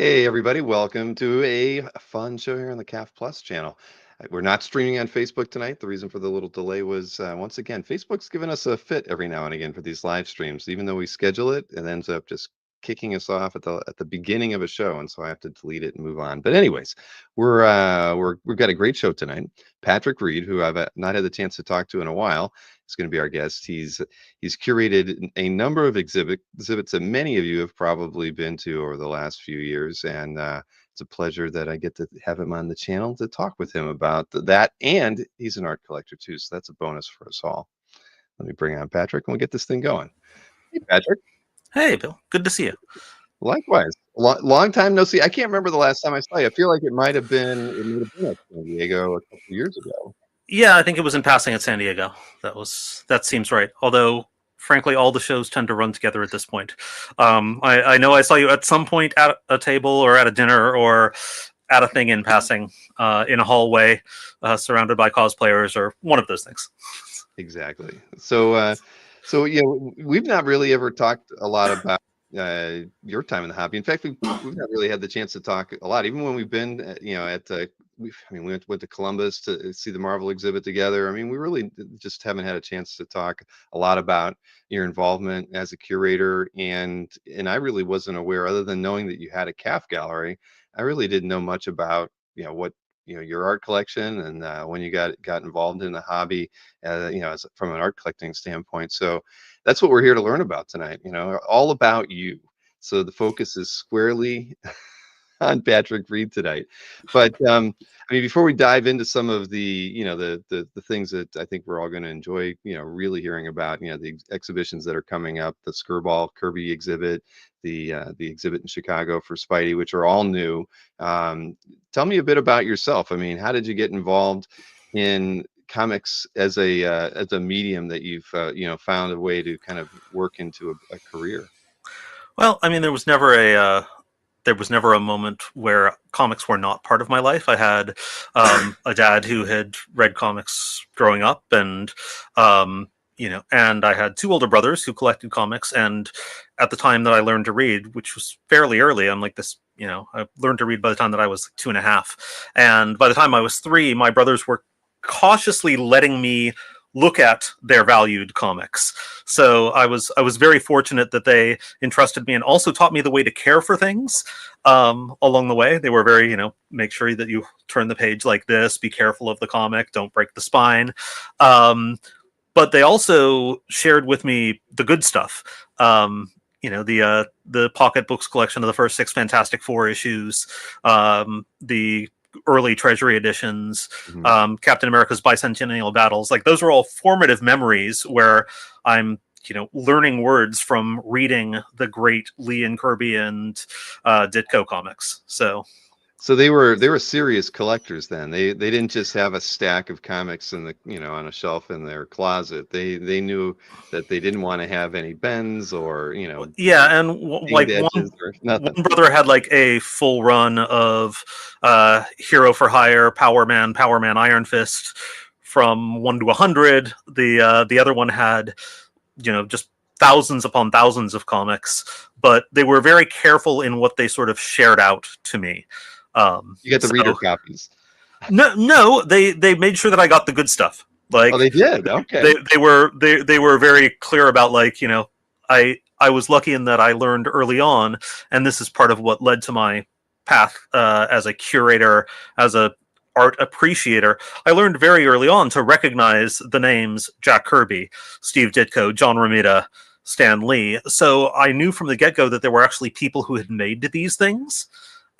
Hey everybody, welcome to a fun show here on the CAF Plus channel. We're not streaming on Facebook tonight. The reason for the little delay was once again, Facebook's given us a fit every now and again for these live streams. Even though we schedule it, it ends up just kicking us off at the beginning of a show, and so I have to delete it and move on. But anyways, we've got a great show tonight. Patrick Reed, who I've not had the chance to talk to in a while, is going to be our guest. He's curated a number of exhibits that many of you have probably been to over the last few years, and it's a pleasure that I get to have him on the channel to talk with him about that. And he's an art collector too, so that's a bonus for us all. Let me bring on Patrick, and we'll get this thing going. Hey, Patrick. Hey, Bill. Good to see you. Likewise. Long time no see. I can't remember the last time I saw you. I feel like it might have been at San Diego a couple of years ago. Yeah, I think it was in passing at San Diego. That seems right. Although, frankly, all the shows tend to run together at this point. I know I saw you at some point at a table or at a dinner or at a thing in passing in a hallway, surrounded by cosplayers or one of those things. Exactly. So we've not really ever talked a lot about your time in the hobby. In fact, we've not really had the chance to talk a lot, even when we've been, we went to Columbus to see the Marvel exhibit together. I mean, we really just haven't had a chance to talk a lot about your involvement as a curator, and I really wasn't aware, other than knowing that you had a CAF gallery. I really didn't know much about what your art collection and when you got involved in the hobby, as from an art collecting standpoint. So that's what we're here to learn about tonight. All about you. So the focus is squarely on Patrick Reed tonight. But before we dive into some of the the things that I think we're all going to enjoy, really hearing about, the exhibitions that are coming up, the Skirball Kirby exhibit, the exhibit in Chicago for Spidey, which are all new. Tell me a bit about yourself. I mean, how did you get involved in comics as a medium that you've found a way to kind of work into a career? Well, I mean, there was never a moment where comics were not part of my life. I had a dad who had read comics growing up, and and I had two older brothers who collected comics. And at the time that I learned to read, which was fairly early, I'm like this, I learned to read by the time that I was 2.5, and by the time I was 3, my brothers were cautiously letting me look at their valued comics. So I was very fortunate that they entrusted me and also taught me the way to care for things along the way. They were very, make sure that you turn the page like this, be careful of the comic, don't break the spine. But they also shared with me the good stuff. The pocket books collection of the first 6 Fantastic Four issues, the early Treasury editions, Captain America's Bicentennial Battles. Like, those are all formative memories where I'm, learning words from reading the great Lee and Kirby and Ditko comics. So they were serious collectors then. They didn't just have a stack of comics in the on a shelf in their closet. They knew that they didn't want to have any bends or yeah, and like one brother had like a full run of Hero for Hire, Power Man, Iron Fist from 1 to 100. The other one had just thousands upon thousands of comics, but they were very careful in what they sort of shared out to me. You get the reader copies. No, they made sure that I got the good stuff. Like, oh, they did. Okay. They were very clear about, like, I was lucky in that I learned early on, and this is part of what led to my path as a curator, as a art appreciator. I learned very early on to recognize the names Jack Kirby, Steve Ditko, John Romita, Stan Lee. So I knew from the get-go that there were actually people who had made these things.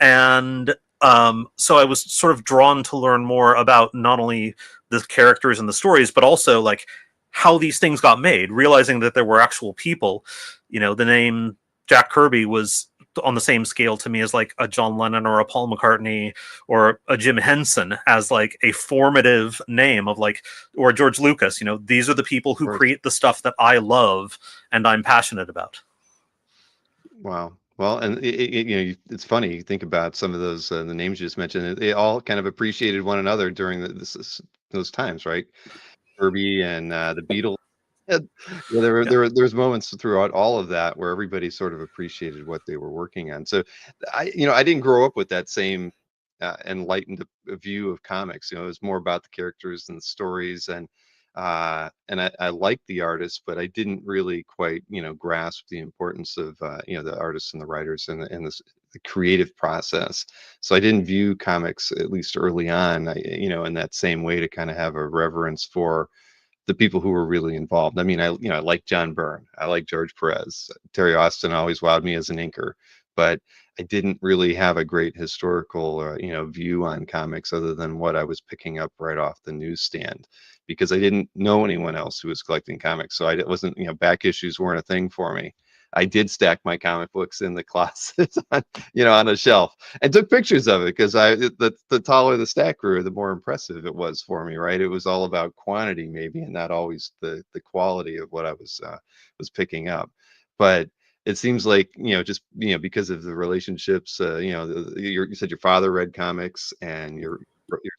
And so I was sort of drawn to learn more about not only the characters and the stories, but also like how these things got made, realizing that there were actual people. The name Jack Kirby was on the same scale to me as like a John Lennon or a Paul McCartney or a Jim Henson, as like a formative name of like, or George Lucas. These are the people who create the stuff that I love and I'm passionate about. Wow. Well, and it's funny. You think about some of those the names you just mentioned. They all kind of appreciated one another during those times, right? Kirby and the Beatles Yeah, Yeah. there's moments throughout all of that where everybody sort of appreciated what they were working on. So I didn't grow up with that same enlightened view of comics. It was more about the characters and the stories, and I liked the artists, but I didn't really quite grasp the importance of the artists and the writers and the creative process. So I didn't view comics, at least early on, in that same way, to kind of have a reverence for the people who were really involved. I mean, I like John Byrne, I like George Perez, Terry Austin always wowed me as an inker, but I didn't really have a great historical, view on comics other than what I was picking up right off the newsstand, because I didn't know anyone else who was collecting comics. So I wasn't, back issues weren't a thing for me. I did stack my comic books in the closet, on a shelf, and took pictures of it because the taller the stack grew, the more impressive it was for me. Right? It was all about quantity, maybe, and not always the quality of what I was picking up. But it seems like just because of the relationships, you said your father read comics and your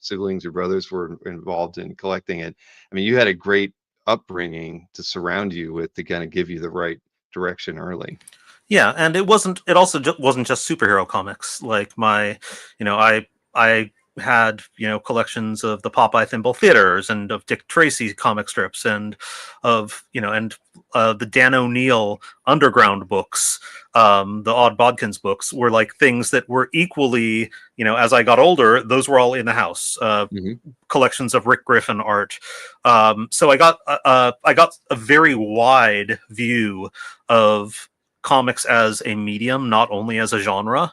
siblings, your brothers were involved in collecting it. I mean, you had a great upbringing to surround you with to kind of give you the right direction early. Yeah, and it wasn't. It also wasn't just superhero comics. Like I had collections of the Popeye Thimble Theaters and of Dick Tracy comic strips and of the Dan O'Neill Underground books, the Odd Bodkins books were like things that were equally, as I got older, those were all in the house. Hmm. Collections of Rick Griffin art. So I got a very wide view of comics as a medium, not only as a genre.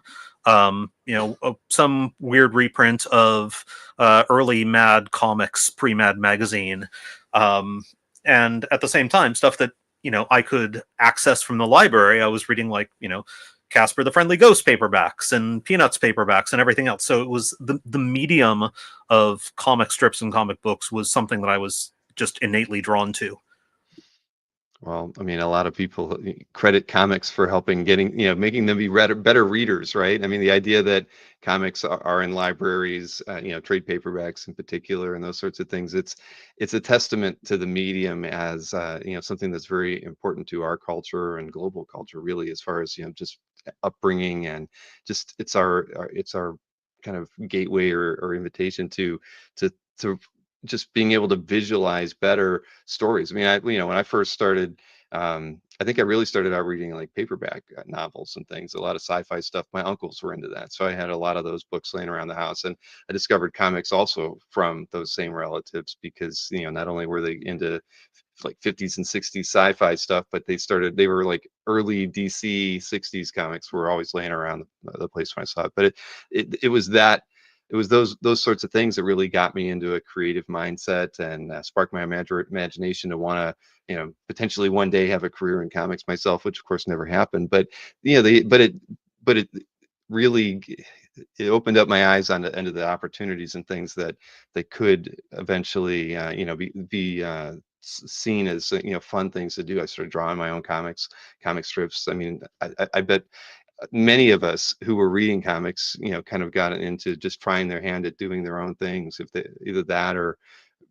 Some weird reprint of early Mad Comics, pre-Mad magazine, and at the same time, stuff that I could access from the library. I was reading Casper the Friendly Ghost paperbacks and Peanuts paperbacks and everything else. So it was the medium of comic strips and comic books was something that I was just innately drawn to. Well, I mean, a lot of people credit comics for helping making them be better readers, right? I mean, the idea that comics are in libraries, trade paperbacks in particular, and those sorts of things. It's a testament to the medium as something that's very important to our culture and global culture, really, as far as just upbringing, and just it's our kind of gateway or invitation to just being able to visualize better stories. I mean, when I first started, I think I really started out reading like paperback novels and things, a lot of sci-fi stuff. My uncles were into that, so I had a lot of those books laying around the house. And I discovered comics also from those same relatives, because not only were they into like 50s and 60s sci-fi stuff, but they were like early DC 60s comics were always laying around the place when I saw it. But it was those sorts of things that really got me into a creative mindset and sparked my imagination to want to potentially one day have a career in comics myself, which of course never happened. But it really, it opened up my eyes on the end of the opportunities and things that could eventually be seen as fun things to do. I started drawing my own comic strips. I mean, I bet many of us who were reading comics, kind of got into just trying their hand at doing their own things, if they either that or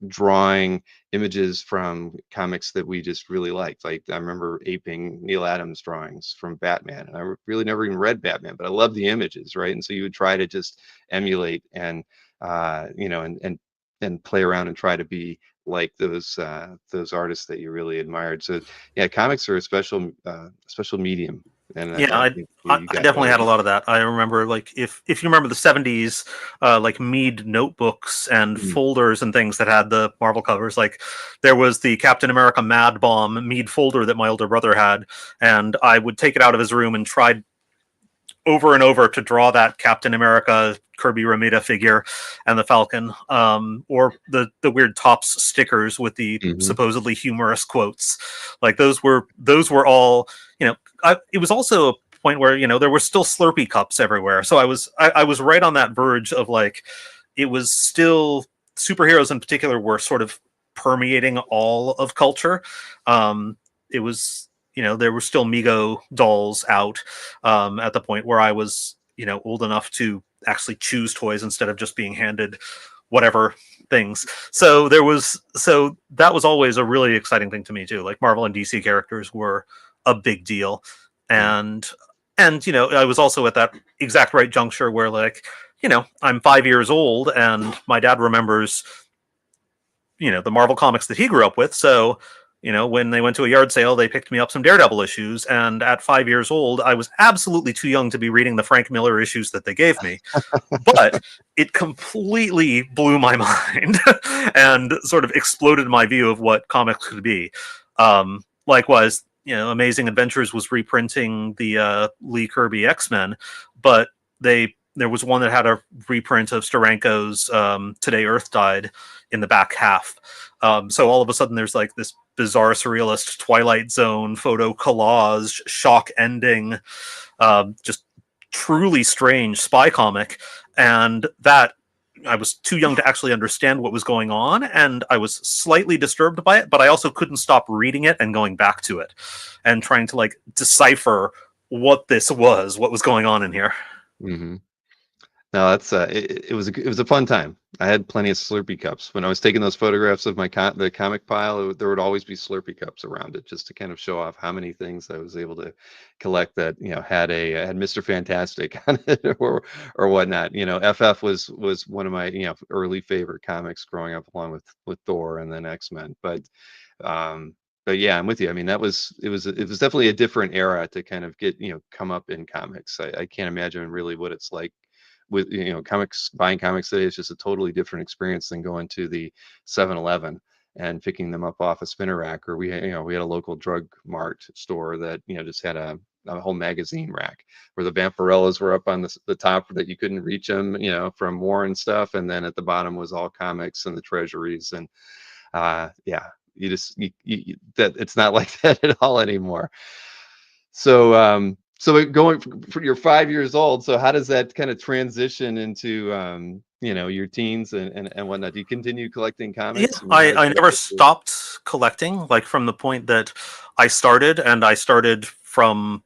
drawing images from comics that we just really liked. Like I remember aping Neil Adams drawings from Batman, and I really never even read Batman, but I love the images, right? And so you would try to just emulate and and play around and try to be like those artists that you really admired. So yeah, comics are a special medium, and Yeah, I think you I got definitely that. had a lot of that. I remember, like, if you remember the '70s, like Mead notebooks and Mm. folders and things that had the Marvel covers. Like, there was the Captain America Mad Bomb Mead folder that my older brother had, and I would take it out of his room and try over and over to draw that Captain America Kirby Ramita figure and the Falcon, or the weird Tops stickers with the Mhm. supposedly humorous quotes. Like those were all, it was also a point where there were still Slurpee cups everywhere. So I was right on that verge of, like, it was still, superheroes in particular were sort of permeating all of culture. It was, there were still Mego dolls out, at the point where I was, old enough to actually choose toys instead of just being handed whatever things. So that was always a really exciting thing to me too. Like Marvel and DC characters were a big deal. And I was also at that exact right juncture where, like, I'm 5 years old and my dad remembers, the Marvel comics that he grew up with. So, when they went to a yard sale, they picked me up some Daredevil issues. And at 5 years old, I was absolutely too young to be reading the Frank Miller issues that they gave me. But it completely blew my mind and sort of exploded my view of what comics could be. Likewise, Amazing Adventures was reprinting the Lee Kirby X-Men, but there was one that had a reprint of Steranko's Today Earth Died in the back half. So all of a sudden there's like this bizarre surrealist Twilight Zone photo collage, shock ending, just truly strange spy comic. And that, I was too young to actually understand what was going on, and I was slightly disturbed by it, but I also couldn't stop reading it and going back to it and trying to like decipher what was going on in here. Mm-hmm. No, that's it was a fun time. I had plenty of Slurpee cups when I was taking those photographs of the comic pile. There would always be Slurpee cups around it, just to kind of show off how many things I was able to collect that had Mr. Fantastic on it or whatnot. FF was one of my early favorite comics growing up, along with Thor and then X-Men. But yeah, I'm with you. I mean, it was definitely a different era to kind of get come up in comics. I can't imagine really what it's like with buying comics today. Is just a totally different experience than going to the 7-Eleven and picking them up off a spinner rack, or we had a local drug mart store that just had a whole magazine rack where the Vampirellas were up on the top that you couldn't reach them from war and stuff, and then at the bottom was all comics and the treasuries. And yeah, that it's not like that at all anymore. So going for your 5 years old, so how does that kind of transition into your teens and whatnot? Do you continue collecting comics? Yeah, I never stopped collecting, like from the point that I started, and I started from,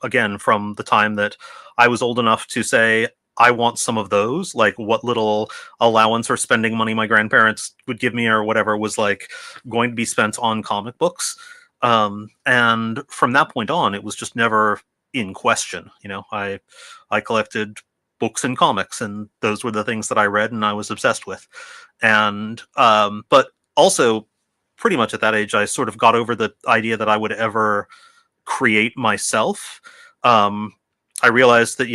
again, from the time that I was old enough to say, I want some of those, like what little allowance or spending money my grandparents would give me or whatever was like going to be spent on comic books. And from that point on, it was just never in question. I collected books and comics, and those were the things that I read and I was obsessed with. And but also pretty much at that age, I sort of got over the idea that I would ever create myself. I realized that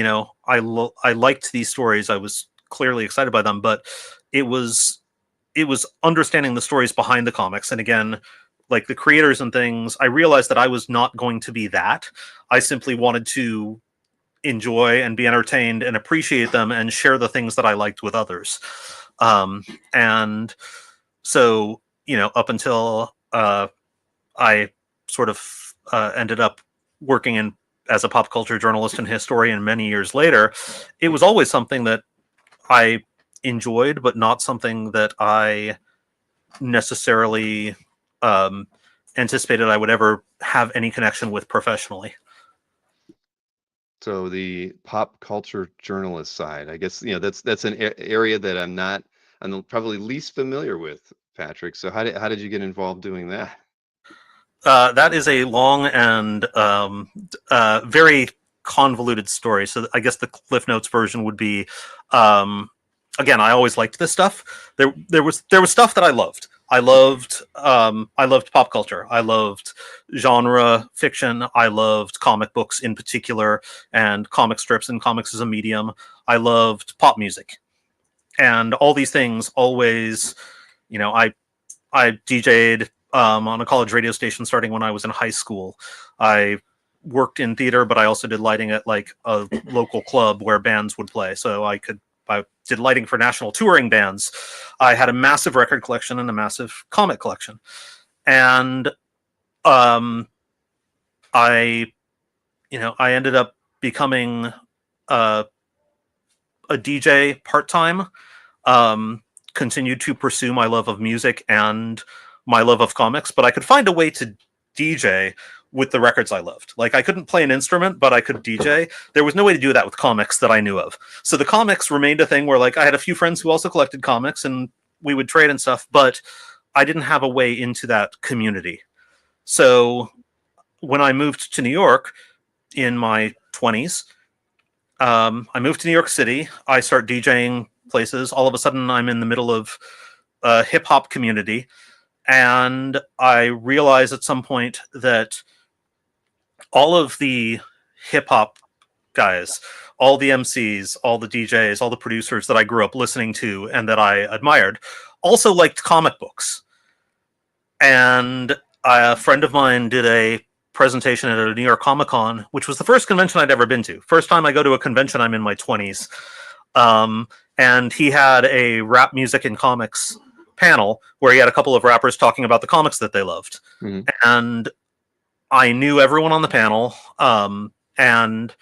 I liked these stories. I was clearly excited by them, but it was understanding the stories behind the comics. And again, like the creators and things, I realized that I was not going to be that. I simply wanted to enjoy and be entertained and appreciate them and share the things that I liked with others. And so, up until I sort of ended up working as a pop culture journalist and historian many years later, it was always something that I enjoyed, but not something that I necessarily anticipated I would ever have any connection with professionally. So the pop culture journalist side, I guess, that's an area that I'm probably least familiar with, Patrick. So how did you get involved doing that? That is a long and very convoluted story. So I guess the Cliff Notes version would be, again, I always liked this stuff. There was stuff that I loved. I loved pop culture. I loved genre fiction. I loved comic books in particular, and comic strips and comics as a medium. I loved pop music, and all these things always, I DJ'd on a college radio station starting when I was in high school. I worked in theater, but I also did lighting at like a local club where bands would play. So I did lighting for national touring bands. I had a massive record collection and a massive comic collection. And I ended up becoming a DJ part-time, continued to pursue my love of music and my love of comics, but I could find a way to DJ with the records I loved. Like I couldn't play an instrument, but I could DJ. There was no way to do that with comics that I knew of. So the comics remained a thing where like I had a few friends who also collected comics and we would trade and stuff, but I didn't have a way into that community. So when I moved to New York in my 20s, I moved to New York City. I start DJing places. All of a sudden, I'm in the middle of a hip hop community. And I realized at some point that all of the hip hop guys, all the MCs, all the DJs, all the producers that I grew up listening to and that I admired also liked comic books. And a friend of mine did a presentation at a New York Comic Con, which was the first convention I'd ever been to. First time I go to a convention, I'm in my 20s. And he had a rap music and comics panel where he had a couple of rappers talking about the comics that they loved. Mm-hmm. And I knew everyone on the panel and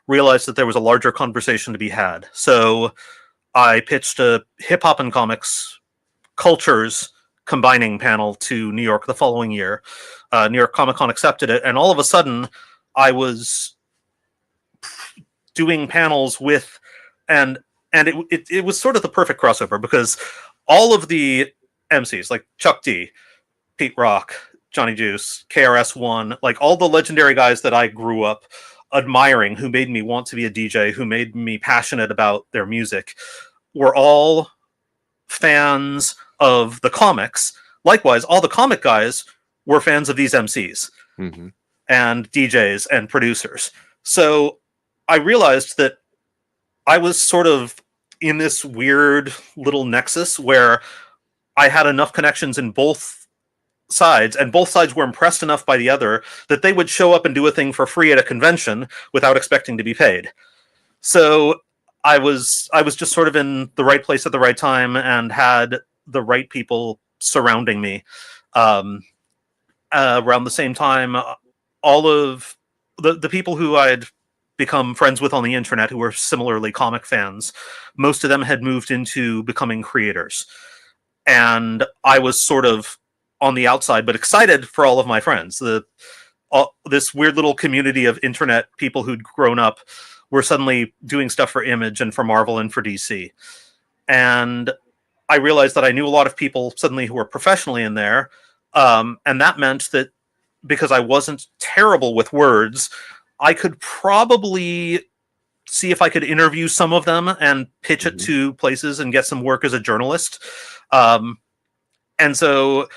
realized that there was a larger conversation to be had. So I pitched a hip hop and comics cultures combining panel to New York the following year. New York Comic Con accepted it, and all of a sudden I was doing panels with, and it was sort of the perfect crossover because all of the MCs like Chuck D, Pete Rock, Johnny Juice, KRS-One, like all the legendary guys that I grew up admiring, who made me want to be a DJ, who made me passionate about their music, were all fans of the comics. Likewise, all the comic guys were fans of these MCs mm-hmm. and DJs and producers. So I realized that I was sort of in this weird little nexus where I had enough connections in both sides, and both sides were impressed enough by the other that they would show up and do a thing for free at a convention without expecting to be paid. So I was just sort of in the right place at the right time and had the right people surrounding me. Around the same time, all of the people who I'd become friends with on the internet who were similarly comic fans, most of them had moved into becoming creators. And I was sort of on the outside, but excited for all of my friends. This weird little community of internet people who'd grown up were suddenly doing stuff for Image and for Marvel and for DC. And I realized that I knew a lot of people suddenly who were professionally in there. And that meant that because I wasn't terrible with words, I could probably see if I could interview some of them and pitch it to places and get some work as a journalist. And so,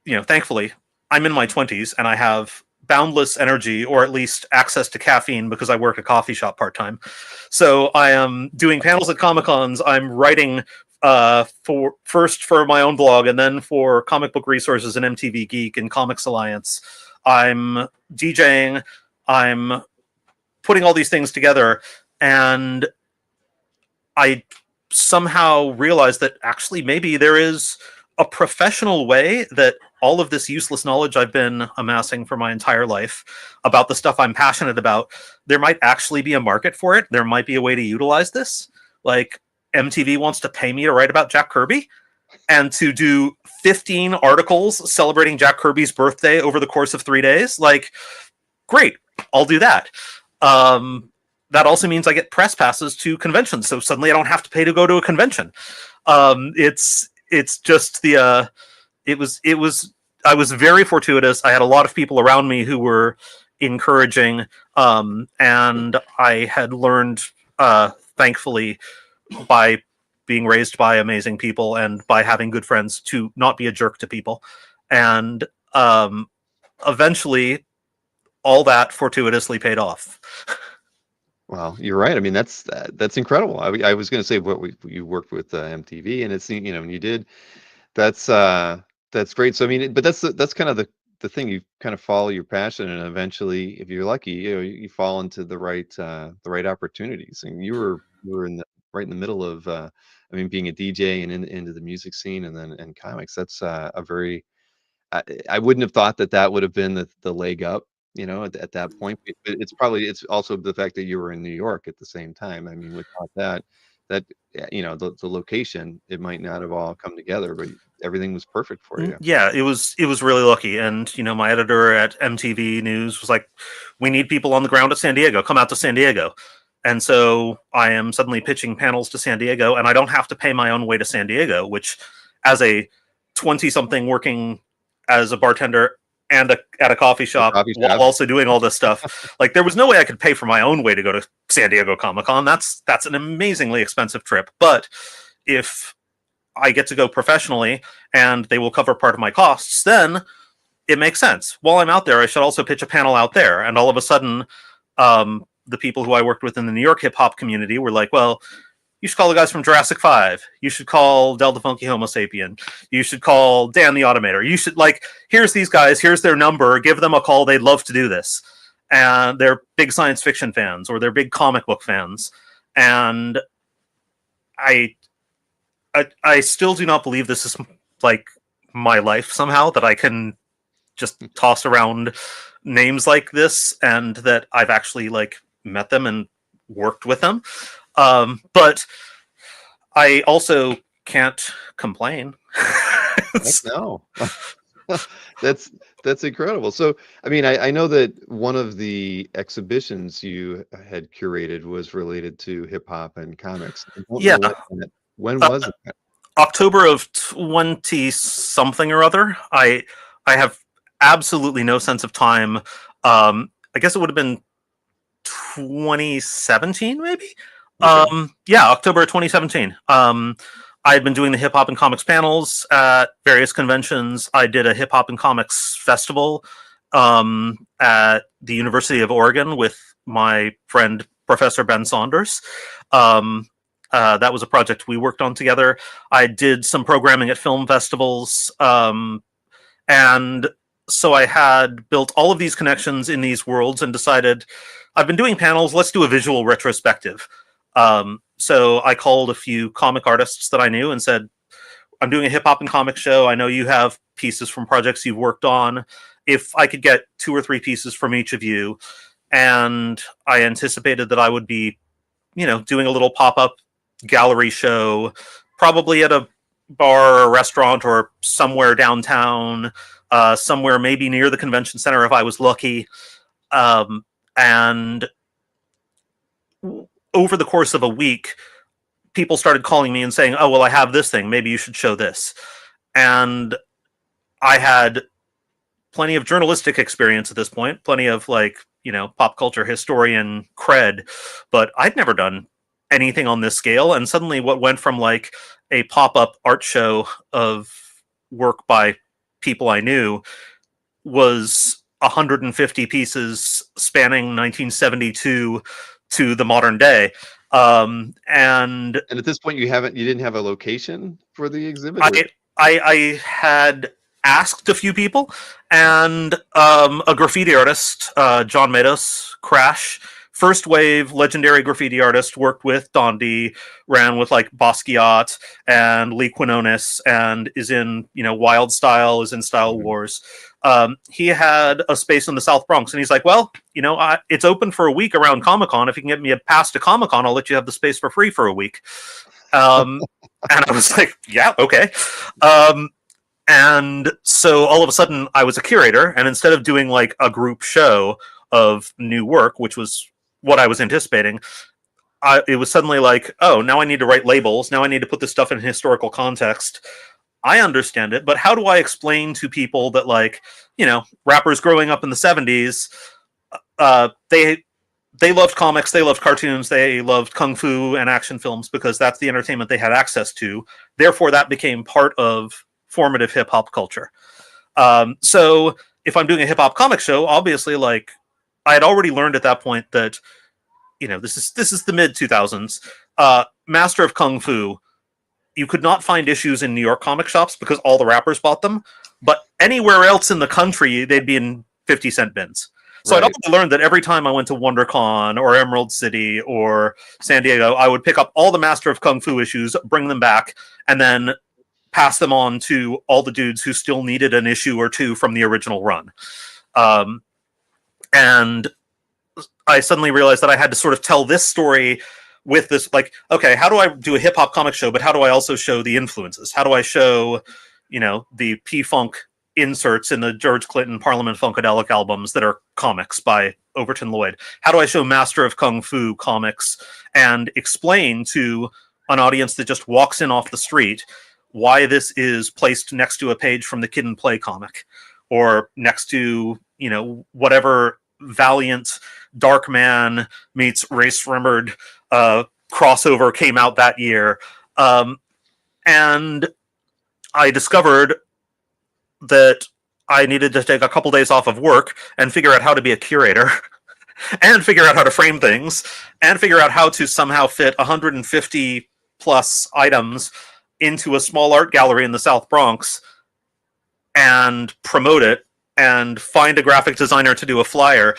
thankfully, I'm in my 20s and I have boundless energy, or at least access to caffeine because I work a coffee shop part-time. So I am doing panels at Comic-Cons. I'm writing for my own blog and then for Comic Book Resources and MTV Geek and Comics Alliance. I'm DJing. I'm putting all these things together, and I somehow realized that actually maybe there is a professional way that all of this useless knowledge I've been amassing for my entire life about the stuff I'm passionate about, there might actually be a market for it. There might be a way to utilize this. Like MTV wants to pay me to write about Jack Kirby and to do 15 articles celebrating Jack Kirby's birthday over the course of 3 days. Like, great, I'll do that. That also means I get press passes to conventions, so suddenly I don't have to pay to go to a convention. It's just I was very fortuitous. I had a lot of people around me who were encouraging, and I had learned, thankfully, by being raised by amazing people and by having good friends, to not be a jerk to people. And eventually, all that fortuitously paid off. Well, you're right. I mean, that's incredible. I was going to say you worked with MTV, and it's when you did, that's great. So I mean, but that's kind of the thing. You kind of follow your passion, and eventually, if you're lucky, you fall into the right opportunities. And you were right in the middle of being a DJ and into the music scene, and comics. That's a very I wouldn't have thought that would have been the leg up. At that point, but it's also the fact that you were in New York at the same time. I mean, without that, that the location, it might not have all come together, but everything was perfect for you. Yeah, it was really lucky. And my editor at MTV News was like, we need people on the ground at San Diego, come out to San Diego. And so I am suddenly pitching panels to San Diego, and I don't have to pay my own way to San Diego, which, as a 20-something working as a bartender and at a coffee shop while also doing all this stuff, like, there was no way I could pay for my own way to go to San Diego Comic-Con. That's an amazingly expensive trip. But if I get to go professionally and they will cover part of my costs, then it makes sense. While I'm out there, I should also pitch a panel out there. And all of a sudden, the people who I worked with in the New York hip hop community were like, well, you should call the guys from Jurassic 5. You should call Del the Funky Homo Sapien. You should call Dan the Automator. You should, here's these guys, here's their number, give them a call. They'd love to do this. And they're big science fiction fans, or they're big comic book fans. And I still do not believe this is my life somehow, that I can just toss around names like this and that I've actually met them and worked with them. But I also can't complain. No. That's incredible. So, I mean, I know that one of the exhibitions you had curated was related to hip hop and comics. Yeah. When was it? October of 20 something or other. I have absolutely no sense of time. I guess it would have been 2017, maybe. Okay. Yeah, October 2017. I had been doing the hip hop and comics panels at various conventions. I did a hip hop and comics festival at the University of Oregon with my friend Professor Ben Saunders. That was a project we worked on together. I did some programming at film festivals, and so I had built all of these connections in these worlds and decided, I've been doing panels, let's do a visual retrospective. So I called a few comic artists that I knew and said, I'm doing a hip hop and comic show. I know you have pieces from projects you've worked on. If I could get 2 or 3 pieces from each of you. And I anticipated that I would be, doing a little pop-up gallery show, probably at a bar or a restaurant or somewhere downtown, somewhere maybe near the convention center if I was lucky. And over the course of a week, people started calling me and saying, oh, well, I have this thing. Maybe you should show this. And I had plenty of journalistic experience at this point, plenty of pop culture historian cred, but I'd never done anything on this scale. And suddenly what went from a pop-up art show of work by people I knew was 150 pieces spanning 1972 to the modern day. And at this point you didn't have a location for the exhibit? I had asked a few people, and a graffiti artist, John Mados, Crash, first wave legendary graffiti artist, worked with Dondi, ran with Basquiat and Lee Quinones, and is in Wild Style, is in Style Wars. He had a space in the South Bronx, and he's like, well, it's open for a week around Comic-Con. If you can get me a pass to Comic-Con, I'll let you have the space for free for a week. And I was like, yeah, okay. And so all of a sudden I was a curator, and instead of doing a group show of new work, which was what I was anticipating, it was suddenly oh, now I need to write labels. Now I need to put this stuff in historical context. I understand it, but how do I explain to people that rappers growing up in the 70s, they loved comics, they loved cartoons, they loved kung fu and action films because that's the entertainment they had access to. Therefore, that became part of formative hip hop culture. So if I'm doing a hip hop comic show, obviously, I had already learned at that point that, this is the mid 2000s. Master of Kung Fu, you could not find issues in New York comic shops because all the rappers bought them, but anywhere else in the country, they'd be in 50-cent bins. So right. I'd also learned that every time I went to WonderCon or Emerald City or San Diego, I would pick up all the Master of Kung Fu issues, bring them back, and then pass them on to all the dudes who still needed an issue or two from the original run. And I suddenly realized that I had to sort of tell this story with this, like, okay, how do I do a hip hop comic show, but how do I also show the influences? How do I show, the P-Funk inserts in the George Clinton Parliament Funkadelic albums that are comics by Overton Lloyd? How do I show Master of Kung Fu comics and explain to an audience that just walks in off the street why this is placed next to a page from the Kid and Play comic, or next to, whatever Valiant Darkman meets Race Remembered crossover came out that year. And I discovered that I needed to take a couple days off of work and figure out how to be a curator and figure out how to frame things and figure out how to somehow fit 150 plus items into a small art gallery in the South Bronx and promote it and find a graphic designer to do a flyer.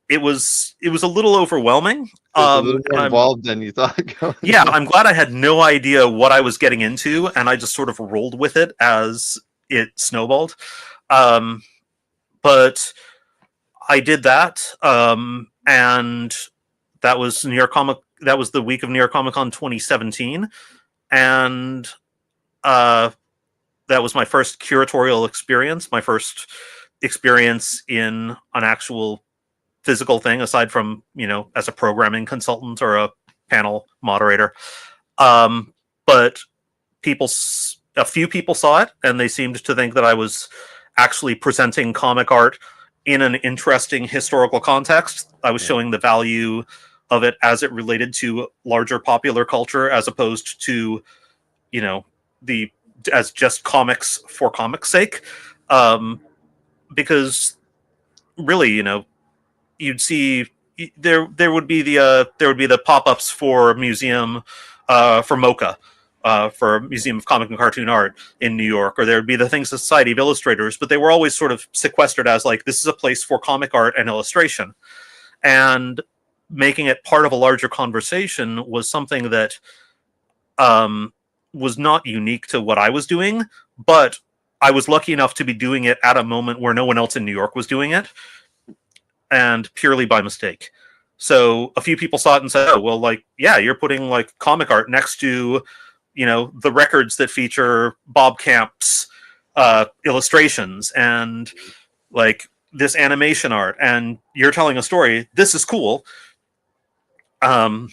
It was a little overwhelming. A little more involved than you thought. Yeah, I'm glad I had no idea what I was getting into, and I just sort of rolled with it as it snowballed. But I did that, and that was New York Comic. That was the week of New York Comic Con 2017, and that was my first curatorial experience, my first experience in an actual physical thing, aside from, as a programming consultant or a panel moderator. But a few people saw it, and they seemed to think that I was actually presenting comic art in an interesting historical context. I was showing the value of it as it related to larger popular culture, as opposed to, as just comics for comics' sake. Because really, you'd see there would be the pop-ups for museum for MoCA, for Museum of Comic and Cartoon Art in New York, or there would be the Things Society of Illustrators, but they were always sort of sequestered as like, this is a place for comic art and illustration. And making it part of a larger conversation was something that was not unique to what I was doing, but I was lucky enough to be doing it at a moment where no one else in New York was doing it, and purely by mistake. So a few people saw it and said, oh, well, like, yeah, you're putting like comic art next to, the records that feature Bob Camp's illustrations and like this animation art, and you're telling a story. This is cool. And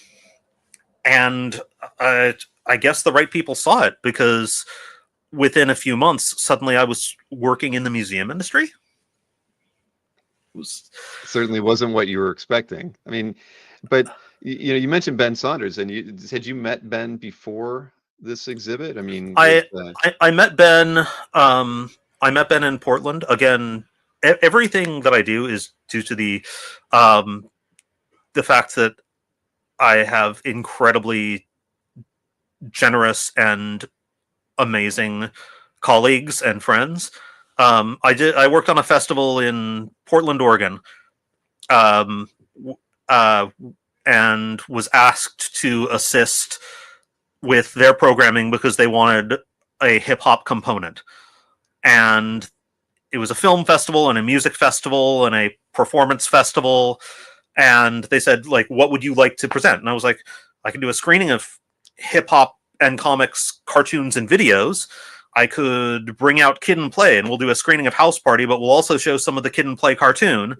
I guess the right people saw it, because within a few months, suddenly I was working in the museum industry. Certainly wasn't what you were expecting. I mean, but you mentioned Ben Saunders, and you said you met Ben before this exhibit. I mean, I met Ben. I met Ben in Portland. Again, everything that I do is due to the fact that I have incredibly generous and amazing colleagues and friends. I worked on a festival in Portland, Oregon, and was asked to assist with their programming because they wanted a hip hop component. And it was a film festival and a music festival and a performance festival. And they said, like, what would you like to present? And I was like, I can do a screening of hip hop and comics, cartoons, and videos. I could bring out Kid and Play, and we'll do a screening of House Party, but we'll also show some of the Kid and Play cartoon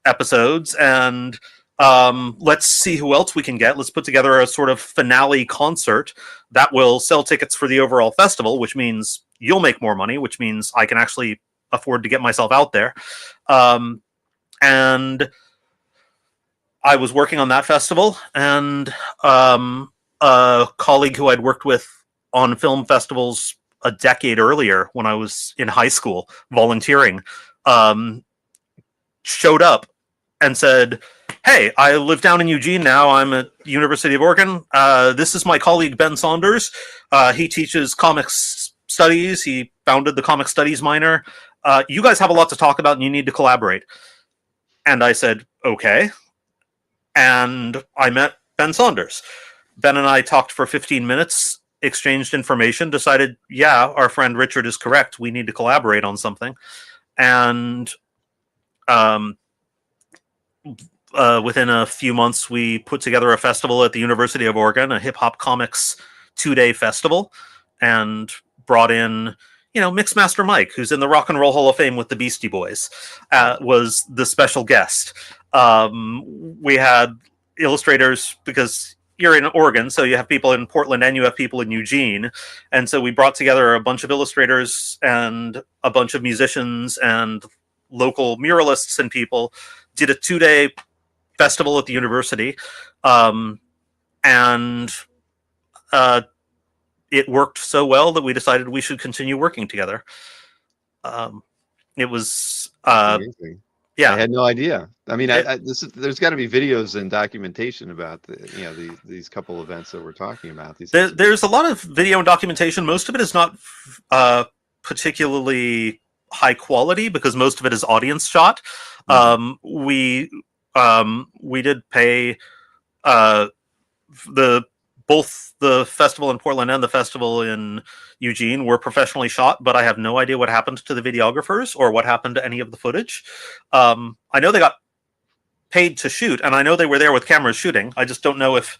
episodes. And let's see who else we can get. Let's put together a sort of finale concert that will sell tickets for the overall festival, which means you'll make more money, which means I can actually afford to get myself out there. And I was working on that festival, and a colleague who I'd worked with on film festivals a decade earlier when I was in high school volunteering, showed up and said, hey, I live down in Eugene now. I'm at University of Oregon. This is my colleague, Ben Saunders. He teaches comics studies. He founded the comic studies minor. You guys have a lot to talk about and you need to collaborate. And I said, okay. And I met Ben Saunders. Ben and I talked for 15 minutes, exchanged information, decided, yeah, our friend Richard is correct. We need to collaborate on something. And within a few months, we put together a festival at the University of Oregon, a hip hop comics 2-day festival, and brought in, Mixmaster Mike, who's in the Rock and Roll Hall of Fame with the Beastie Boys, was the special guest. We had illustrators, because you're in Oregon, so you have people in Portland and you have people in Eugene. And so we brought together a bunch of illustrators and a bunch of musicians and local muralists and people, did a 2-day festival at the university. And it worked so well that we decided we should continue working together. It was, amazing. Yeah, I had no idea. I mean, there's got to be videos and documentation about these couple events that we're talking about. There's a lot of video and documentation. Most of it is not particularly high quality because most of it is audience shot. We did pay both the festival in Portland and the festival in Eugene were professionally shot, but I have no idea what happened to the videographers or what happened to any of the footage. I know they got paid to shoot, and I know they were there with cameras shooting. I just don't know if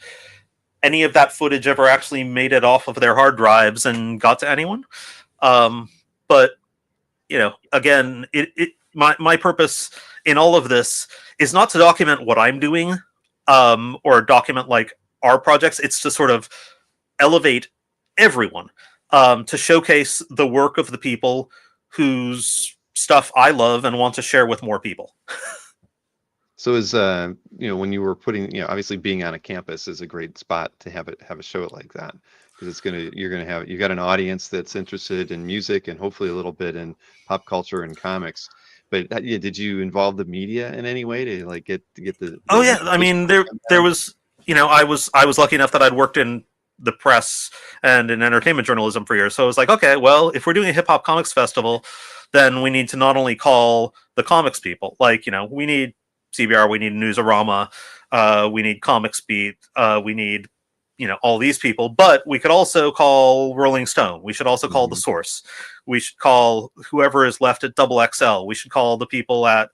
any of that footage ever actually made it off of their hard drives and got to anyone. But again, my purpose in all of this is not to document what I'm doing, or document like our projects. It's to sort of elevate everyone, to showcase the work of the people whose stuff I love and want to share with more people. So is when you were putting, obviously being on a campus is a great spot to have a show like that, because you've got an audience that's interested in music and hopefully a little bit in pop culture and comics. But did you involve the media in any way to like get the? Oh yeah, I mean there was, I was lucky enough that I'd worked in the press and in entertainment journalism for years. So I was like, okay, well, if we're doing a hip hop comics festival, then we need to not only call the comics people, like, we need CBR, we need Newsarama, we need Comics Beat, we need, all these people, but we could also call Rolling Stone. We should also call The Source. We should call whoever is left at Double XL. We should call the people at,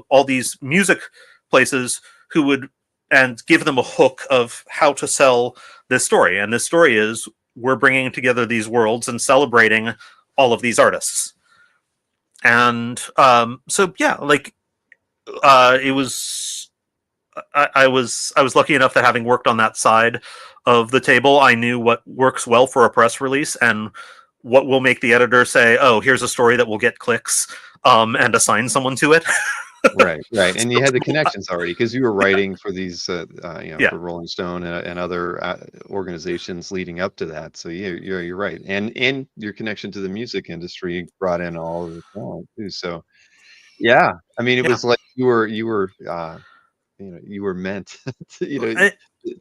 all these music places who would, and give them a hook of how to sell this story. And this story is, we're bringing together these worlds and celebrating all of these artists. And so, yeah, like, it was, I was lucky enough that having worked on that side of the table, I knew what works well for a press release and what will make the editor say, oh, here's a story that will get clicks, and assign someone to it. Right. And you had the connections already because you were writing for these, for Rolling Stone and other organizations leading up to that. So you're right, and your connection to the music industry brought in all of the talent too. So yeah, I mean, it was like you were meant,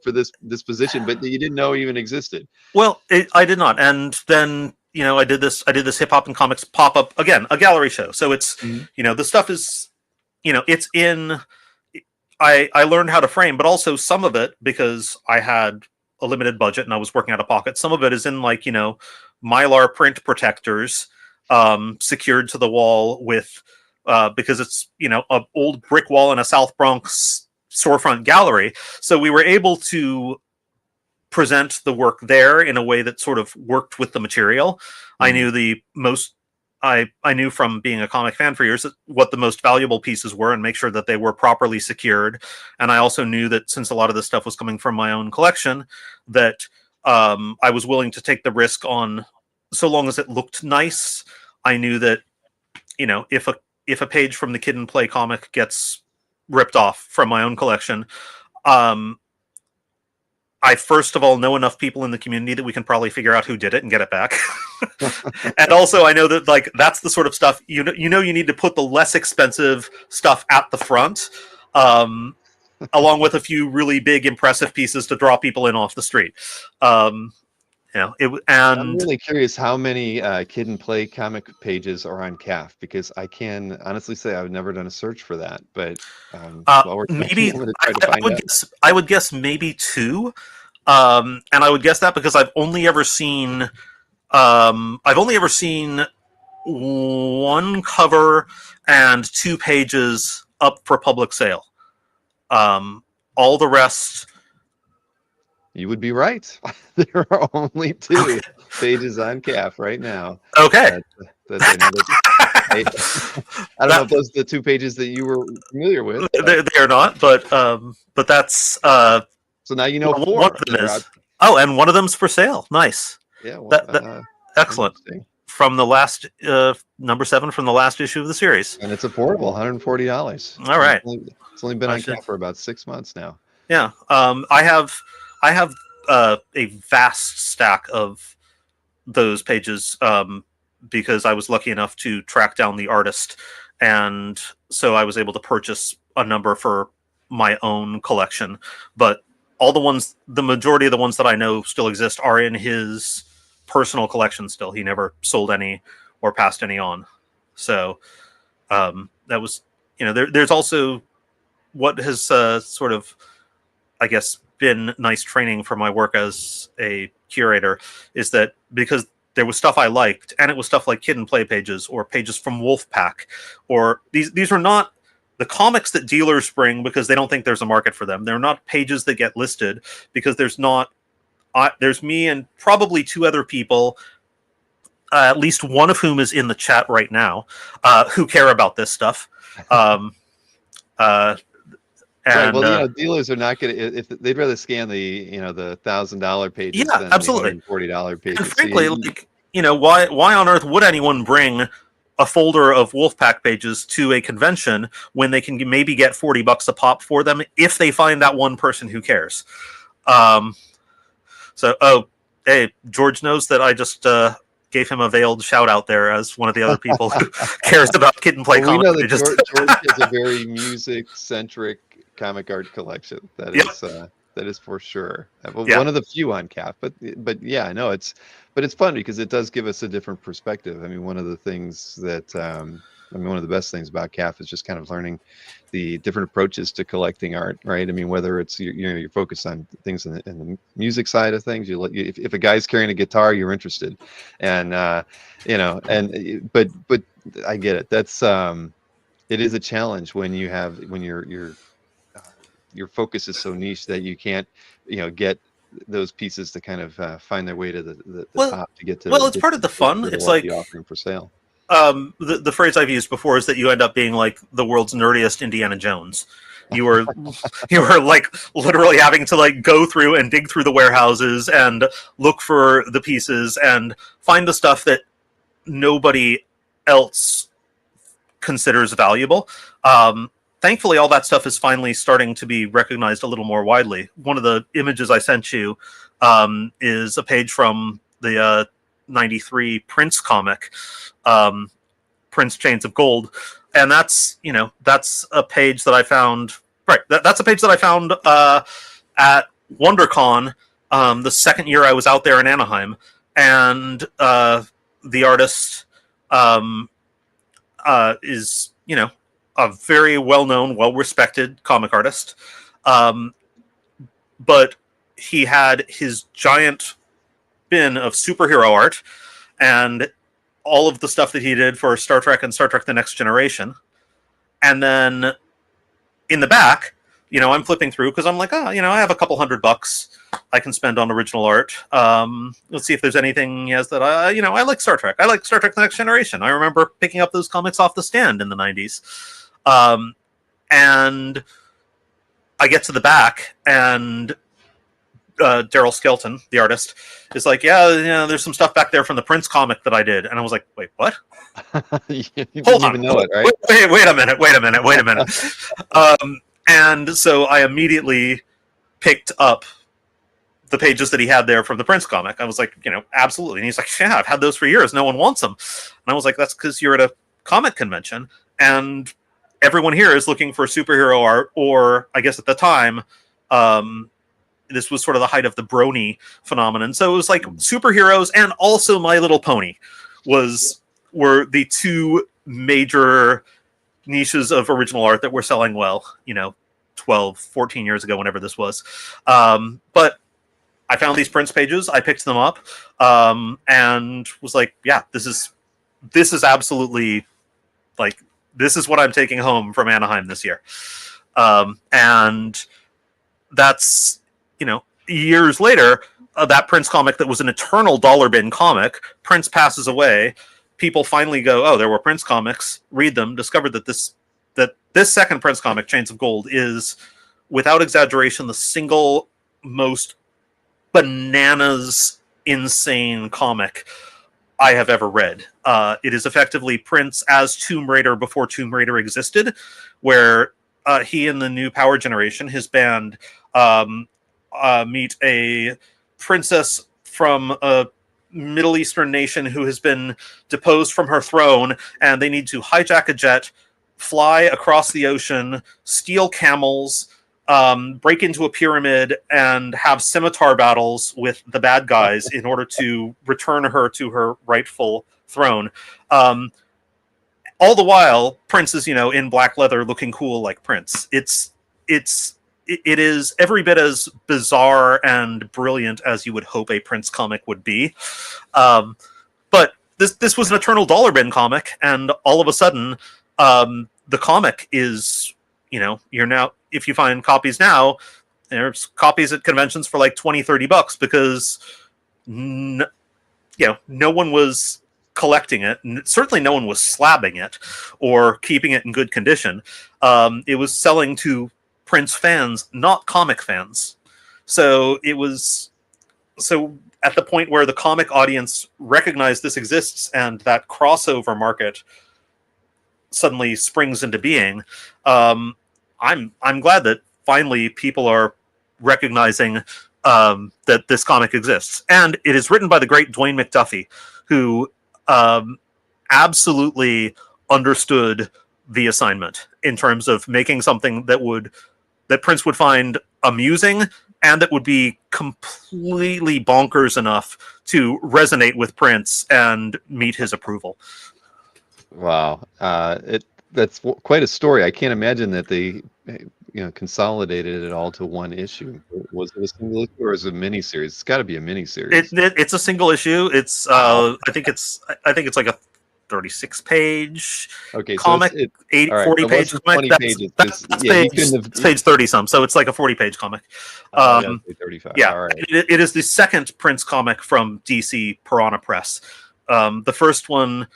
for this position, but you didn't know even existed. Well, I did not, and then I did this hip hop and comics pop up again, a gallery show. So it's the stuff is. It's in, I learned how to frame, but also some of it, because I had a limited budget and I was working out of pocket, some of it is in like, Mylar print protectors, secured to the wall with, because it's, an old brick wall in a South Bronx storefront gallery. So we were able to present the work there in a way that sort of worked with the material. I knew I knew from being a comic fan for years what the most valuable pieces were and make sure that they were properly secured. And I also knew that since a lot of this stuff was coming from my own collection, that I was willing to take the risk on, so long as it looked nice. I knew that, if a page from the Kid and Play comic gets ripped off from my own collection, I first of all know enough people in the community that we can probably figure out who did it and get it back. And also I know that like that's the sort of stuff you need to put the less expensive stuff at the front, along with a few really big impressive pieces to draw people in off the street. I'm really curious how many Kid and Play comic pages are on CAF, because I can honestly say I've never done a search for that, but maybe I would guess maybe 2, and I would guess that because I've only ever seen one cover and 2 pages up for public sale. All the rest. You would be right. There are only 2 pages on CAF right now. Okay. That I know I don't know if those are the 2 pages that you were familiar with. They are not, but that's so now you know 4. One of them is. Oh, and one of them's for sale. Nice. Yeah. Well, that excellent. From the last number 7 from the last issue of the series, and it's affordable, $140. All right. It's only been on CAF for about 6 months now. Yeah. I have a vast stack of those pages because I was lucky enough to track down the artist, and so I was able to purchase a number for my own collection. But the majority of the ones that I know still exist are in his personal collection still. He never sold any or passed any on. So that was, there's also what has sort of, I guess, been nice training for my work as a curator is that because there was stuff I liked, and it was stuff like Kid and Play pages or pages from Wolfpack, or these are not the comics that dealers bring because they don't think there's a market for them. They're not pages that get listed because there's me and probably 2 other people, at least one of whom is in the chat right now, who care about this stuff. Right, well, dealers are not going to. If they'd rather scan the the $1,000 pages than absolutely. the $140 pages. And frankly, why on earth would anyone bring a folder of Wolfpack pages to a convention when they can maybe get $40 a pop for them if they find that one person who cares? Hey, George knows that I just gave him a veiled shout out there as one of the other people who cares about Kid and Play comics. We know that George has a very music centric comic art collection. That is for sure. One of the few on CAF, but yeah, I know it's fun because it does give us a different perspective. I mean, one of the things that one of the best things about CAF is just kind of learning the different approaches to collecting art, right? I mean, whether it's you're focused on things in the music side of things, if a guy's carrying a guitar, you're interested, and but I get it. That's it is a challenge when your focus is so niche that you can't get those pieces to kind of find their way to the top to get to. Well, it's part of the fun. It's like the offering for sale. The phrase I've used before is that you end up being like the world's nerdiest Indiana Jones. You were like literally having to like go through and dig through the warehouses and look for the pieces and find the stuff that nobody else considers valuable. Thankfully, all that stuff is finally starting to be recognized a little more widely. One of the images I sent you is a page from the 93 Prince comic, Prince Chains of Gold. And that's a page that I found, right, that's a page that I found at WonderCon the second year I was out there in Anaheim. And the artist is, a very well-known, well-respected comic artist. But he had his giant bin of superhero art and all of the stuff that he did for Star Trek and Star Trek The Next Generation. And then in the back, I'm flipping through because I'm like, I have a couple $100 I can spend on original art. Let's see if there's anything he has that I like Star Trek. I like Star Trek The Next Generation. I remember picking up those comics off the stand in the 90s. And I get to the back and Daryl Skelton, the artist, is like, there's some stuff back there from the Prince comic that I did. And I was like, wait, what? You Hold on. Even know it, right? Wait a minute. And so I immediately picked up the pages that he had there from the Prince comic. I was like, absolutely. And he's like, yeah, I've had those for years. No one wants them. And I was like, that's because you're at a comic convention and everyone here is looking for superhero art, or I guess at the time, this was sort of the height of the brony phenomenon. So it was like superheroes and also My Little Pony were the 2 major niches of original art that were selling well, 12, 14 years ago, whenever this was. But I found these Prince pages, I picked them up, and was like, yeah, this is absolutely like, this is what I'm taking home from Anaheim this year. And that's, years later, that Prince comic that was an eternal dollar bin comic, Prince passes away. People finally go, oh, there were Prince comics, read them, discovered that this second Prince comic, Chains of Gold, is, without exaggeration, the single most bananas insane comic I have ever read. It is effectively Prince as Tomb Raider before Tomb Raider existed, where he and the New Power Generation, his band, meet a princess from a Middle Eastern nation who has been deposed from her throne, and they need to hijack a jet, fly across the ocean, steal camels, break into a pyramid, and have scimitar battles with the bad guys in order to return her to her rightful throne. All the while, Prince is, in black leather looking cool like Prince. It is every bit as bizarre and brilliant as you would hope a Prince comic would be. But this was an eternal dollar bin comic, and all of a sudden, the comic is, you're now, if you find copies now, there's copies at conventions for like $20-$30 because no one was collecting it, and certainly no one was slabbing it or keeping it in good condition. It was selling to Prince fans, not comic fans. So at the point where the comic audience recognized this exists and that crossover market suddenly springs into being, I'm glad that finally people are recognizing that this comic exists. And it is written by the great Dwayne McDuffie, who absolutely understood the assignment in terms of making something that Prince would find amusing and that would be completely bonkers enough to resonate with Prince and meet his approval. Wow. That's quite a story. I can't imagine that they consolidated it all to one issue. Was it a single issue or is it a mini-series? It's got to be a mini-series. It's a single issue. It's I think it's like a 36-page comic, so 40-page comic. That's page 30-some, so it's like a 40-page comic. 35. Yeah, all right. It is the second Prince comic from DC Piranha Press. The first one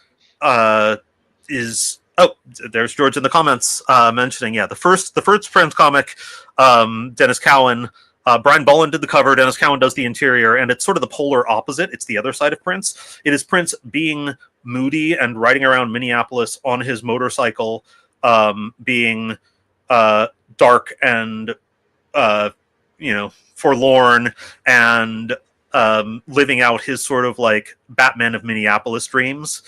is... Oh, there's George in the comments mentioning, the first Prince comic, Dennis Cowan, Brian Bullen did the cover, Dennis Cowan does the interior, and it's sort of the polar opposite. It's the other side of Prince. It is Prince being moody and riding around Minneapolis on his motorcycle, being dark and forlorn, and living out his sort of like Batman of Minneapolis dreams.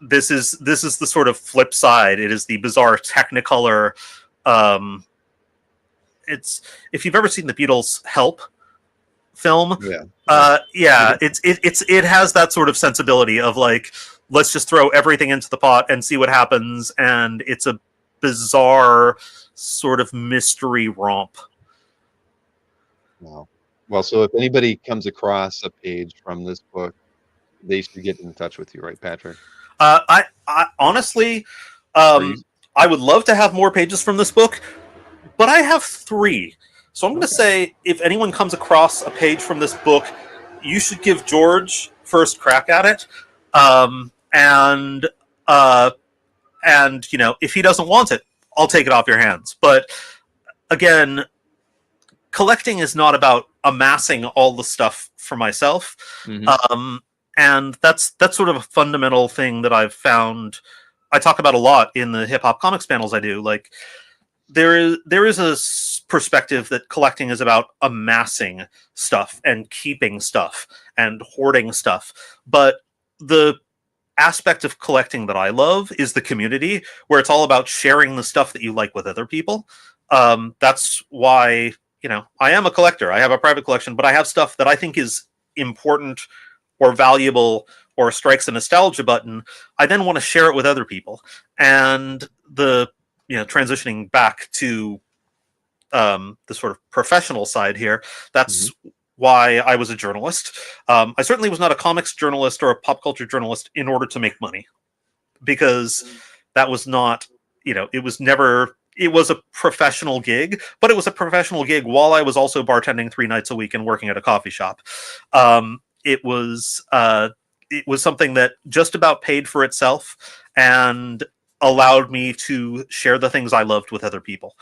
This is the sort of flip side. It is the bizarre Technicolor. It's, if you've ever seen the Beatles' Help film, it has that sort of sensibility of like, let's just throw everything into the pot and see what happens, and it's a bizarre sort of mystery romp. Wow. Well, so if anybody comes across a page from this book, they should get in touch with you, right, Patrick? I honestly, I would love to have more pages from this book, but I have 3. So I'm going to say, if anyone comes across a page from this book, you should give George first crack at it. And if he doesn't want it, I'll take it off your hands. But again, collecting is not about amassing all the stuff for myself. Mm-hmm. And that's sort of a fundamental thing that I've found. I talk about a lot in the hip hop comics panels I do. Like, there is a perspective that collecting is about amassing stuff and keeping stuff and hoarding stuff. But the aspect of collecting that I love is the community, where it's all about sharing the stuff that you like with other people. That's why, I am a collector. I have a private collection, but I have stuff that I think is important or valuable or strikes a nostalgia button. I then want to share it with other people. And the transitioning back to the sort of professional side here, that's why I was a journalist. I certainly was not a comics journalist or a pop culture journalist in order to make money, because that was not, it was never it was a professional gig, but it was a professional gig while I was also bartending 3 nights a week and working at a coffee shop. It was something that just about paid for itself and allowed me to share the things I loved with other people.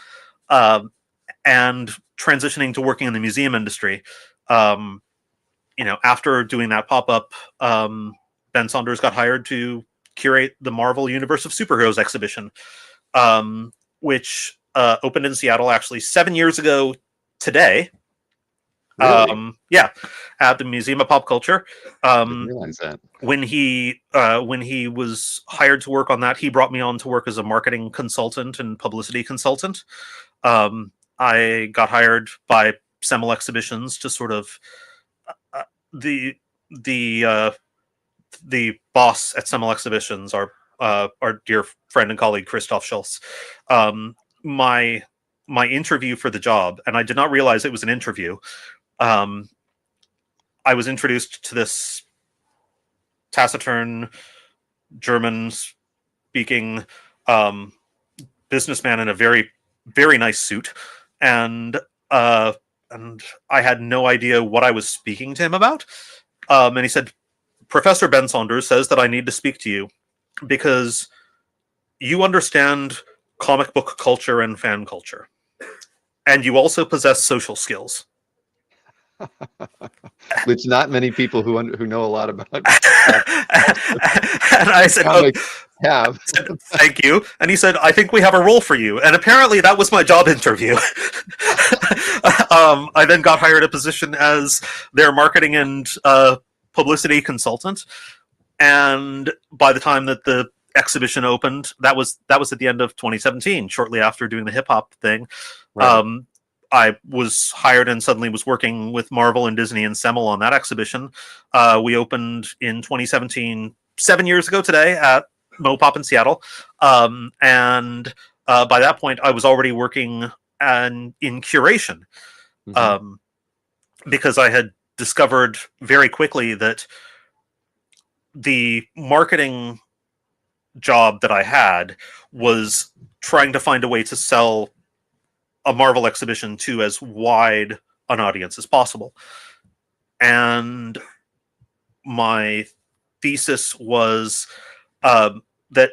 And transitioning to working in the museum industry, after doing that pop-up, Ben Saunders got hired to curate the Marvel Universe of Superheroes exhibition, which opened in Seattle actually 7 years ago today. Really? At the Museum of Pop Culture. I didn't realize that. When he was hired to work on that, he brought me on to work as a marketing consultant and publicity consultant. I got hired by Semel Exhibitions to sort of the boss at Semel Exhibitions, our dear friend and colleague Christoph Schultz. My interview for the job, and I did not realize it was an interview. I was introduced to this taciturn German-speaking businessman in a very, very nice suit, and I had no idea what I was speaking to him about. And he said, "Professor Ben Saunders says that I need to speak to you because you understand comic book culture and fan culture, and you also possess social skills." Which not many people who know a lot about. And I said, have. "Thank you." And he said, "I think we have a role for you." And apparently that was my job interview. I then got hired a position as their marketing and publicity consultant. And by the time that the exhibition opened, that was at the end of 2017, shortly after doing the hip hop thing. Right. I was hired and suddenly was working with Marvel and Disney and Semel on that exhibition. We opened in 2017, 7 years ago today, at Mopop in Seattle. And by that point, I was already working in curation, because I had discovered very quickly that the marketing job that I had was trying to find a way to sell a Marvel exhibition to as wide an audience as possible. And my thesis was that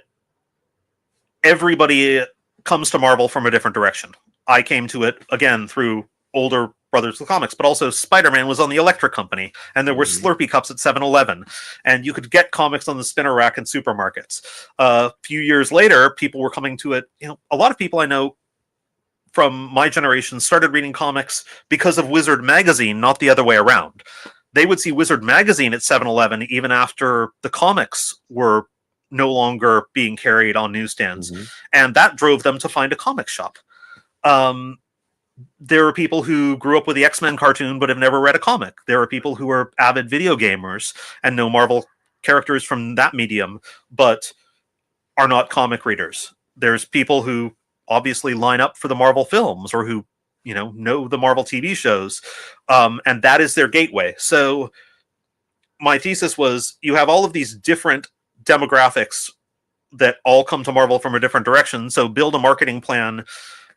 everybody comes to Marvel from a different direction. I came to it, again, through older brothers of comics, but also Spider-Man was on the Electric Company, and there were Slurpee cups at 7-Eleven, and you could get comics on the spinner rack in supermarkets. A few years later, people were coming to it. A lot of people I know from my generation started reading comics because of Wizard Magazine, not the other way around. They would see Wizard Magazine at 7-Eleven even after the comics were no longer being carried on newsstands. And that drove them to find a comic shop. There are people who grew up with the X-Men cartoon but have never read a comic. There are people who are avid video gamers and know Marvel characters from that medium but are not comic readers. There's people who obviously line up for the Marvel films or who know the Marvel TV shows, and that is their gateway. So my thesis was, you have all of these different demographics that all come to Marvel from a different direction, so build a marketing plan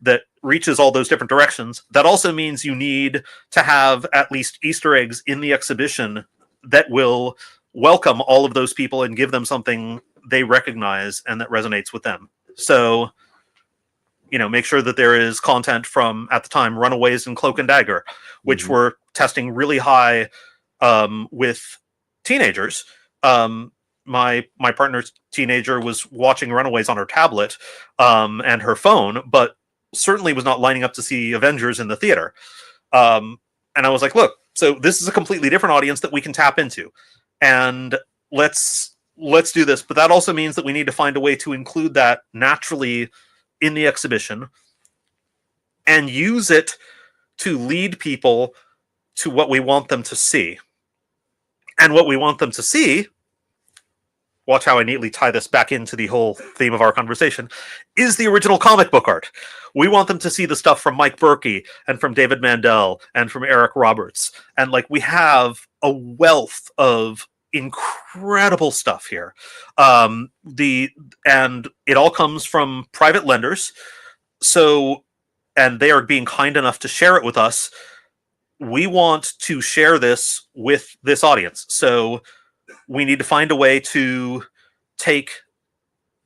that reaches all those different directions. That also means you need to have at least Easter eggs in the exhibition that will welcome all of those people and give them something they recognize and that resonates with them. So make sure that there is content from, at the time, Runaways and Cloak and Dagger, which were testing really high with teenagers. My partner's teenager was watching Runaways on her tablet and her phone, but certainly was not lining up to see Avengers in the theater. And I was like, look, so this is a completely different audience that we can tap into. And let's do this. But that also means that we need to find a way to include that naturally in the exhibition and use it to lead people to what we want them to see. And what we want them to see, watch how I neatly tie this back into the whole theme of our conversation, is the original comic book art. We want them to see the stuff from Mike Berkey and from David Mandel and from Eric Roberts. And we have a wealth of incredible stuff here. And it all comes from private lenders so, and they are being kind enough to share it with us. We want to share this with this audience. So we need to find a way to take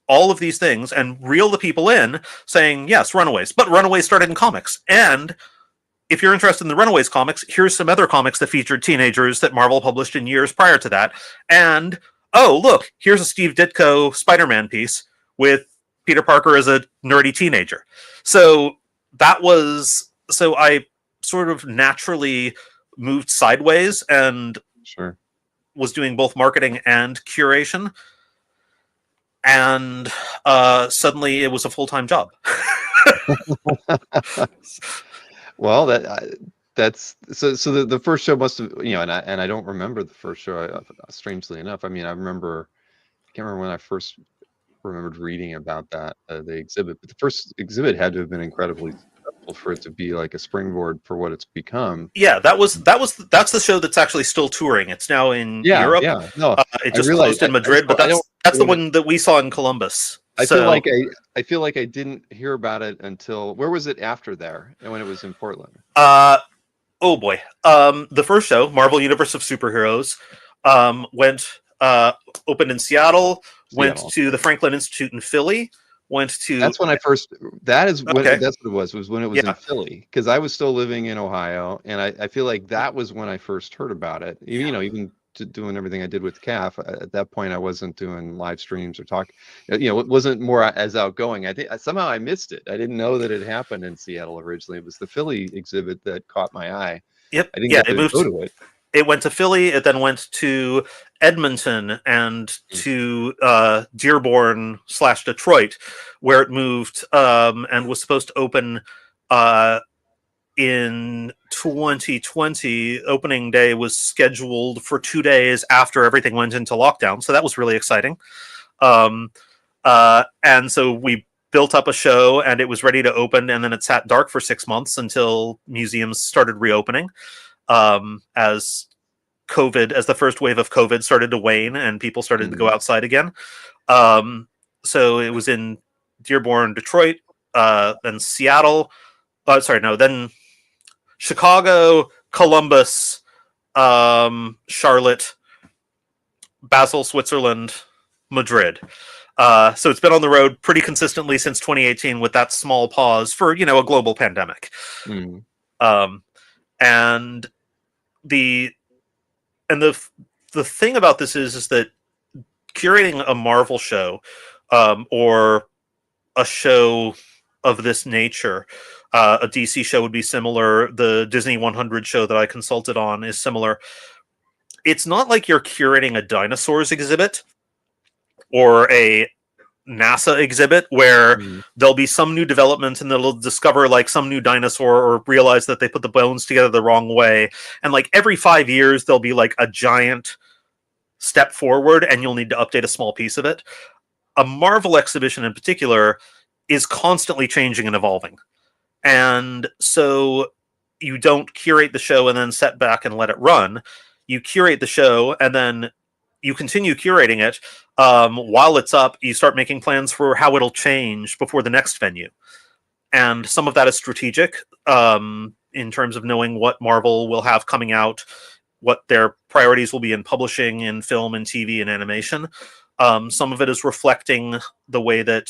all of these things and reel the people in saying, yes, Runaways, but Runaways started in comics. And if you're interested in the Runaways comics, here's some other comics that featured teenagers that Marvel published in years prior to that. And, oh, look, here's a Steve Ditko Spider-Man piece with Peter Parker as a nerdy teenager. So I sort of naturally moved sideways and Sure. was doing both marketing and curation. And suddenly it was a full-time job. Well, that's so. So the first show must have, and I don't remember the first show. Strangely enough, I mean, I can't remember when I first remembered reading about that the exhibit, but the first exhibit had to have been incredibly successful for it to be like a springboard for what it's become. Yeah, that's the show that's actually still touring. It's now in Europe. Yeah, no, it just closed in Madrid, but that's the one that we saw in Columbus. I feel like I didn't hear about it until, where was it after there? And when it was in Portland. Oh boy. The first show, Marvel Universe of Superheroes, opened in Seattle, went to the Franklin Institute in Philly, that's when I first, that's what it was when it was in Philly, because I was still living in Ohio, and I feel like that was when I first heard about it. Even doing everything I did with CAF, at that point I wasn't doing live streams or talk, it wasn't more as outgoing. I think somehow I missed it. I didn't know that it happened in Seattle originally. It was the Philly exhibit that caught my eye. Yep. I didn't get to go to it. It went to Philly. It then went to Edmonton and to Dearborn/Detroit, where it moved and was supposed to open in 2020. Opening day was scheduled for 2 days after everything went into lockdown, so that was really exciting. And so we built up a show, and it was ready to open, and then it sat dark for 6 months until museums started reopening. As the first wave of COVID started to wane and people started to go outside again. So it was in Dearborn, Detroit, then Seattle. Then Chicago, Columbus, Charlotte, Basel, Switzerland, Madrid. So it's been on the road pretty consistently since 2018, with that small pause for, a global pandemic. And the thing about this is that curating a Marvel show, or a show of this nature, a DC show would be similar. The Disney 100 show that I consulted on is similar. It's not like you're curating a dinosaurs exhibit or a NASA exhibit where there'll be some new development and they'll discover like some new dinosaur or realize that they put the bones together the wrong way. And like every 5 years, there'll be like a giant step forward and you'll need to update a small piece of it. A Marvel exhibition in particular is constantly changing and evolving. And so you don't curate the show and then set back and let it run. You curate the show and then you continue curating it. While it's up, you start making plans for how it'll change before the next venue. And some of that is strategic, in terms of knowing what Marvel will have coming out, what their priorities will be in publishing, in film and TV and animation. Some of it is reflecting the way that,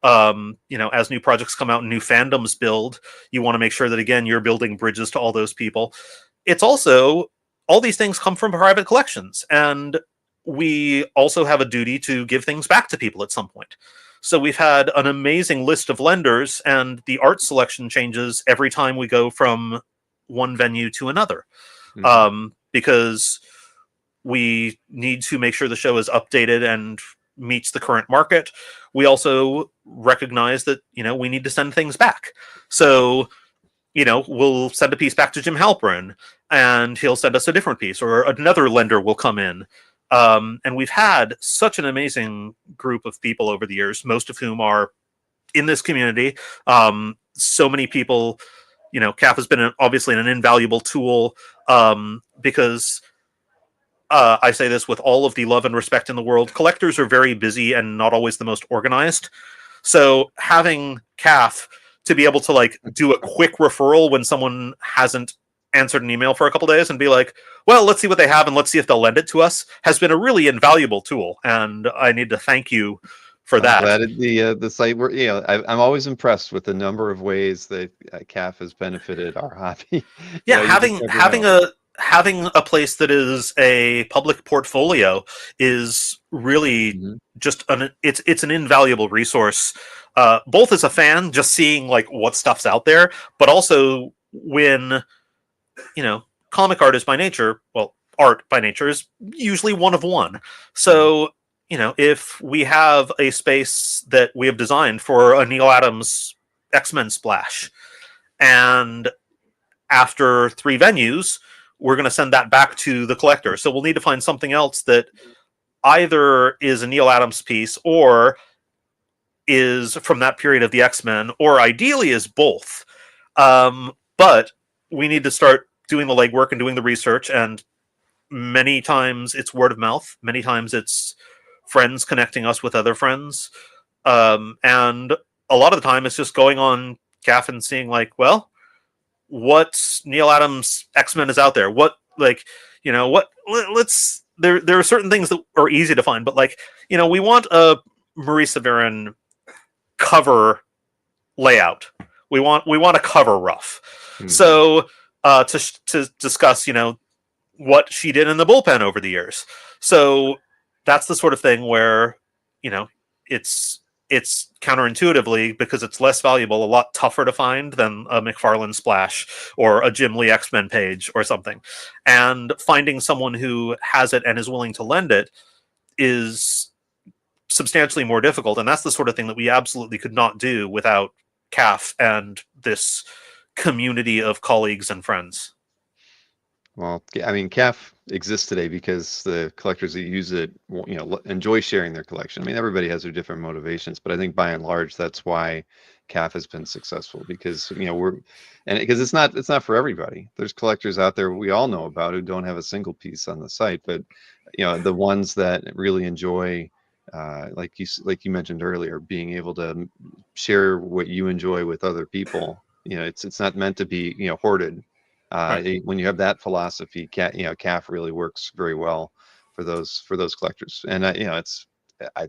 as new projects come out and new fandoms build, you want to make sure that, again, you're building bridges to all those people. It's also, all these things come from private collections, and we also have a duty to give things back to people at some point. So we've had an amazing list of lenders, and the art selection changes every time we go from one venue to another. Because we need to make sure the show is updated and meets the current market. We also recognize that, we need to send things back. So, we'll send a piece back to Jim Halpern, and he'll send us a different piece, or another lender will come in. And we've had such an amazing group of people over the years, most of whom are in this community. So many people, CAF has been obviously an invaluable tool, because I say this with all of the love and respect in the world. Collectors are very busy and not always the most organized. So having CAF to be able to like do a quick referral when someone hasn't answered an email for a couple days and be like, well, let's see what they have and let's see if they'll lend it to us, has been a really invaluable tool. And I need to thank you for that. I'm glad the site where I'm always impressed with the number of ways that CAF has benefited our hobby. Yeah, having a place that is a public portfolio is really just it's an invaluable resource, both as a fan, just seeing like what stuff's out there, but also when comic art is by nature, well, art by nature is usually one of one. So if we have a space that we have designed for a Neil Adams X-Men splash, and after 3 venues, we're going to send that back to the collector. So we'll need to find something else that either is a Neil Adams piece or is from that period of the X-Men, or ideally is both. But we need to start doing the legwork and doing the research, and many times it's word of mouth. Many times it's friends connecting us with other friends. And a lot of the time it's just going on CAF and seeing like, well, what Neil Adams X-Men is out there? What, like, let's, there are certain things that are easy to find, but like, we want a Marisa Veron cover layout. We want a cover rough. So to discuss, what she did in the bullpen over the years. So that's the sort of thing where, it's counterintuitively, because it's less valuable, a lot tougher to find than a McFarlane splash or a Jim Lee X-Men page or something. And finding someone who has it and is willing to lend it is substantially more difficult. And that's the sort of thing that we absolutely could not do without CAF and this community of colleagues and friends. Well, I mean, CAF exists today because the collectors that use it, enjoy sharing their collection. I mean, everybody has their different motivations, but I think by and large, that's why CAF has been successful, because because it's not for everybody. There's collectors out there we all know about who don't have a single piece on the site, but the ones that really enjoy, like you mentioned earlier, being able to share what you enjoy with other people. It's not meant to be hoarded. Right. When you have that philosophy, CAF really works very well for those collectors. And I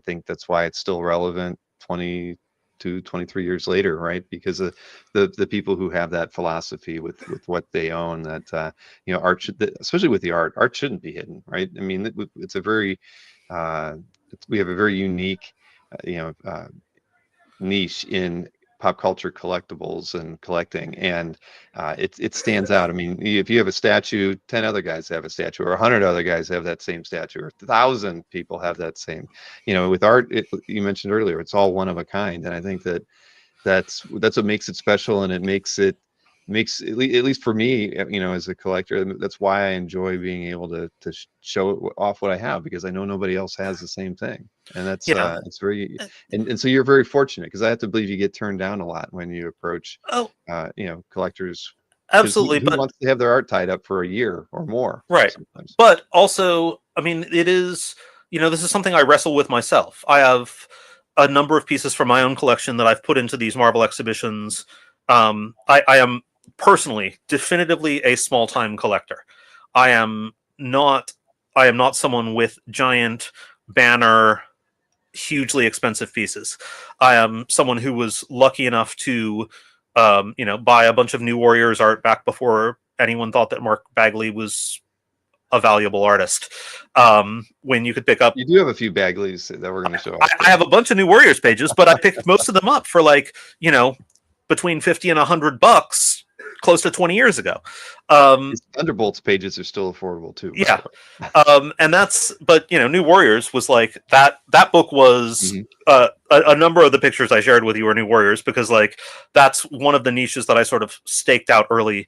think that's why it's still relevant 22, 23 years later, right? Because of the people who have that philosophy with what they own, that art especially with the art shouldn't be hidden, right? I mean, it's a very we have a very unique niche in pop culture collectibles and collecting, and it stands out. I mean, if you have a statue, 10 other guys have a statue, or 100 other guys have that same statue, or 1,000 people have that same. With art, you mentioned earlier, it's all one of a kind, and I think that's what makes it special, and it makes at least for me, as a collector, that's why I enjoy being able to show off what I have, because I know nobody else has the same thing, and that's it's very and so you're very fortunate, because I have to believe you get turned down a lot when you approach collectors. Absolutely, who wants to have their art tied up for a year or more, right? Sometimes. But also, I mean, it is this is something I wrestle with myself. I have a number of pieces from my own collection that I've put into these Marvel exhibitions. I am personally definitively a small-time collector. I am not someone with giant banner, hugely expensive pieces. I am someone who was lucky enough to buy a bunch of New Warriors art back before anyone thought that Mark Bagley was a valuable artist. When you could pick up, you do have a few Bagleys that we're going to show off. I have a bunch of New Warriors pages, but I picked most of them up for like between $50 and $100 close to 20 years ago. Thunderbolts pages are still affordable too. Yeah. And that's, but New Warriors was like that book was a number of the pictures I shared with you were New Warriors, because like that's one of the niches that I sort of staked out early,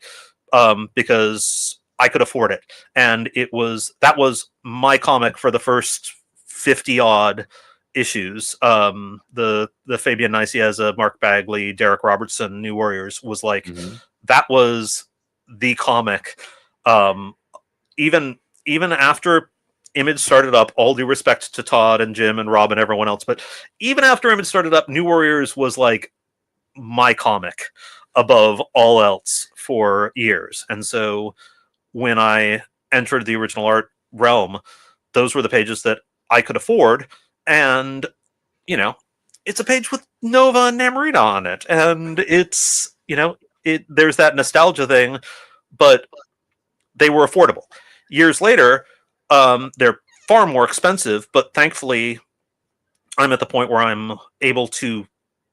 because I could afford it. And that was my comic for the first 50 odd issues. The Fabian Nicieza, Mark Bagley, Derek Robertson, New Warriors was like, that was the comic. Even after Image started up, all due respect to Todd and Jim and Rob and everyone else, but even after Image started up, New Warriors was like my comic above all else for years. And so when I entered the original art realm, those were the pages that I could afford. And, it's a page with Nova and Namorita on it. And it's, there's that nostalgia thing, but they were affordable. Years later, they're far more expensive, but thankfully I'm at the point where I'm able to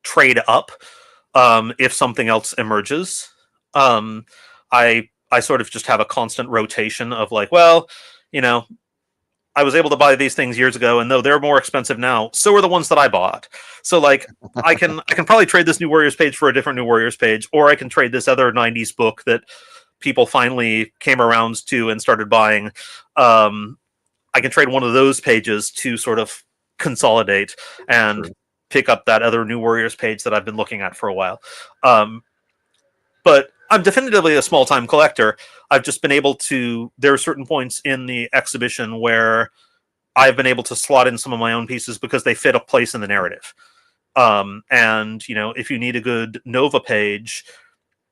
trade up if something else emerges. I sort of just have a constant rotation of like, well, I was able to buy these things years ago, and though they're more expensive now, so are the ones that I bought. So like, I can probably trade this New Warriors page for a different New Warriors page, or I can trade this other '90s book that people finally came around to and started buying. I can trade one of those pages to sort of consolidate and pick up that other New Warriors page that I've been looking at for a while. But I'm definitively a small-time collector. I've just been able to... There are certain points in the exhibition where I've been able to slot in some of my own pieces because they fit a place in the narrative. And, if you need a good Nova page,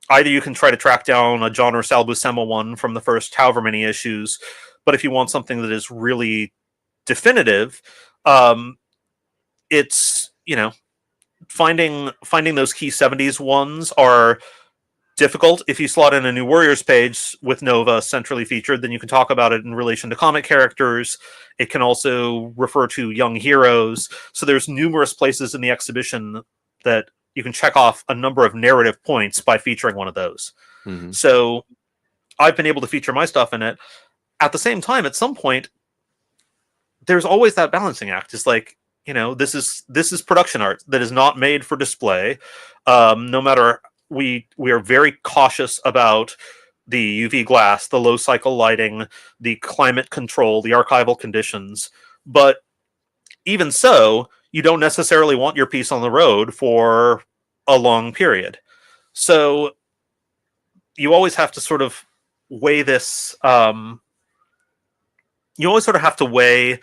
either you can try to track down a John or Sal Buscema one from the first however many issues, but if you want something that is really definitive, it's, finding those key 70s ones are difficult. If you slot in a New Warriors page with Nova centrally featured, then you can talk about it in relation to comic characters. It can also refer to young heroes. So there's numerous places in the exhibition that you can check off a number of narrative points by featuring one of those. Mm-hmm. So I've been able to feature my stuff in it. At the same time, at some point, there's always that balancing act. It's like, this is production art that is not made for display. No matter... We are very cautious about the UV glass, the low cycle lighting, the climate control, the archival conditions. But even so, you don't necessarily want your piece on the road for a long period. So you always have to sort of weigh this. You always sort of have to weigh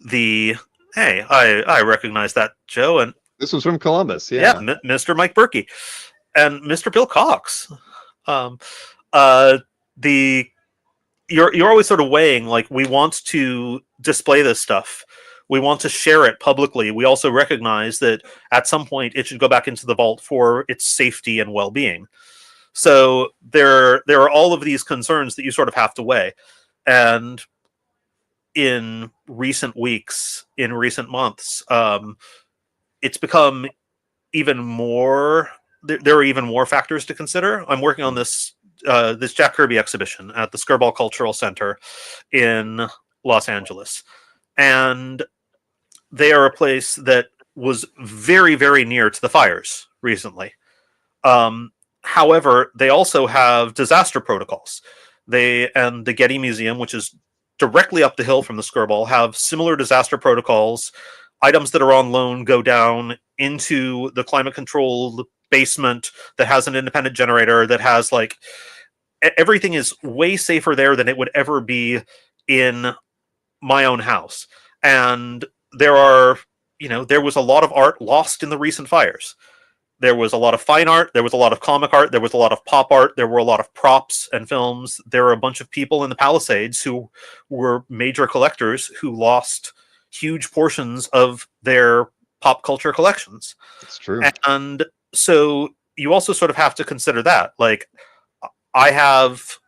the, hey, I recognize that, Joe. And this was from Columbus. Yeah, Mr. Mike Berkey. And Mr. Bill Cox. You're always sort of weighing, like, we want to display this stuff. We want to share it publicly. We also recognize that at some point it should go back into the vault for its safety and well-being. So there are all of these concerns that you sort of have to weigh. And in recent weeks, in recent months, it's become even more... There are even more factors to consider. I'm working on this Jack Kirby exhibition at the Skirball Cultural Center in Los Angeles. And they are a place that was very, very near to the fires recently. However, they also have disaster protocols. And the Getty Museum, which is directly up the hill from the Skirball, have similar disaster protocols. Items that are on loan go down into the climate-controlled basement that has an independent generator, that has, like, everything is way safer there than it would ever be in my own house. And there was a lot of art lost in the recent fires. There was a lot of fine art, there was a lot of comic art, there was a lot of pop art, there were a lot of props and films. There were a bunch of people in the Palisades who were major collectors who lost huge portions of their pop culture collections. That's true. And so you also sort of have to consider that. Like, I have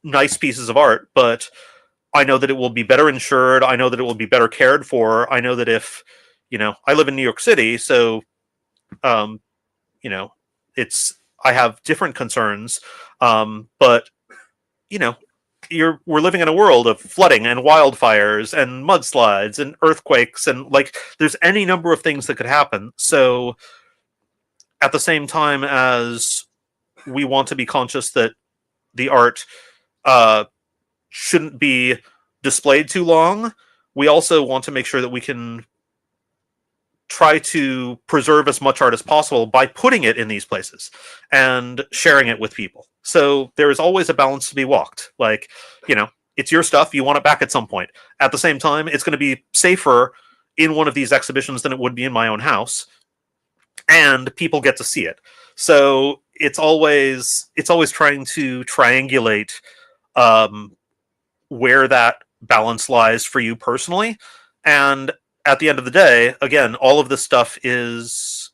nice pieces of art, but I know that it will be better insured. I know that it will be better cared for. I know that if, I live in New York City, so, I have different concerns. But, we're living in a world of flooding and wildfires and mudslides and earthquakes, and, like, there's any number of things that could happen. So at the same time as we want to be conscious that the art shouldn't be displayed too long, we also want to make sure that we can try to preserve as much art as possible by putting it in these places and sharing it with people. So there is always a balance to be walked. Like, it's your stuff. You want it back at some point. At the same time, it's going to be safer in one of these exhibitions than it would be in my own house. and people get to see it. So it's always trying to triangulate where that balance lies for you personally. And at the end of the day, again, all of this stuff is,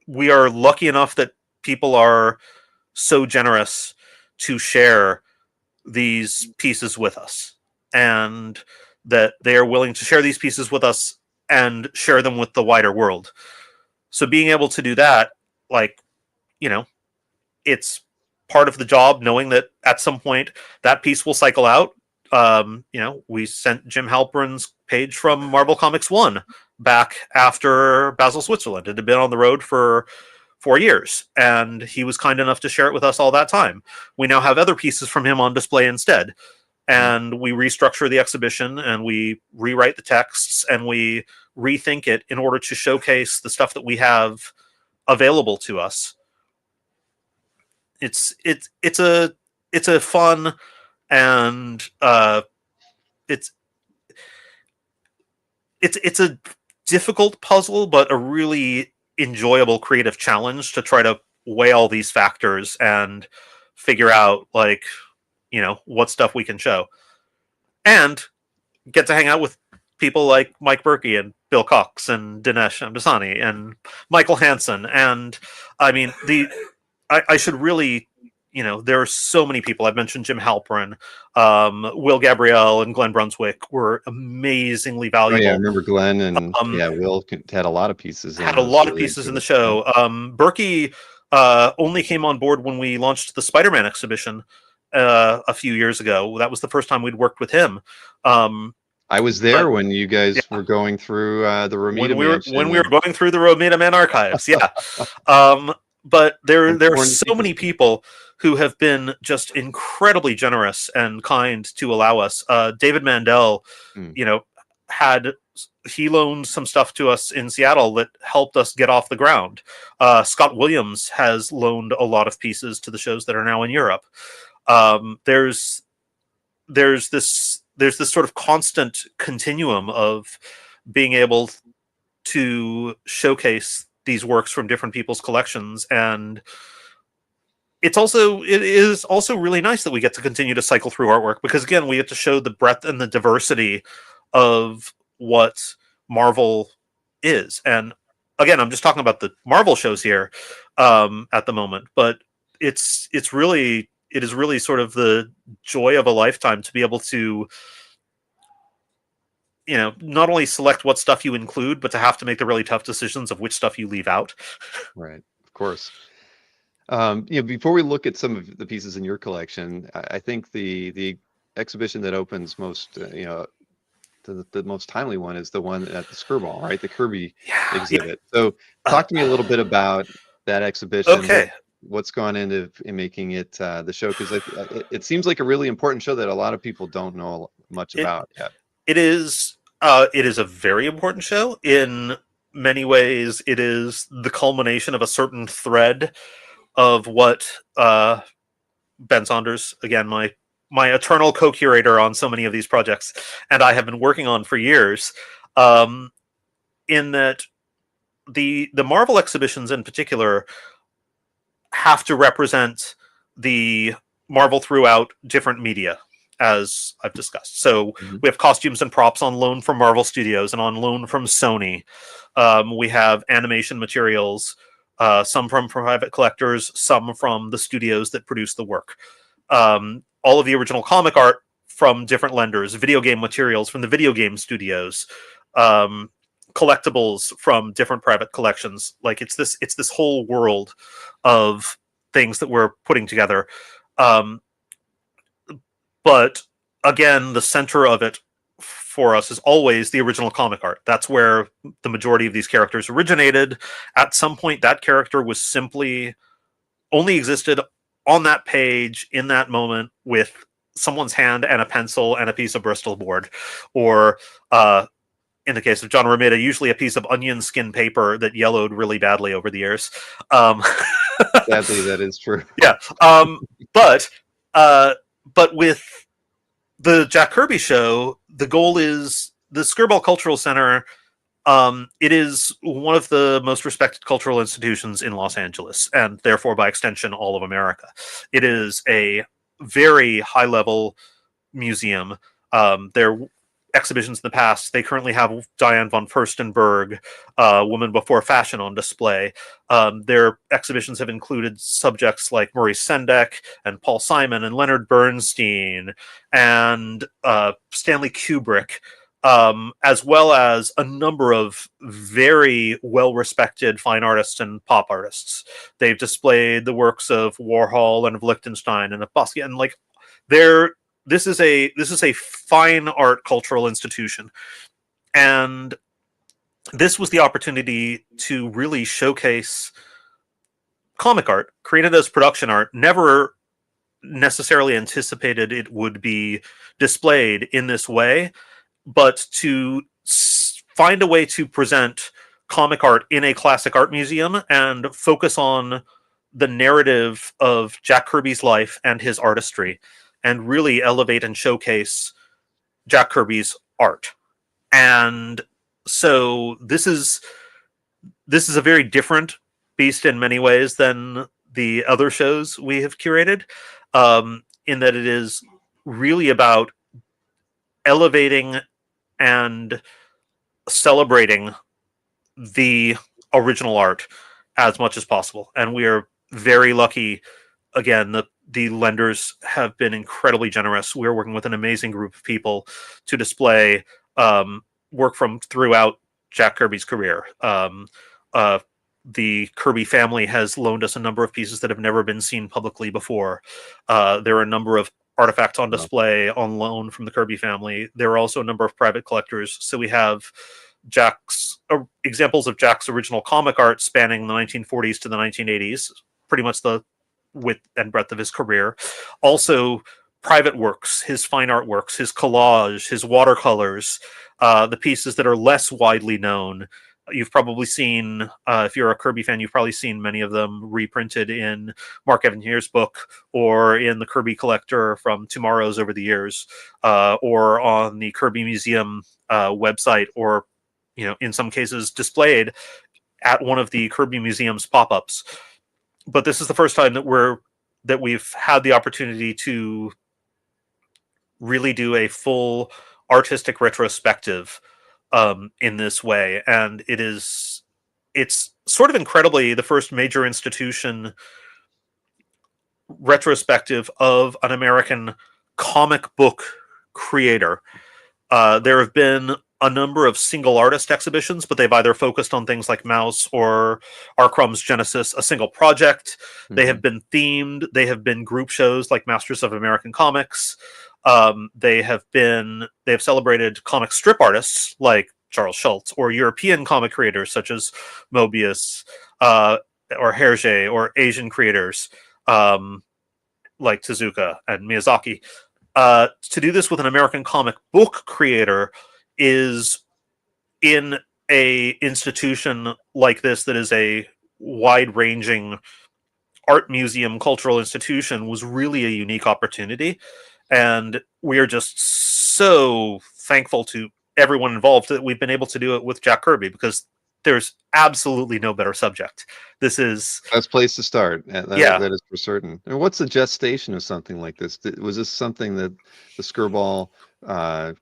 we are lucky enough that people are so generous to share these pieces with us, and that they are willing to share these pieces with us and share them with the wider world. So being able to do that, like, it's part of the job, knowing that at some point that piece will cycle out. We sent Jim Halperin's page from Marvel Comics 1 back after Basel, Switzerland. It had been on the road for 4 years, and he was kind enough to share it with us all that time. We now have other pieces from him on display instead, and we restructure the exhibition, and we rewrite the texts, and we rethink it in order to showcase the stuff that we have available to us. It's a fun, and it's a difficult puzzle, but a really enjoyable creative challenge to try to weigh all these factors and figure out, like, what stuff we can show, and get to hang out with people like Mike Berkey and Bill Cox and Dinesh Amdasani and Michael Hansen. And I mean, I should really, there are so many people. I've mentioned Jim Halperin, Will Gabrielle, and Glenn Brunswick were amazingly valuable. Oh, yeah, I remember Glenn and Will had a lot of pieces. Had a lot of pieces in the show. Berkey only came on board when we launched the Spider-Man exhibition a few years ago. That was the first time we'd worked with him. I was there when you guys were going through the Romita Mansion. When we were going through the Romita Man archives, yeah. But there are so many people who have been just incredibly generous and kind to allow us. David Mandel, he loaned some stuff to us in Seattle that helped us get off the ground. Scott Williams has loaned a lot of pieces to the shows that are now in Europe. There's this sort of constant continuum of being able to showcase these works from different people's collections, and it is also really nice that we get to continue to cycle through artwork, because again, we get to show the breadth and the diversity of what Marvel is. And again, I'm just talking about the Marvel shows here at the moment, but it is really sort of the joy of a lifetime to be able to, not only select what stuff you include, but to have to make the really tough decisions of which stuff you leave out. Right, of course. Before we look at some of the pieces in your collection, I think the exhibition that opens most, the most timely one is the one at the Skirball, right? The Kirby exhibit. Yeah. So talk to me a little bit about that exhibition. Okay. What's gone into making it the show? Because it seems like a really important show that a lot of people don't know much about yet. It is a very important show. In many ways, it is the culmination of a certain thread of what Ben Saunders, again, my eternal co-curator on so many of these projects, and I have been working on for years, in that the Marvel exhibitions in particular have to represent the Marvel throughout different media, as I've discussed. So we have costumes and props on loan from Marvel Studios and on loan from Sony. We have animation materials, some from private collectors, some from the studios that produce the work. All of the original comic art from different lenders, video game materials from the video game studios, collectibles from different private collections. Like it's this whole world of things that we're putting together. But again, the center of it for us is always the original comic art. That's where the majority of these characters originated. At some point, that character was simply only existed on that page in that moment with someone's hand and a pencil and a piece of Bristol board, or in the case of John Romita, usually a piece of onion skin paper that yellowed really badly over the years. Sadly, that is true. Yeah. But with the Jack Kirby show, the goal is the Skirball Cultural Center It is one of the most respected cultural institutions in Los Angeles, and therefore, by extension, all of America. It is a very high-level museum. Their exhibitions in the past, they currently have Diane von Furstenberg, Woman Before Fashion, on display. Their exhibitions have included subjects like Maurice Sendak and Paul Simon and Leonard Bernstein and Stanley Kubrick. As well as a number of very well-respected fine artists and pop artists. They've displayed the works of Warhol and of Lichtenstein and of Basquiat, and like this is a fine art cultural institution, and this was the opportunity to really showcase comic art created as production art. Never necessarily anticipated it would be displayed in this way, but to find a way to present comic art in a classic art museum and focus on the narrative of Jack Kirby's life and his artistry, and really elevate and showcase Jack Kirby's art. And so this is a very different beast in many ways than the other shows we have curated, in that it is really about elevating and celebrating the original art as much as possible. And we are very lucky. Again, the lenders have been incredibly generous. We're working with an amazing group of people to display work from throughout Jack Kirby's career. The Kirby family has loaned us a number of pieces that have never been seen publicly before. There are a number of artifacts on display on loan from the Kirby family. There are also a number of private collectors. So we have Jack's examples of Jack's original comic art spanning the 1940s to the 1980s, pretty much the width and breadth of his career. Also, private works, his fine art works, his collage, his watercolors, the pieces that are less widely known. You've probably seen, if you're a Kirby fan, you've probably seen many of them reprinted in Mark Evanier's book, or in the Kirby Collector from Tomorrow's over the years, or on the Kirby Museum website, or in some cases displayed at one of the Kirby Museum's pop-ups. But this is the first time that we've had the opportunity to really do a full artistic retrospective in this way, and it's sort of incredibly the first major institution retrospective of an American comic book creator. There have been a number of single artist exhibitions, but they've either focused on things like Mouse or R. Crumb's Genesis, a single project. Mm-hmm. They have been themed. They have been group shows like Masters of American Comics. They have celebrated comic strip artists like Charles Schultz, or European comic creators such as Mobius, or Hergé, or Asian creators like Tezuka and Miyazaki. To do this with an American comic book creator is, in a institution like this that is a wide-ranging art museum cultural institution, was really a unique opportunity. And we are just so thankful to everyone involved that we've been able to do it with Jack Kirby, because there's absolutely no better subject. This is best place to start. That is for certain. And what's the gestation of something like this? Was this something that the Skirball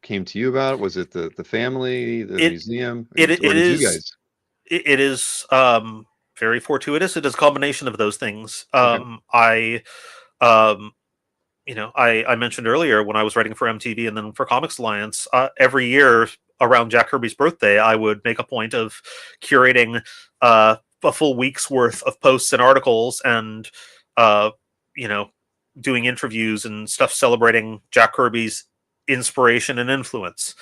came to you about? Was it the family, the museum? It is very fortuitous. It is a combination of those things. Okay. I mentioned earlier, when I was writing for MTV and then for Comics Alliance, every year around Jack Kirby's birthday, I would make a point of curating a full week's worth of posts and articles, and doing interviews and stuff celebrating Jack Kirby's inspiration and influence.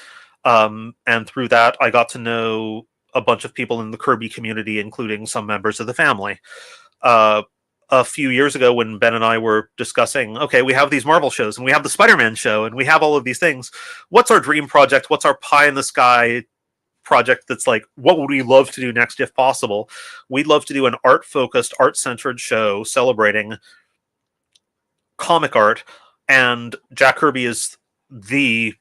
And through that, I got to know a bunch of people in the Kirby community, including some members of the family. A few years ago, when Ben and I were discussing, okay, we have these Marvel shows, and we have the Spider-Man show, and we have all of these things. What's our dream project? What's our pie in the sky project that's like, what would we love to do next if possible? We'd love to do an art-focused, art-centered show celebrating comic art, and Jack Kirby is you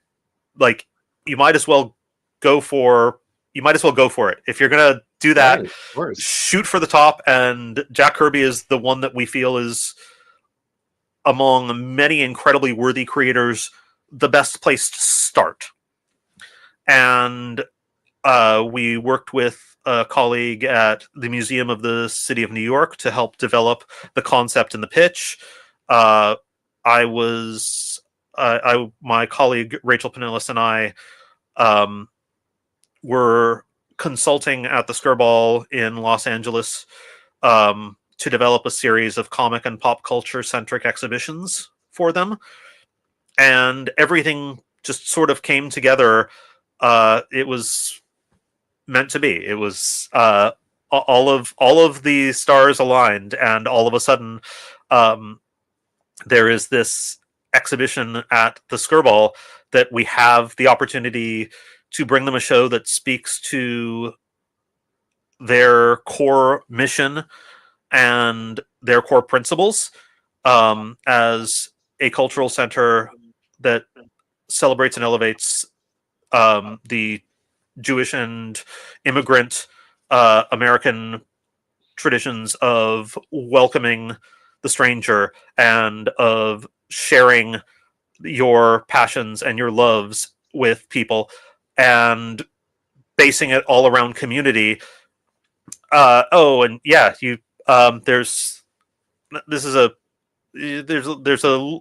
might as well go for you might as well go for it. If you're gonna do that, Right, of course. shoot for the top. And Jack Kirby is the one that we feel is, among many incredibly worthy creators, the best place to start. And we worked with a colleague at the Museum of the City of New York to help develop the concept and the pitch. My colleague Rachel Pinellas and I were consulting at the Skirball in Los Angeles to develop a series of comic and pop culture centric exhibitions for them, and everything just sort of came together. It was meant to be. It was all of the stars aligned, and all of a sudden, there is this exhibition at the Skirball that we have the opportunity to bring them a show that speaks to their core mission and their core principles, as a cultural center that celebrates and elevates the Jewish and immigrant American traditions of welcoming the stranger and of sharing your passions and your loves with people, and basing it all around community. There's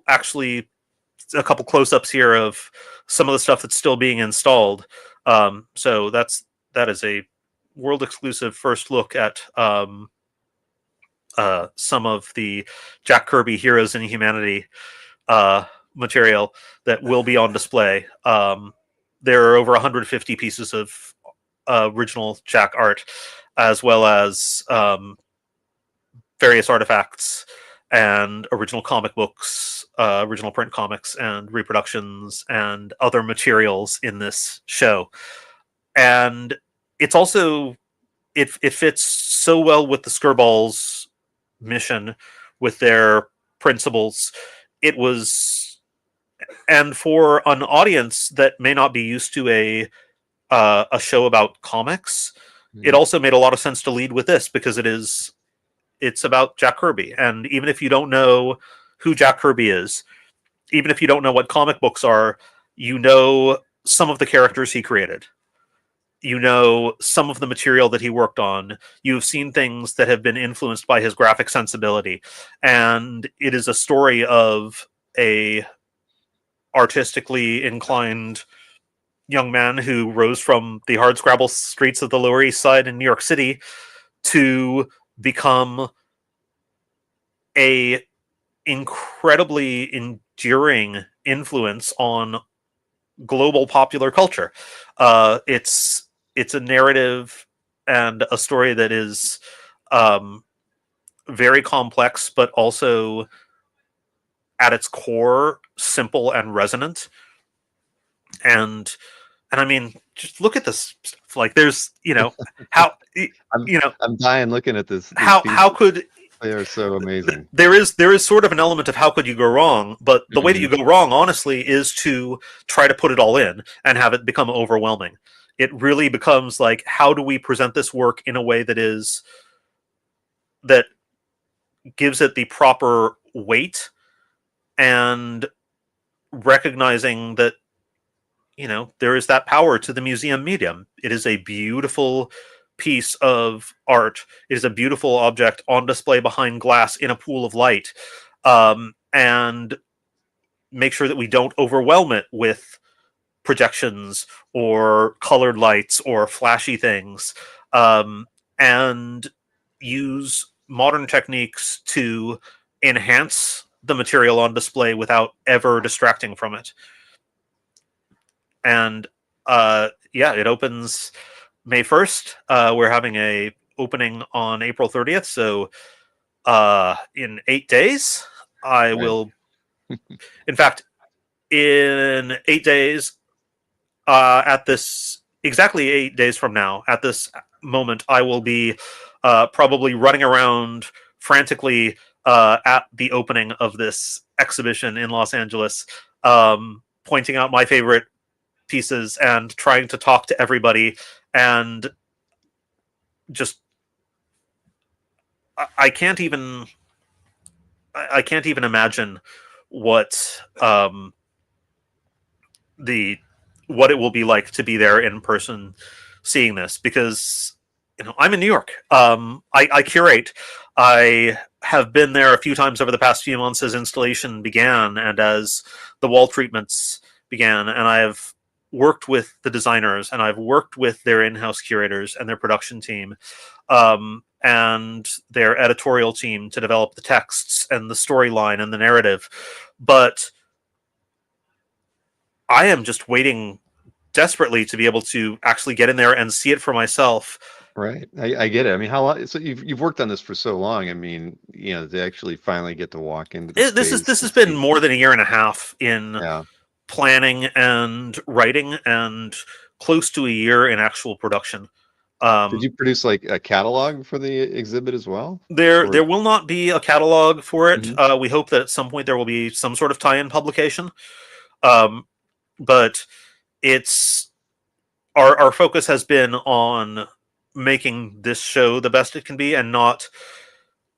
actually a couple close-ups here of some of the stuff that's still being installed. So that is a world exclusive first look at some of the Jack Kirby Heroes in Humanity material that will be on display. There are over 150 pieces of original Jack art, as well as various artifacts and original comic books, original print comics and reproductions and other materials in this show. And it's also, it fits so well with the Skirball's mission, with their principles. It was, and for an audience that may not be used to a show about comics, it also made a lot of sense to lead with this, because it's about Jack Kirby. And even if you don't know who Jack Kirby is, even if you don't know what comic books are, you know some of the characters he created. You know some of the material that he worked on. You've seen things that have been influenced by his graphic sensibility. And it is a story of a artistically inclined young man who rose from the hardscrabble streets of the Lower East Side in New York City to become a incredibly enduring influence on global popular culture. It's a narrative and a story that is very complex, but also at its core simple and resonant. And I mean, just look at this. Like, there's, how, I'm dying looking at this. How could they are so amazing. There is sort of an element of how could you go wrong, but the way that you go wrong, honestly, is to try to put it all in and have it become overwhelming. It really becomes like, how do we present this work in a way that gives it the proper weight, and recognizing that, there is that power to the museum medium. It is a beautiful piece of art. It is a beautiful object on display behind glass in a pool of light. And make sure that we don't overwhelm it with projections or colored lights or flashy things. And use modern techniques to enhance the material on display without ever distracting from it. And it opens May 1st. We're having a opening on April 30th. So in 8 days, I will. In fact, in 8 days, exactly 8 days from now, at this moment, I will be probably running around frantically at the opening of this exhibition in Los Angeles, pointing out my favorite pieces and trying to talk to everybody, and just I can't even imagine what what it will be like to be there in person seeing this, because I'm in New York. I curate. I have been there a few times over the past few months as installation began and as the wall treatments began, and I have worked with the designers and I've worked with their in-house curators and their production team, and their editorial team to develop the texts and the storyline and the narrative. But I am just waiting desperately to be able to actually get in there and see it for myself. Right. I get it. I mean, how long? So you've worked on this for so long. I mean, to actually finally get to walk into the space. This has been more than a year and a half in planning and writing, and close to a year in actual production. Did you produce like a catalog for the exhibit as well? There will not be a catalog for it. Mm-hmm. We hope that at some point there will be some sort of tie-in publication. But it's our focus has been on making this show the best it can be, and not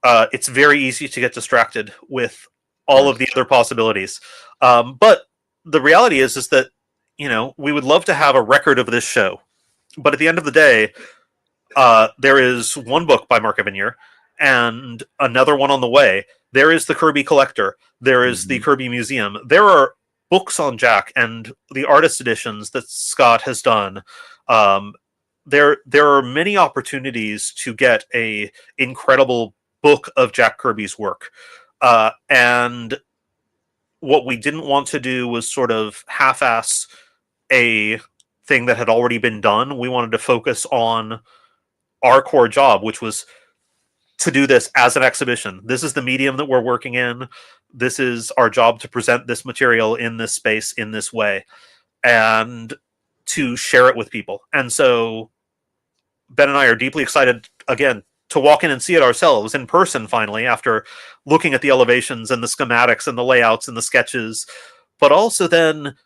it's very easy to get distracted with all of the other possibilities. But the reality is that we would love to have a record of this show, but at the end of the day, there is one book by Mark Evanier and another one on the way. There is the Kirby Collector. There is the Kirby Museum. There are books on Jack and the artist editions that Scott has done. There are many opportunities to get a incredible book of Jack Kirby's work. And what we didn't want to do was sort of half-ass a thing that had already been done. We wanted to focus on our core job, which was to do this as an exhibition. This is the medium that we're working in. This is our job to present this material in this space in this way and to share it with people. And so Ben and I are deeply excited, again, to walk in and see it ourselves in person finally, after looking at the elevations and the schematics and the layouts and the sketches. But also then,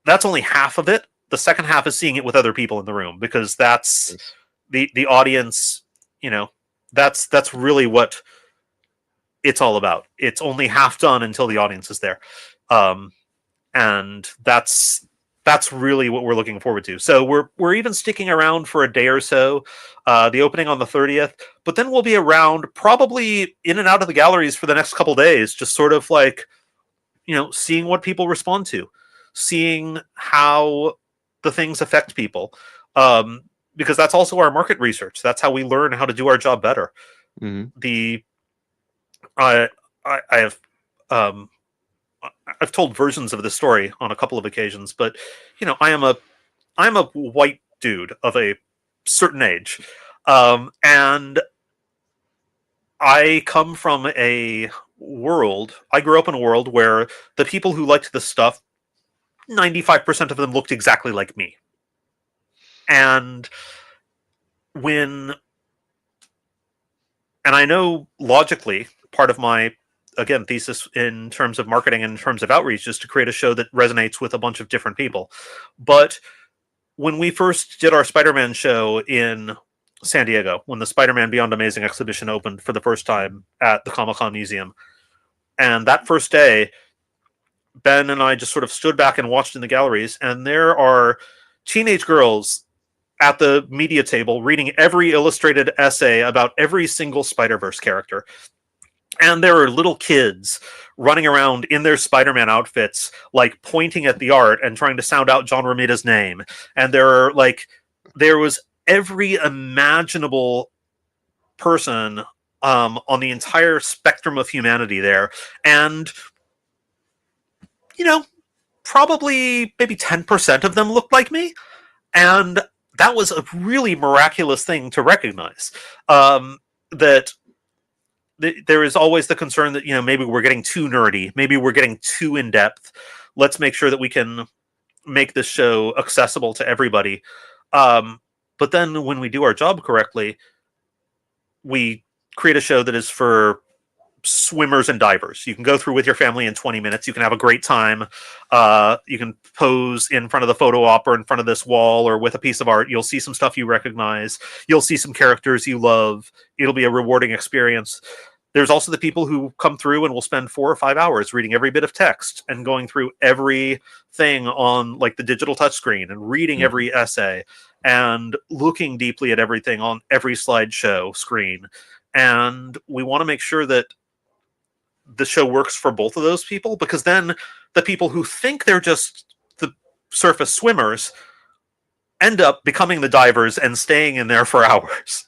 that's only half of it. The second half is seeing it with other people in the room, because that's the audience, that's really what it's all about. It's only half done until the audience is there. And that's really what we're looking forward to. So we're even sticking around for a day or so, the opening on the 30th, but then we'll be around probably in and out of the galleries for the next couple days, just sort of like, seeing what people respond to, seeing how the things affect people. Because that's also our market research. That's how we learn how to do our job better. Mm-hmm. I've told versions of this story on a couple of occasions, but I'm a white dude of a certain age, and I come from a world. I grew up in a world where the people who liked this stuff, 95% of them looked exactly like me. And I know logically, part of my, again, thesis in terms of marketing and in terms of outreach is to create a show that resonates with a bunch of different people. But when we first did our Spider-Man show in San Diego, when the Spider-Man Beyond Amazing exhibition opened for the first time at the Comic-Con Museum, and that first day, Ben and I just sort of stood back and watched in the galleries, and there are teenage girls at the media table reading every illustrated essay about every single Spider-Verse character. And there are little kids running around in their Spider-Man outfits, like pointing at the art and trying to sound out John Romita's name. And there was every imaginable person on the entire spectrum of humanity there. And, probably maybe 10% of them looked like me. And that was a really miraculous thing to recognize. That there is always the concern that, maybe we're getting too nerdy. Maybe we're getting too in-depth. Let's make sure that we can make this show accessible to everybody. But then when we do our job correctly, we create a show that is for swimmers and divers. You can go through with your family in 20 minutes. You can have a great time. You can pose in front of the photo op or in front of this wall or with a piece of art. You'll see some stuff you recognize. You'll see some characters you love. It'll be a rewarding experience. There's also the people who come through and will spend 4 or 5 hours reading every bit of text and going through everything on like the digital touchscreen and reading every essay and looking deeply at everything on every slideshow screen. And we want to make sure that the show works for both of those people, because then the people who think they're just the surface swimmers end up becoming the divers and staying in there for hours.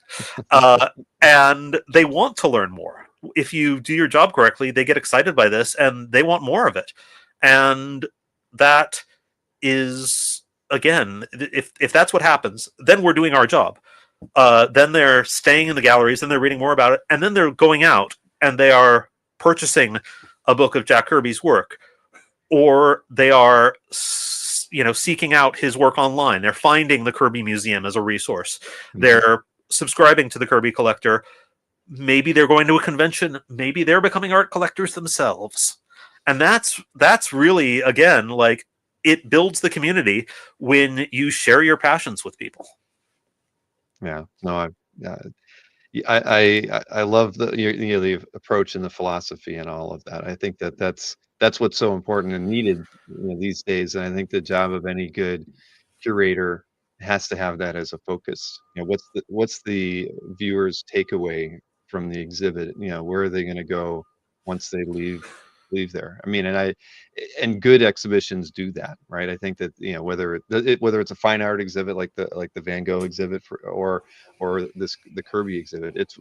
And they want to learn more. If you do your job correctly, they get excited by this and they want more of it. And that is, again, if that's what happens, then we're doing our job. Then they're staying in the galleries, then they're reading more about it, and then they're going out and they are purchasing a book of Jack Kirby's work, or they are seeking out his work online. They're finding the Kirby Museum as a resource. They're subscribing to the Kirby Collector. Maybe they're going to a convention. Maybe they're becoming art collectors themselves. And that's really, again, like, it builds the community when you share your passions with people. Yeah, no, I love the approach and the philosophy and all of that. I think that's what's so important and needed these days. And I think the job of any good curator has to have that as a focus. What's the viewer's takeaway from the exhibit? Where are they going to go once they leave there? I mean, and good exhibitions do that, right? I think that whether it's a fine art exhibit like the Van Gogh exhibit or the Kirby exhibit, it's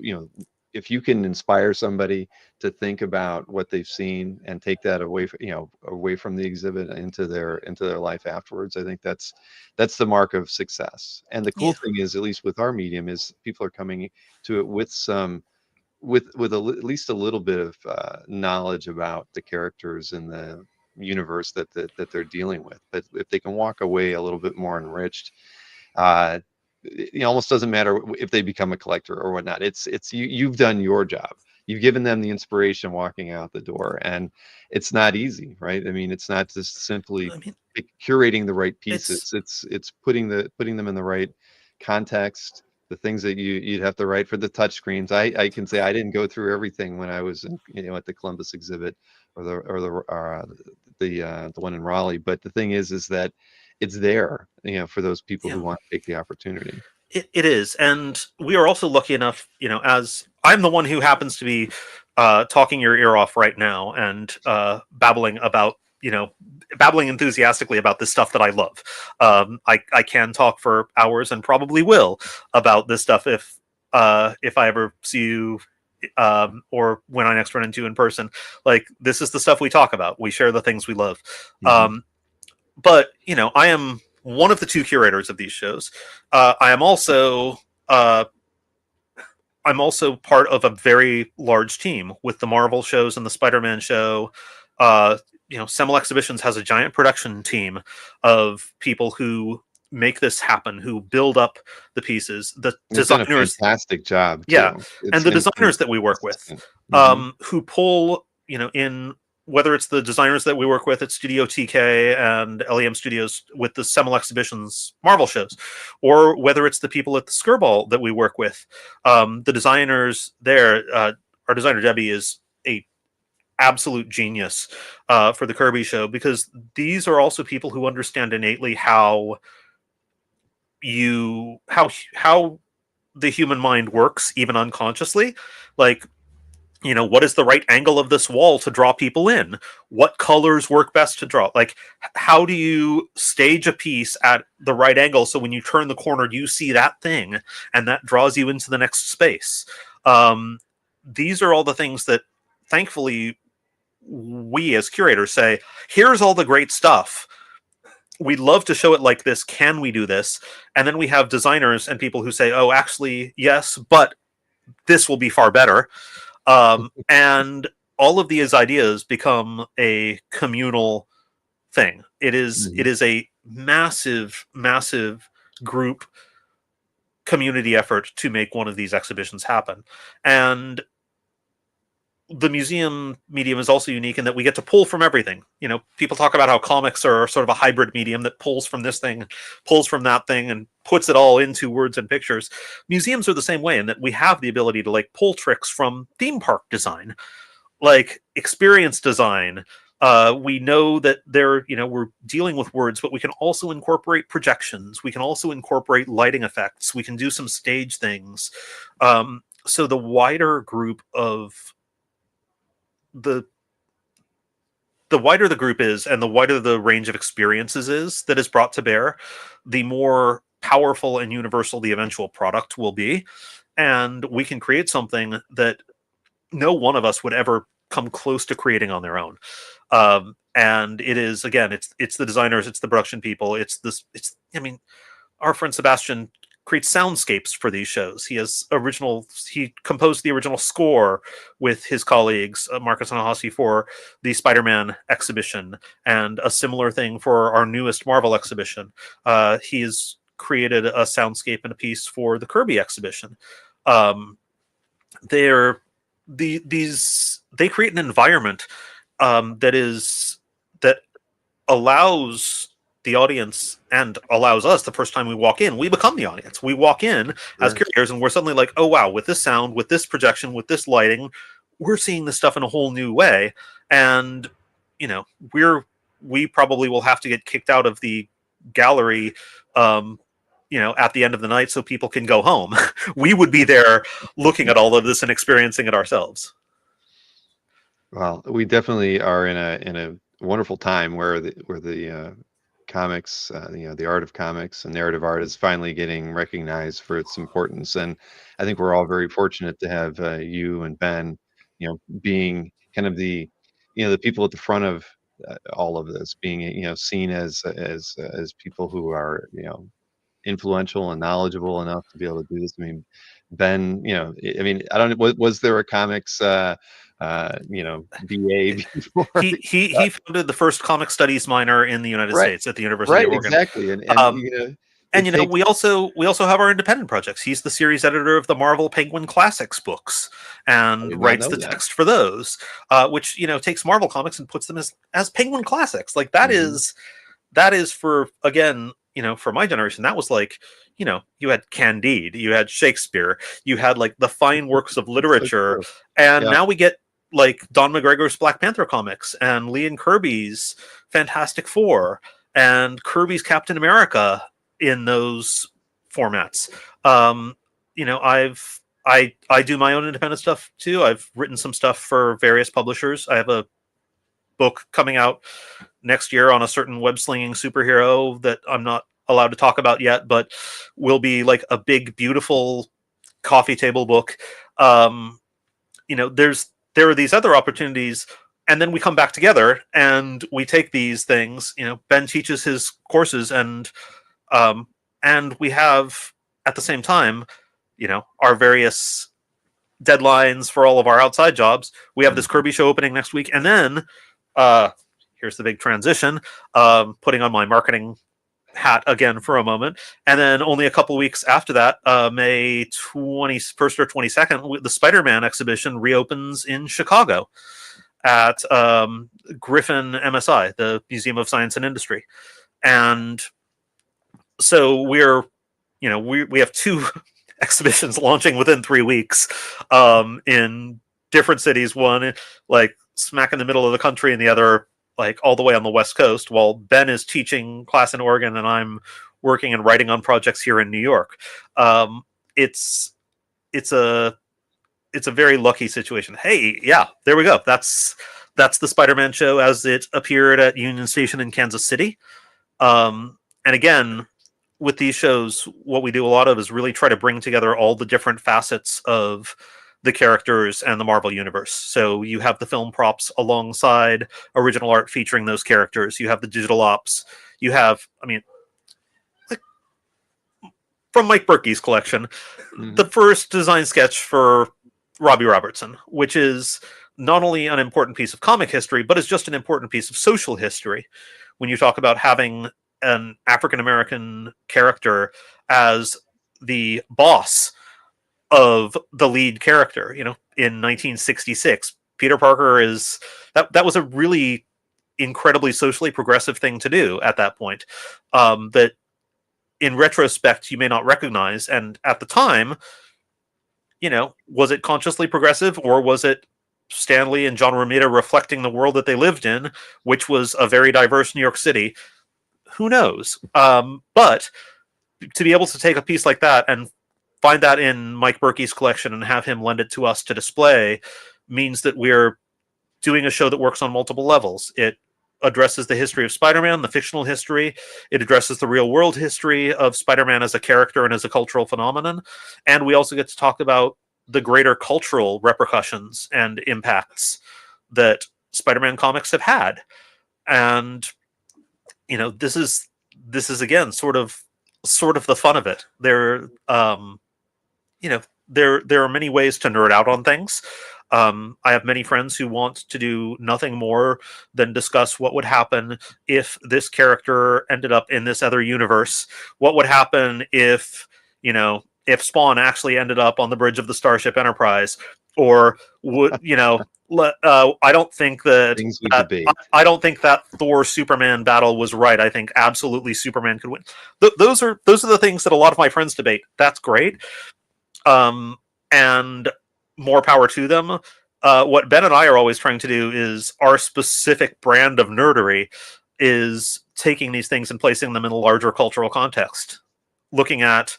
if you can inspire somebody to think about what they've seen and take that away from the exhibit into their life afterwards, I think that's the mark of success. And the cool thing is, at least with our medium, is people are coming to it with at least a little bit of knowledge about the characters in the universe that they're dealing with. But if they can walk away a little bit more enriched, it almost doesn't matter if they become a collector or whatnot. It's you've done your job. You've given them the inspiration walking out the door, and it's not easy, right? I mean, it's not just simply curating the right pieces. It's putting them in the right context. The things that you'd have to write for the touch screens. I can say I didn't go through everything when I was at the Columbus exhibit or the one in Raleigh. But the thing is that it's there, for those people who want to take the opportunity. It is, and we are also lucky enough, as I'm the one who happens to be talking your ear off right now and babbling enthusiastically about this stuff that I love. I can talk for hours and probably will about this stuff if I ever see you or when I next run into you in person. Like, this is the stuff we talk about. We share the things we love. But I am one of the 2 curators of these shows. I am also part of a very large team with the Marvel shows and the Spider-Man show. Semel Exhibitions has a giant production team of people who make this happen, who build up the pieces. The designers done a fantastic job too. Yeah, and the designers that we work with, who pull in. Whether it's the designers that we work with at Studio TK and LEM Studios with the Semel Exhibitions Marvel shows, or whether it's the people at the Skirball that we work with, the designers there, our designer Debbie is a absolute genius for the Kirby show, because these are also people who understand innately how the human mind works, even unconsciously. Like, what is the right angle of this wall to draw people in? What colors work best to draw? Like, how do you stage a piece at the right angle so when you turn the corner, you see that thing and that draws you into the next space? These are all the things that, thankfully, we as curators say, here's all the great stuff. We'd love to show it like this. Can we do this? And then we have designers and people who say, oh, actually, yes, but this will be far better. And all of these ideas become a communal thing. It is a massive group community effort to make one of these exhibitions happen. And the museum medium is also unique in that we get to pull from everything. You know, people talk about how comics are sort of a hybrid medium that pulls from this thing, pulls from that thing, and puts it all into words and pictures. Museums are the same way in that we have the ability to like pull tricks from theme park design, like experience design. We know that we're dealing with words, but we can also incorporate projections. We can also incorporate lighting effects. We can do some stage things. So the wider group of the the wider the group is and the wider the range of experiences is that is brought to bear, the more powerful and universal the eventual product will be. And we can create something that no one of us would ever come close to creating on their own. And it is, again, it's the designers, it's the production people, I mean, our friend Sebastian creates soundscapes for these shows. He composed the original score with his colleagues, Marcus and Ahasi, for the Spider-Man exhibition, and a similar thing for our newest Marvel exhibition. He has created a soundscape and a piece for the Kirby exhibition. They're they create an environment that allows the audience and allows us, the first time we walk in, we become the audience. We walk in as curators and we're suddenly like, oh wow, with this sound, with this projection, with this lighting, we're seeing this stuff in a whole new way. And you know, we probably will have to get kicked out of the gallery at the end of the night so people can go home. We would be there looking at all of this and experiencing it ourselves. Well, we definitely are in a wonderful time where the comics, the art of comics and narrative art is finally getting recognized for its importance. And I think we're all very fortunate to have you and Ben, being kind of the people at the front of all of this, being seen as people who are influential and knowledgeable enough to be able to do this. I mean, Ben, I mean, I don't know, was there a comics BA before? He founded the first comic studies minor in the United Right. States at the University Right, of Oregon. exactly. And we also have our independent projects. He's the series editor of the Marvel Penguin Classics books and writes the text for those, which takes Marvel comics and puts them as Penguin Classics. Like that is for, again, for my generation, that was like, you had Candide, you had Shakespeare, you had like the fine works of literature, and now we get like Don McGregor's Black Panther comics and Lee and Kirby's Fantastic Four and Kirby's Captain America in those formats. I do my own independent stuff too. I've written some stuff for various publishers. I have a book coming out next year on a certain web slinging superhero that I'm not allowed to talk about yet, but will be like a big, beautiful coffee table book. There are these other opportunities, and then we come back together and we take these things. Ben teaches his courses, and we have at the same time, our various deadlines for all of our outside jobs. We have this Kirby show opening next week, and then here's the big transition, putting on my marketing hat again for a moment. And then only a couple weeks after that, May 21st or 22nd, the Spider-Man exhibition reopens in Chicago at Griffin MSI, the Museum of Science and Industry. And so we have two exhibitions launching within 3 weeks in different cities, one like smack in the middle of the country and the other like all the way on the West Coast, while Ben is teaching class in Oregon and I'm working and writing on projects here in New York. It's a very lucky situation. Hey, yeah, there we go. That's the Spider-Man show as it appeared at Union Station in Kansas City. And again, with these shows, what we do a lot of is really try to bring together all the different facets of the characters and the Marvel Universe. So you have the film props alongside original art featuring those characters. You have the digital ops. You have, like, from Mike Berkey's collection, the first design sketch for Robbie Robertson, which is not only an important piece of comic history, but is just an important piece of social history. When you talk about having an African-American character as the boss of the lead character, in 1966, Peter Parker is that was a really incredibly socially progressive thing to do at that point, that in retrospect you may not recognize, and at the time, was it consciously progressive, or was it Stan Lee and John Romita reflecting the world that they lived in, which was a very diverse New York City? Who knows? But to be able to take a piece like that and find that in Mike Berkey's collection and have him lend it to us to display means that we're doing a show that works on multiple levels. It addresses the history of Spider-Man, the fictional history. It addresses the real world history of Spider-Man as a character and as a cultural phenomenon. And we also get to talk about the greater cultural repercussions and impacts that Spider-Man comics have had. And this is again sort of the fun of it. There are many ways to nerd out on things. I have many friends who want to do nothing more than discuss what would happen if this character ended up in this other universe. What would happen if Spawn actually ended up on the bridge of the Starship Enterprise, or would I don't think that Things we debate. I don't think that Thor Superman battle was right. I think absolutely Superman could win. Those are the things that a lot of my friends debate. That's great. And more power to them. What Ben and I are always trying to do is our specific brand of nerdery is taking these things and placing them in a larger cultural context. Looking at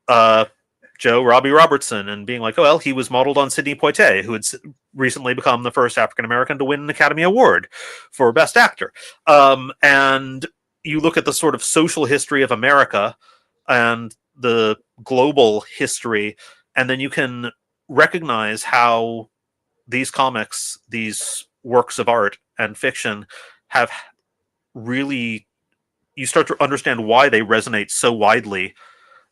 Joe Robbie Robertson and being like, oh, well, he was modeled on Sidney Poitier, who had recently become the first African-American to win an Academy Award for Best Actor. And you look at the sort of social history of America and the global history, and then you can recognize how these comics, these works of art and fiction have really, you start to understand why they resonate so widely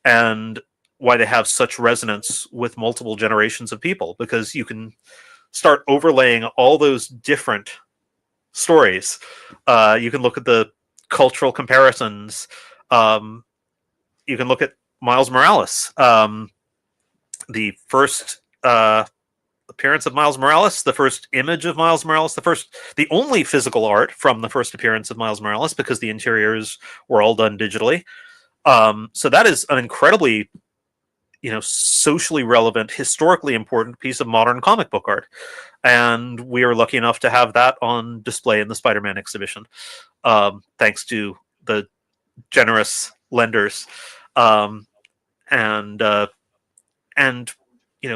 and why they have such resonance with multiple generations of people, because you can start overlaying all those different stories. You can look at the cultural comparisons. You can look at Miles Morales. The first appearance of Miles Morales, the first image of Miles Morales, the only physical art from the first appearance of Miles Morales, because the interiors were all done digitally. So that is an incredibly, socially relevant, historically important piece of modern comic book art. And we are lucky enough to have that on display in the Spider-Man exhibition, thanks to the generous lenders. And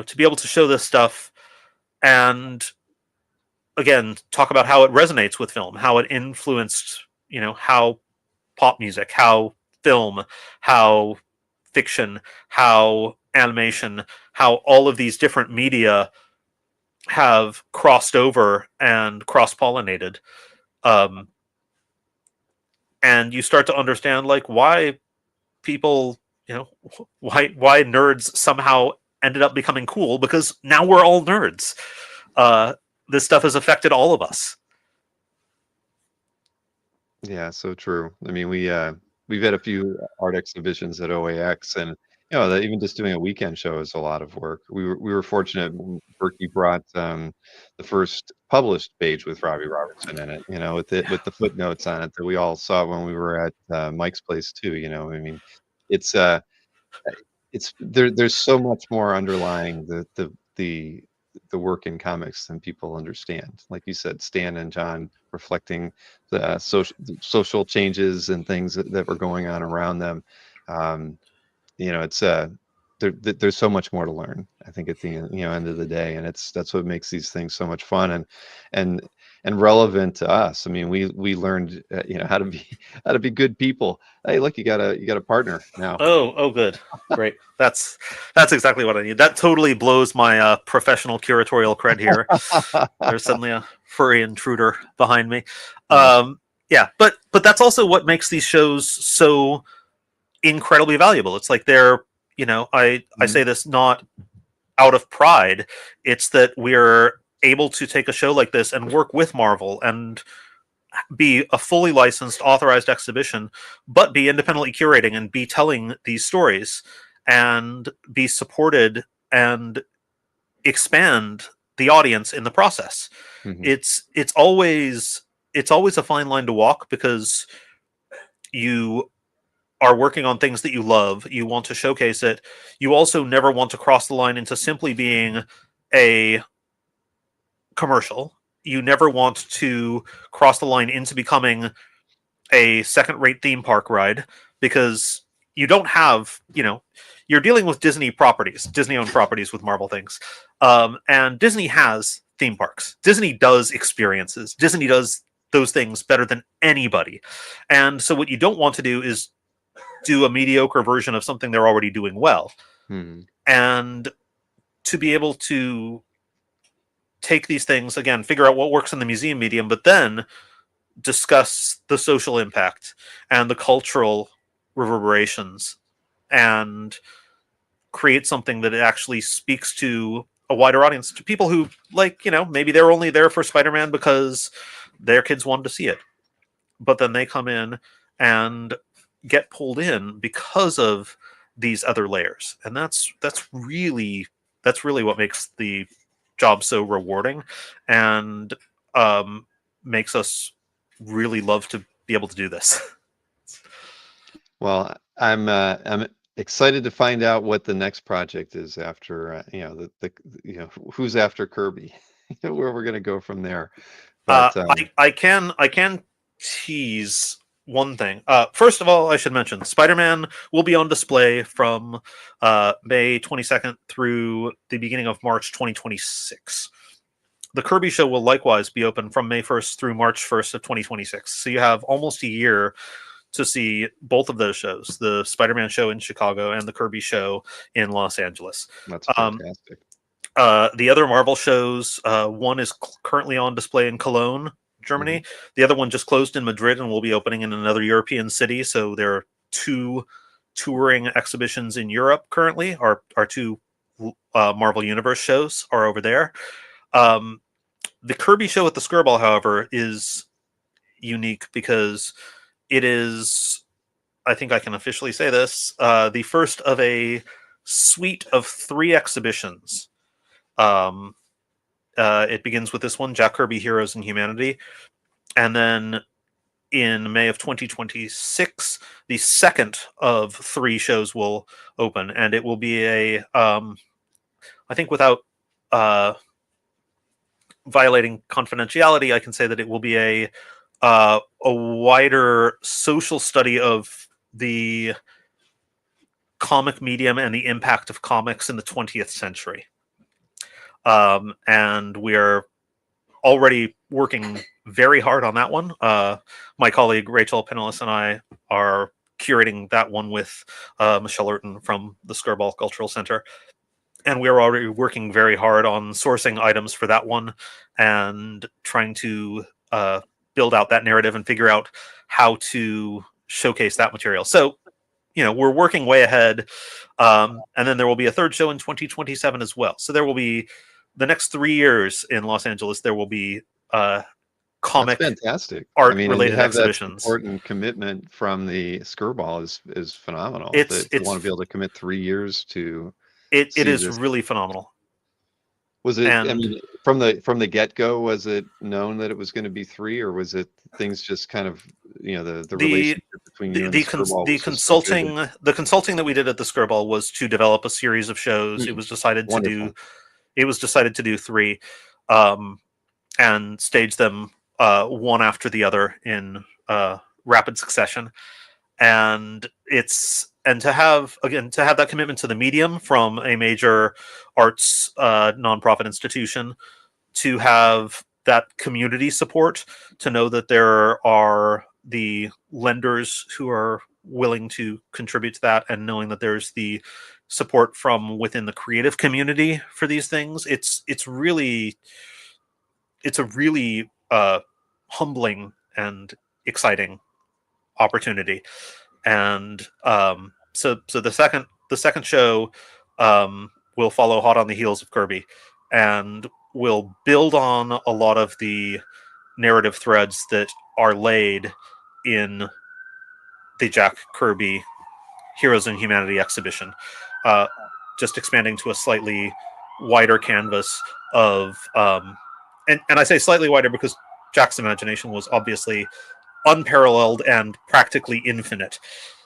to be able to show this stuff and again talk about how it resonates with film, how it influenced how pop music, how film, how fiction, how animation, how all of these different media have crossed over and cross-pollinated, and you start to understand why people, why nerds somehow ended up becoming cool, because now we're all nerds. This stuff has affected all of us. Yeah, so true. I mean, we've had a few art exhibitions at OAX, and that even just doing a weekend show is a lot of work. We were fortunate. Berkey brought the first published page with Robbie Robertson in it. With the footnotes on it that we all saw when we were at Mike's place too. I mean, it's there's so much more underlying the work in comics than people understand. Like you said, Stan and John reflecting the social changes and things that were going on around them. It's there's so much more to learn, I think, at the end of the day, and that's what makes these things so much fun and relevant to us. I mean, we learned how to be good people. Hey, look, you got a partner now. Oh, good, great. That's exactly what I need. That totally blows my professional curatorial cred here. There's suddenly a furry intruder behind me. Yeah, but that's also what makes these shows so incredibly valuable. It's like they're, I say this not out of pride. It's that we're able to take a show like this and work with Marvel and be a fully licensed, authorized exhibition, but be independently curating and be telling these stories and be supported and expand the audience in the process. Mhm. It's always a fine line to walk, because you are working on things that you love. You want to showcase it. You also never want to cross the line into simply being a commercial. You never want to cross the line into becoming a second-rate theme park ride, because you don't have, you're dealing with Disney properties, Disney-owned properties with Marvel things, and Disney has theme parks. Disney does experiences. Disney does those things better than anybody, and so what you don't want to do is do a mediocre version of something they're already doing well. Mhm. And to be able to take these things, again, figure out what works in the museum medium, but then discuss the social impact and the cultural reverberations, and create something that actually speaks to a wider audience, to people who, like, maybe they're only there for Spider-Man because their kids wanted to see it, but then they come in and get pulled in because of these other layers. And that's really what makes the job so rewarding, and makes us really love to be able to do this. Well, I'm excited to find out what the next project is after who's after Kirby, where we're gonna go from there. But I can tease one thing. First of all, I should mention Spider-Man will be on display from May 22nd through the beginning of March 2026. The Kirby show will likewise be open from May 1st through March 1st of 2026. So you have almost a year to see both of those shows, the Spider-Man show in Chicago and the Kirby show in Los Angeles. that's Um, fantastic. the other Marvel shows, one is currently on display in Cologne, Germany. The other one just closed in Madrid and will be opening in another European city. So there are two touring exhibitions in Europe currently. Our two Marvel Universe shows are over there. The Kirby show at the Skirball, however, is unique because it is, I think I can officially say this, the first of a suite of 3 exhibitions. It begins with this one, Jack Kirby, Heroes in Humanity. And then in May of 2026, the second of 3 shows will open. And it will be I think without violating confidentiality, I can say that it will be a wider social study of the comic medium and the impact of comics in the 20th century. And we are already working very hard on that one. My colleague Rachel Pinellas and I are curating that one with Michelle Urton from the Skirball Cultural Center. And we are already working very hard on sourcing items for that one and trying to build out that narrative and figure out how to showcase that material. So, we're working way ahead. And then there will be a third show in 2027 as well. So there will be the next 3 years in Los Angeles. There will be That's comic fantastic. art And to related have that exhibitions. support and commitment from the Skirball is phenomenal. It's To want to be able to commit 3 years to it see is this. really phenomenal. Was it? I And mean, from the get-go, was it known that it was going to be 3, or was it things just kind of the the relationship between you and the Skirball the was just so good consulting that we did at the Skirball was to develop a series of shows. It was decided to wonderful. do it was decided to do 3, and stage them one after the other in rapid succession. And to have that commitment to the medium from a major arts nonprofit institution, to have that community support, to know that there are the lenders who are willing to contribute to that, and knowing that there's the support from within the creative community for these things, it's a really humbling and exciting opportunity. And so the second show will follow hot on the heels of Kirby, and will build on a lot of the narrative threads that are laid in the Jack Kirby Heroes in Humanity exhibition, just expanding to a slightly wider canvas of and I say slightly wider because Jack's imagination was obviously unparalleled and practically infinite.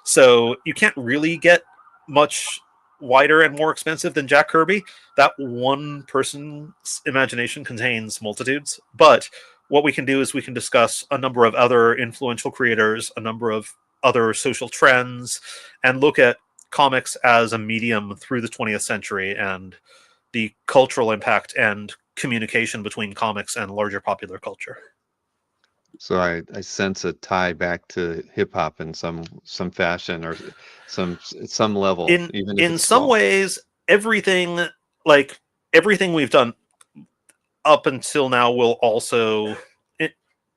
So you can't really get much wider and more expensive than Jack Kirby. That one person's imagination contains multitudes. But what we can do is we can discuss a number of other influential creators, a number of other social trends, and look at comics as a medium through the 20th century and the cultural impact and communication between comics and larger popular culture. So I sense a tie back to hip hop in some fashion or some level, even if In it's some small. ways, everything like everything we've done up until now will also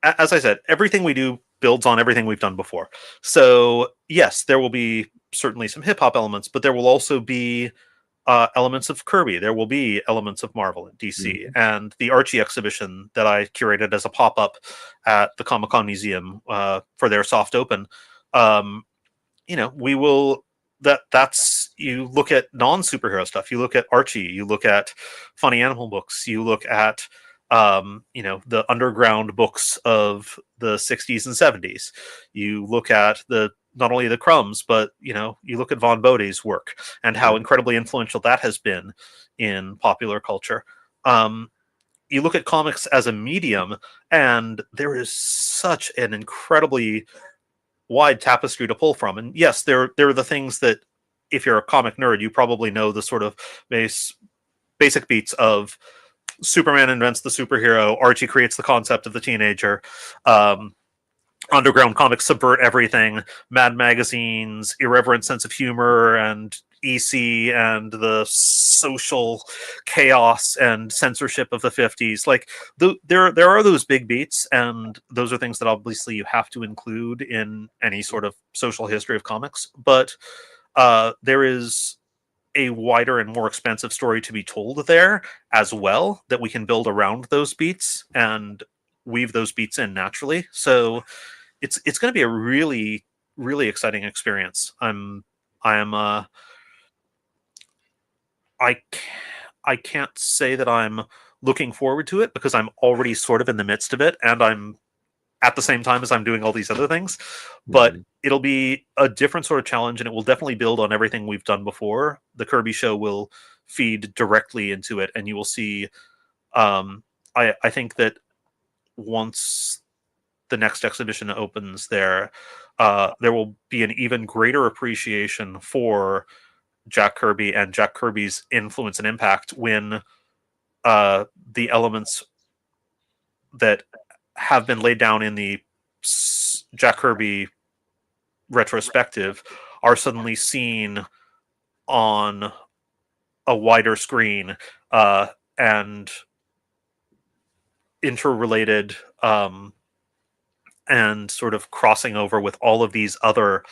as I said, everything we do builds on everything we've done before. So yes, there will be certainly some hip hop elements, but there will also be elements of Kirby. There will be elements of Marvel and DC, Mhm. and the Archie exhibition that I curated as a pop up at the Comic Con Museum for their soft open. Um, we will. That's you look at non superhero stuff. You look at Archie. You look at funny animal books. You look at the underground books of the 60s and 70s. You look at the not only the Crumbs, but you look at Von Bode's work and how Sure. incredibly influential that has been in popular culture. You look at comics as a medium, and there is such an incredibly wide tapestry to pull from. And yes, there are the things that, if you're a comic nerd, you probably know the sort of basic beats of Superman invents the superhero, Archie creates the concept of the teenager, um, underground comics subvert everything, Mad Magazine's irreverent sense of humor, and EC and the social chaos and censorship of the 50s. Like there are those big beats, and those are things that obviously you have to include in any sort of social history of comics. But there is a wider and more expansive story to be told there as well that we can build around those beats and weave those beats in naturally. So it's going to be a really really exciting experience. I'm I I can't say that I'm looking forward to it because I'm already sort of in the midst of it, and I'm at the same time as I'm doing all these other things. But Mhm. it'll be a different sort of challenge, and it will definitely build on everything we've done before. The Kirby show will feed directly into it, and you will see. I think that once the next exhibition opens there will be an even greater appreciation for Jack Kirby and Jack Kirby's influence and impact when the elements that have been laid down in the Jack Kirby retrospective are suddenly seen on a wider screen and interrelated and sort of crossing over with all of these other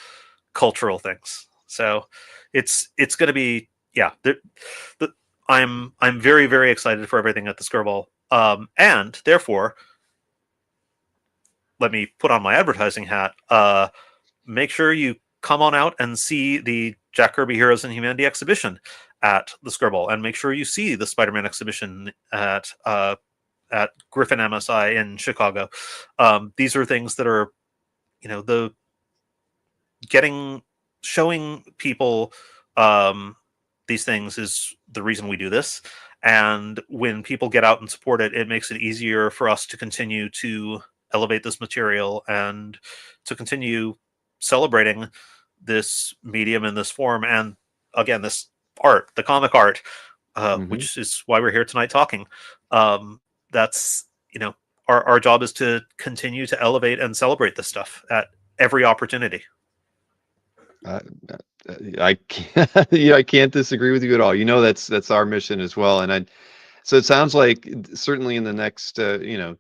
cultural things. So it's going to be the, I'm very very excited for everything at the Skirball, and therefore let me put on my advertising hat. Make sure you come on out and see the Jack Kirby Heroes and Humanity exhibition at the Skirball, and make sure you see the Spider-Man exhibition at Griffin MSI in Chicago. These are things that are the getting showing people these things is the reason we do this. And when people get out and support it, it makes it easier for us to continue to elevate this material and to continue celebrating this medium in this form. And again, this art, the comic art, Mhm. which is why we're here tonight talking. That's, our job is to continue to elevate and celebrate this stuff at every opportunity. Uh, I can't, yeah, I can't disagree with you at all. That's our mission as well. So it sounds like certainly in the next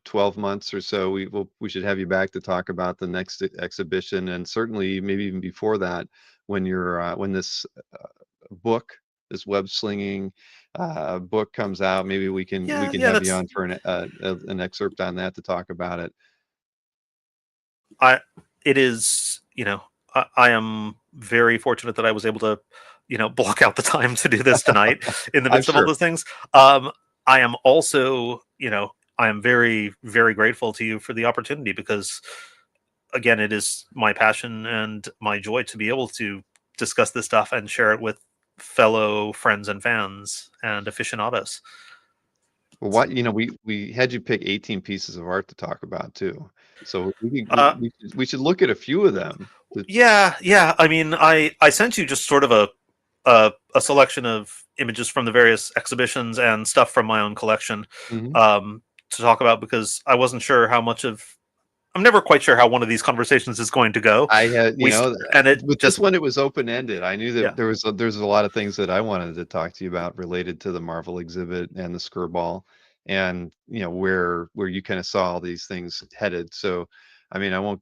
12 months or so, we should have you back to talk about the next exhibition, and certainly maybe even before that, when this book, this web slinging book comes out, maybe we Yeah, can yeah, have you that's on for an excerpt on that to talk about it. I it is, I am very fortunate that I was able to, block out the time to do this tonight in the I'm midst of all sure. those things. Um I am also, I am very, very grateful to you for the opportunity because, again, it is my passion and my joy to be able to discuss this stuff and share it with fellow friends and fans and aficionados. Well, what we had you pick 18 pieces of art to talk about too, so Uh, we should look at a few of them. yeah. I mean, I sent you just sort of a selection of images from the various exhibitions and stuff from my own collection Mhm. to talk about because I wasn't sure how much of. I'm never quite sure how one of these conversations is going to go. I had, And it with this just, one, it was open-ended. I knew yeah, that there's a lot of things that I wanted to talk to you about related to the Marvel exhibit and the Skirball, and where you kind of saw all these things headed. So, I mean, I won't.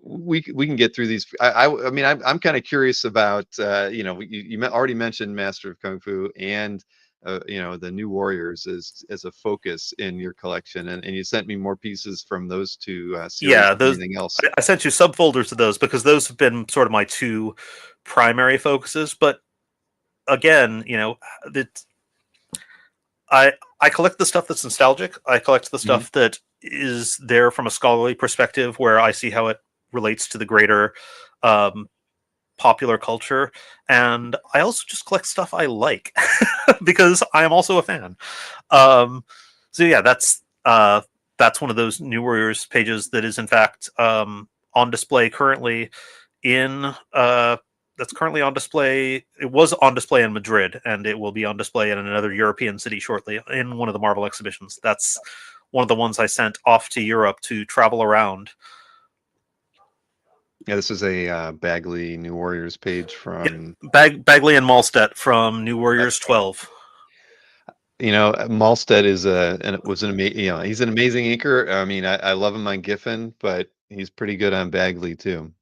We can get through these. I mean, I'm kind of curious about already mentioned Master of Kung Fu and the New Warriors as a focus in your collection, and you sent me more pieces from those two series yeah, than those. anything else. I sent you subfolders of those because those have been sort of my two primary focuses. But again, that I I collect the stuff that's nostalgic. I collect the Mhm. stuff that is there from a scholarly perspective, where I see how it relates to the greater um, popular culture, and I also just collect stuff I like because I am also a fan. Um, so yeah, that's one of those New Warriors pages that is in fact on display currently in that's currently on display. It was on display in Madrid, and it will be on display in another European city shortly in one of the Marvel exhibitions. That's one of the ones I sent off to Europe to travel around. Yeah, this is a Bagley New Warriors page Yeah, from. Bagley and Malstedt from New Warriors That's right. 12. Malstead is he's an amazing inker. I mean, I love him on Giffen, but he's pretty good on Bagley too.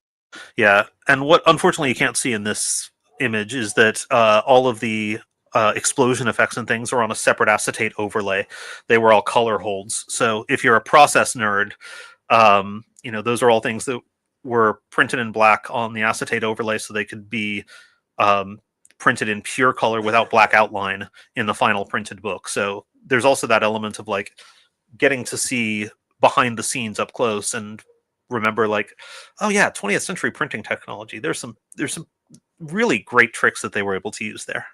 Yeah, and what unfortunately you can't see in this image is that all of the explosion effects and things are on a separate acetate overlay. They were all color holds. So if you're a process nerd, those are all things that were printed in black on the acetate overlay, so they could be um, printed in pure color without black outline in the final printed book. So there's also that element of like getting to see behind the scenes up close and remember like, oh yeah, 20th century printing technology. There's some really great tricks that they were able to use there.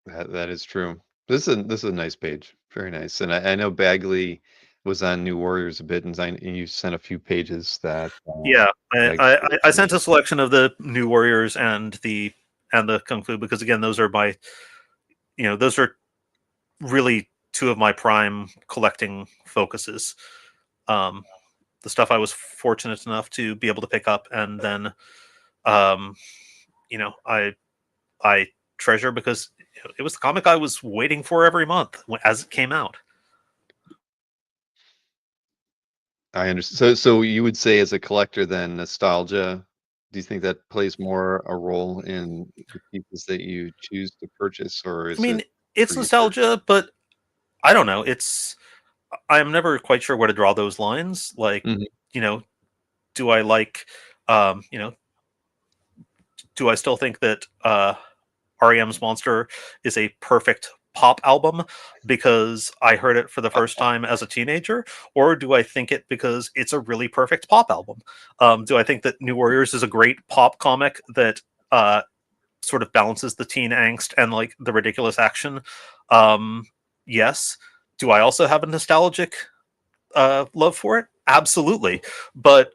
That is true. This is a nice page, very nice. And I know Bagley was on New Warriors a bit, and you sent a few pages that Yeah, Bagley. I sent a selection of the New Warriors and the Kung Fu because again those are really two of my prime collecting focuses. Um, the stuff I was fortunate enough to be able to pick up and then um, I treasure because it was the comic I was waiting for every month as it came out. I understand. So you would say as a collector, then nostalgia. Do you think that plays more a role in the pieces that you choose to purchase, or I is mean, it for it's you? nostalgia, but I don't know. I'm never quite sure where to draw those lines. Like, Mhm. you know, do I like, um, you know, do I still think that REM's Monster is a perfect pop album because I heard it for the first time as a teenager, or do I think it because it's a really perfect pop album? Do I think that New Warriors is a great pop comic that uh, sort of balances the teen angst and like the ridiculous action? Um, yes. Do I also have a nostalgic love for it? Absolutely, but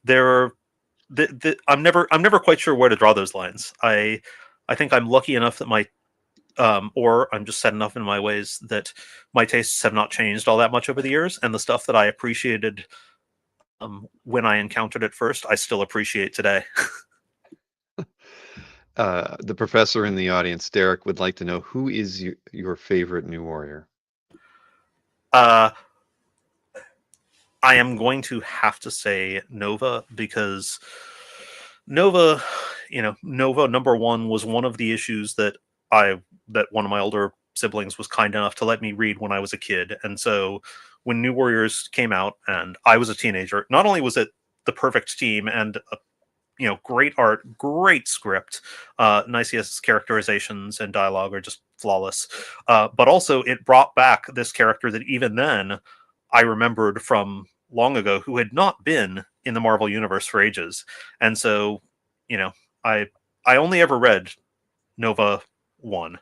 there are I'm never quite sure where to draw those lines. I think I'm lucky enough that my or I'm just set enough in my ways that my tastes have not changed all that much over the years, and the stuff that I appreciated when I encountered it first, I still appreciate today. The professor in the audience, Derek, would like to know who is your favorite New Warrior? uh, I am going to have to say Nova because Nova, Nova number one was one of the issues that one of my older siblings was kind enough to let me read when I was a kid. And so when New Warriors came out and I was a teenager, not only was it the perfect team and great art, great script. Mightiest's characterizations and dialogue are just flawless. But also, it brought back this character that even then I remembered from long ago, who had not been in the Marvel universe for ages. And so, you know, I I only ever read Nova 1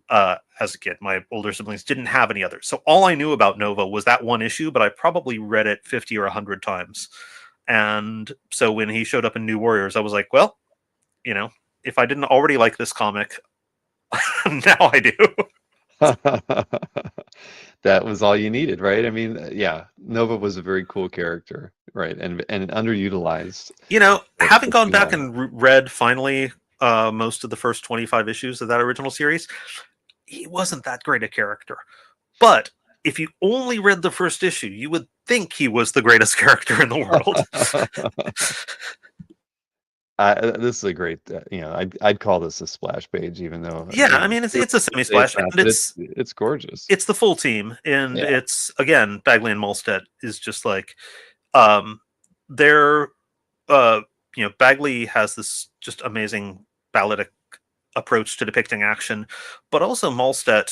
as a kid. My older siblings didn't have any others. So all I knew about Nova was that one issue, but I probably read it 50 or 100 times. And so when he showed up in New Warriors, I was like, well, if I didn't already like this comic, now I do. That was all you needed, right? I mean, yeah, Nova was a very cool character, right? And underutilized. Having gone back Yeah. and read finally most of the first 25 issues of that original series, he wasn't that great a character. But if you only read the first issue, you would think he was the greatest character in the world. This is a great, I'd call this a splash page, even though Yeah, I mean, it's a semi-splash, not, and but it's gorgeous. It's the full team, and Yeah. it's, again, Bagley and Molstead is just like, they're, Bagley has this just amazing balletic approach to depicting action, but also Molstead,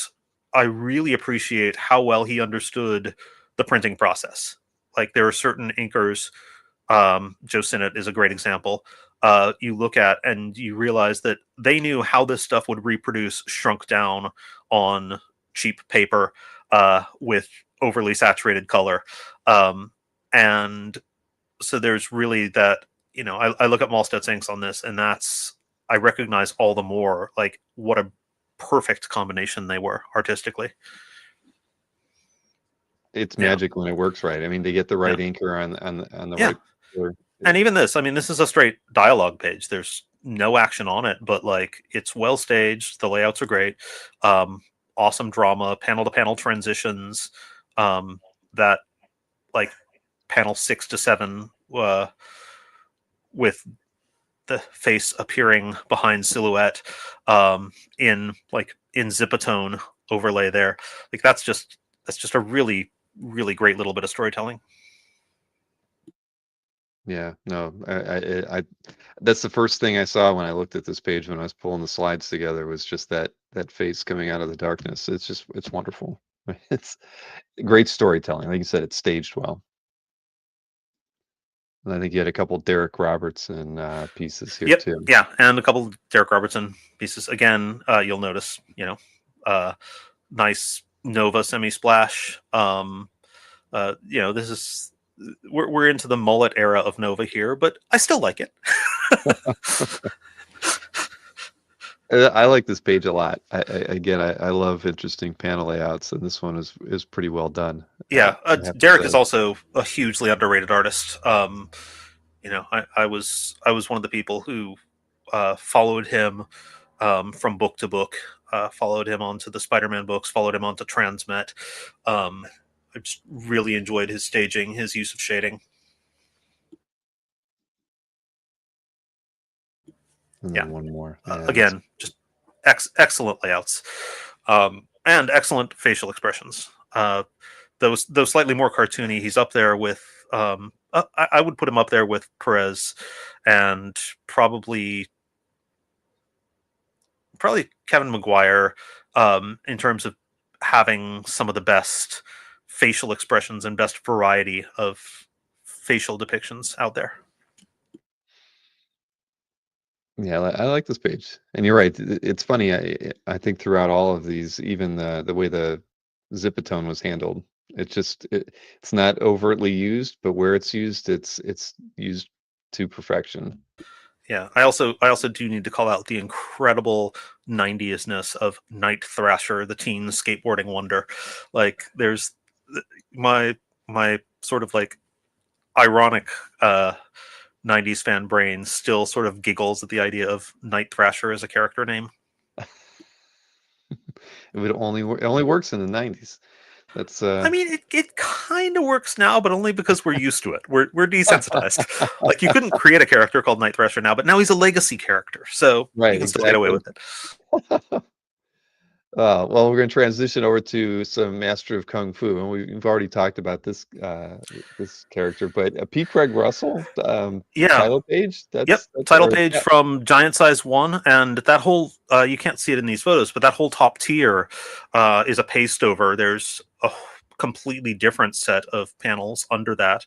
I really appreciate how well he understood the printing process. Like, there are certain inkers, Joe Sinnott is a great example. You look at and you realize that they knew how this stuff would reproduce shrunk down on cheap paper with overly saturated color. And so there's really that, I look at Malstead's inks on this, and I recognize all the more like what a perfect combination they were artistically. It's magic when it works right. I mean, they get the right inker on the right color. And even this, I mean, this is a straight dialogue page. There's no action on it, but like it's well staged. The layouts are great. Awesome drama, panel to panel transitions. That like panel 6 to 7 with the face appearing behind silhouette in Zipatone overlay there. Like that's just a really, really great little bit of storytelling. Yeah, no, I that's the first thing I saw when I looked at this page when I was pulling the slides together, was just that face coming out of the darkness. It's wonderful. It's great storytelling. Like you said, it's staged well. And I think you had a couple Derek Robertson pieces here too. Yeah, and a couple Derek Robertson pieces. Again, you'll notice, nice Nova semi-splash. This is we're into the mullet era of Nova here, but I still like it. I like this page a lot. I love interesting panel layouts, and this one is pretty well done. Yeah, Derek is also a hugely underrated artist. I was one of the people who followed him from book to book, followed him onto the Spider-Man books, followed him onto Transmet. I just really enjoyed his staging, his use of shading. And then one more. Again, just excellent layouts, and excellent facial expressions. Those slightly more cartoony. He's up there with. I would put him up there with Perez, and probably Kevin Maguire, in terms of having some of the best facial expressions and best variety of facial depictions out there. Yeah, I like this page, and you're right. It's funny. I think throughout all of these, even the way the Zipatone was handled, it's not overtly used, but where it's used, it's used to perfection. Yeah, I also do need to call out the incredible 90s-ness of Night Thrasher, the teen skateboarding wonder. Like, there's my sort of like ironic 90s fan brain still sort of giggles at the idea of Night Thrasher as a character name. It only works in the 90s. That's I mean, it kind of works now, but only because we're used to it. We're desensitized. Like, you couldn't create a character called Night Thrasher now, but now he's a legacy character, so right, you can still get away with it. Well, we're going to transition over to some Master of Kung Fu, and we've already talked about this character, but P. Craig Russell, Yeah. title page. Yep. That's Title or page from Giant Size 1, and that whole you can't see it in these photos, but that whole top tier is a paste over. There's a completely different set of panels under that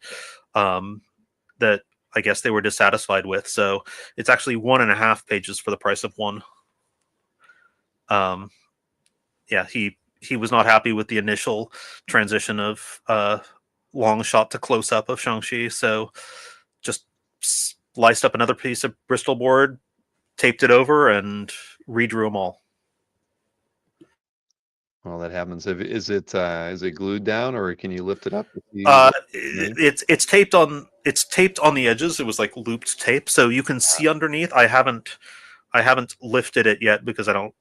that I guess they were dissatisfied with. So it's actually 1.5 pages for the price of one. Yeah, he was not happy with the initial transition of long shot to close up of Shang-Chi, so just sliced up another piece of Bristol board, taped it over, and redrew them all. Well, that happens. Is it glued down, or can you lift it up to see Uh, what it's taped on the edges. It was like looped tape, so you can see underneath. I haven't lifted it yet because I don't.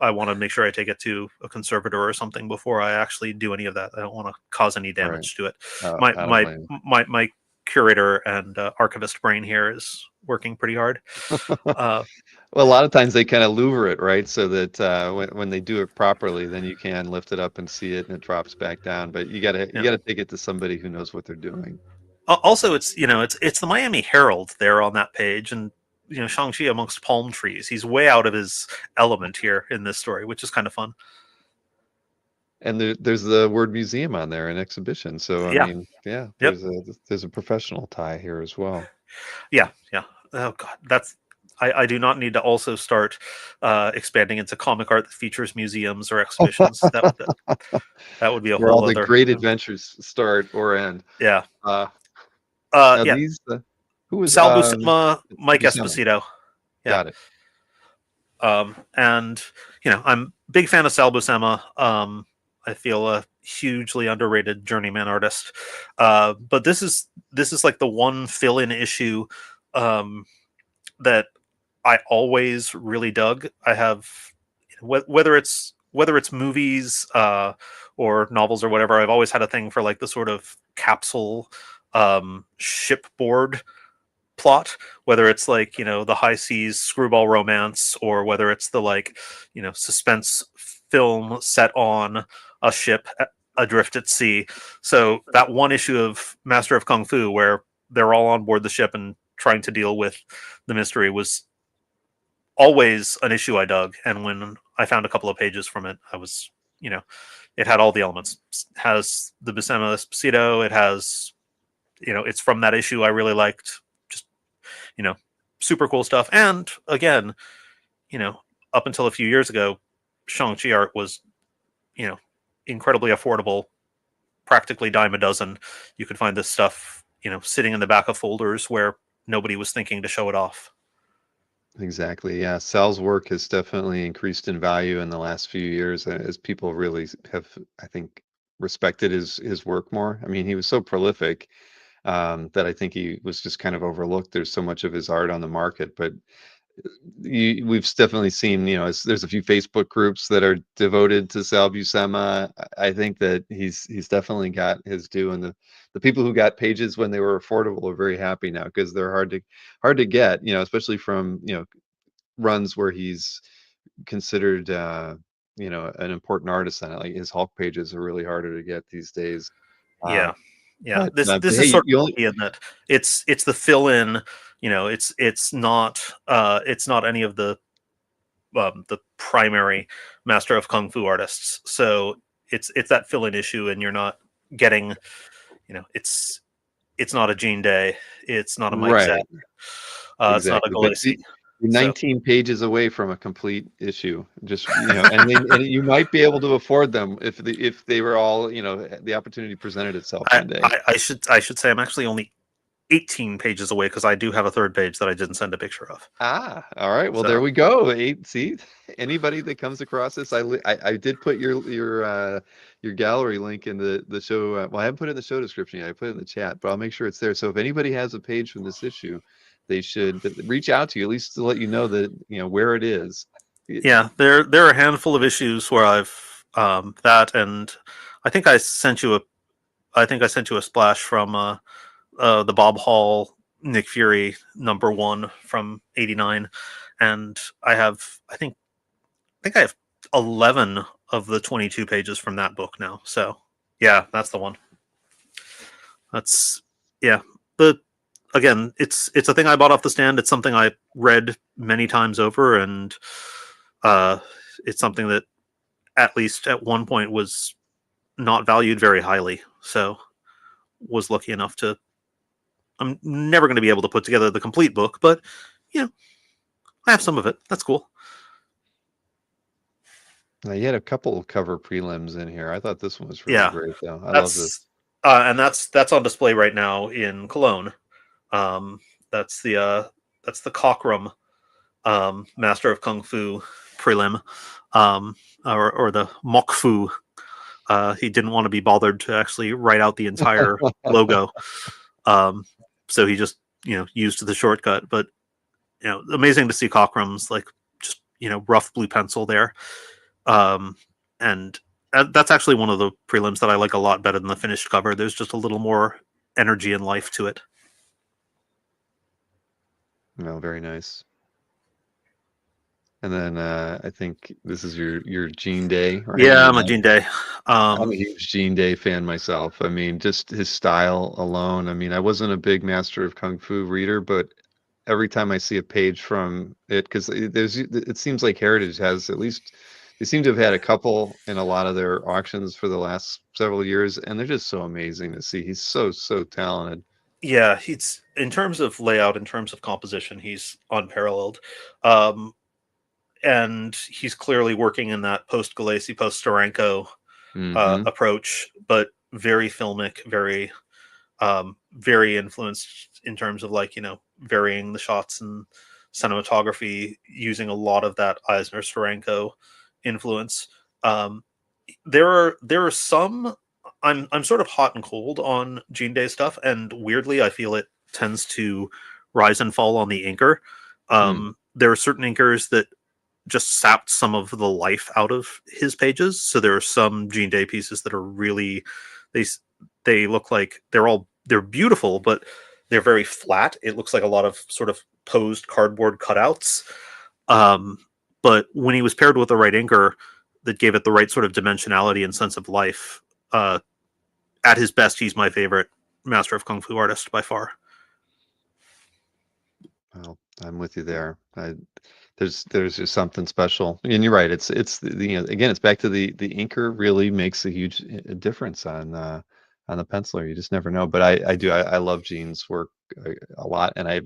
I want to make sure I take it to a conservator or something before I actually do any of that. I don't want to cause any Right. damage to it. I don't My blame my curator and archivist brain here is working pretty hard. Well, a lot of times they kind of louver it, right? So that when they do it properly, then you can lift it up and see it, and it drops back down. But you gotta take it to somebody who knows what they're doing. Also, it's the Miami Herald there on that page, and Shang-Chi amongst palm trees. He's way out of his element here in this story, which is kind of fun. And there's the word museum on there, an exhibition. So I Yeah. mean, yeah, Yep. there's a professional tie here as well. Yeah. Oh god, I do not need to also start expanding into comic art that features museums or exhibitions. That would be a Where whole all the other. great adventures start or end. Yeah. Now Yeah. these who was Sal Buscema, Mike Buscema. Esposito. Yeah. Got it. And I'm a big fan of Sal Buscema. I feel a hugely underrated journeyman artist. But this is like the one fill-in issue that I always really dug. I have whether it's movies or novels or whatever. I've always had a thing for like the sort of capsule shipboard plot, whether it's like the high seas screwball romance, or whether it's the like suspense film set on a ship adrift at sea. So that one issue of Master of Kung Fu where they're all on board the ship and trying to deal with the mystery was always an issue I dug. And when I found a couple of pages from it, I was it had all the elements. It has the Buscema Esposito, it has it's from that issue I really liked. Super cool stuff. And again, up until a few years ago, Shang-Chi art was, incredibly affordable, practically dime a dozen. You could find this stuff, sitting in the back of folders where nobody was thinking to show it off. Exactly. Yeah. Sal's work has definitely increased in value in the last few years as people really have, I think, respected his work more. I mean, he was so prolific that I think he was just kind of overlooked. There's so much of his art on the market, but we've definitely seen, there's a few Facebook groups that are devoted to Sal Buscema. I think that he's definitely got his due, and the people who got pages when they were affordable are very happy now because they're hard to get, especially from runs where he's considered an important artist on it. Like his Hulk pages are really harder to get these days. Yeah. But This hey, is sort you of only lucky in that it's the fill in. It's not any of the primary Master of Kung Fu artists. So it's that fill in issue, and you're not getting it's not a Gene Day, it's not a Mike right. Zack, it's not a Exactly, but Galassi. you're So 19 pages away from a complete issue. Just and you might be able to afford them if they were all the opportunity presented itself one day. I should say I'm actually only 18 pages away because I do have a third page that I didn't send a picture of. All right. Well, there So we go. See, anybody that comes across this, I did put your gallery link in the show. Well, I haven't put it in the show description yet. I put it in the chat, but I'll make sure it's there. So if anybody has a page from this issue, they should reach out to you at least to let you know that where it is. yeah, there are a handful of issues where I've that, and I think I sent you a splash from the Bob Hall Nick Fury #1 from '89, and I think I have 11 of the 22 pages from that book now. So yeah, that's the one. That's yeah. But again, it's a thing I bought off the stand. It's something I read many times over, and uh, it's something that at least at one point was not valued very highly. So was lucky enough to. I'm never going to be able to put together the complete book, but you know, I have some of it. That's cool. Now, you had a couple of cover prelims in here. I thought this one was really Yeah, great, though. I love this. and that's on display right now in Cologne. Um, that's the Cockrum Master of Kung Fu prelim, or the Mok Fu. He didn't want to be bothered to actually write out the entire logo, so he just used the shortcut. But amazing to see Cockrum's like just rough blue pencil there, and that's actually one of the prelims that I like a lot better than the finished cover. There's just a little more energy and life to it. No, very nice. And then I think this is your Gene Day, right? Yeah, I'm a Gene Day. I'm a huge Gene Day fan myself. I mean, just his style alone. I mean, I wasn't a big Master of Kung Fu reader, but every time I see a page from it, because it seems like Heritage has at least, they seem to have had a couple in a lot of their auctions for the last several years, and they're just so amazing to see. He's so talented. Yeah, he's in terms of layout, in terms of composition, he's unparalleled. Um, and he's clearly working in that post Galassi, post Steranko Hmm. approach, but very filmic, very influenced in terms of varying the shots and cinematography, using a lot of that Eisner Steranko influence. Um, there are some. I'm sort of hot and cold on Gene Day stuff, and weirdly, I feel it tends to rise and fall on the inker. There are certain inkers that just sapped some of the life out of his pages. So there are some Gene Day pieces that are really they they look like they're beautiful, but they're very flat. It looks like a lot of sort of posed cardboard cutouts. Um, but when he was paired with the right inker that gave it the right sort of dimensionality and sense of life, uh, at his best, he's my favorite Master of Kung Fu artist by far. Well, I'm with you there. There's just something special, and you're right. It's again, it's back to the inker really makes a huge difference on the penciler. You just never know. But I love Gene's work a lot, and I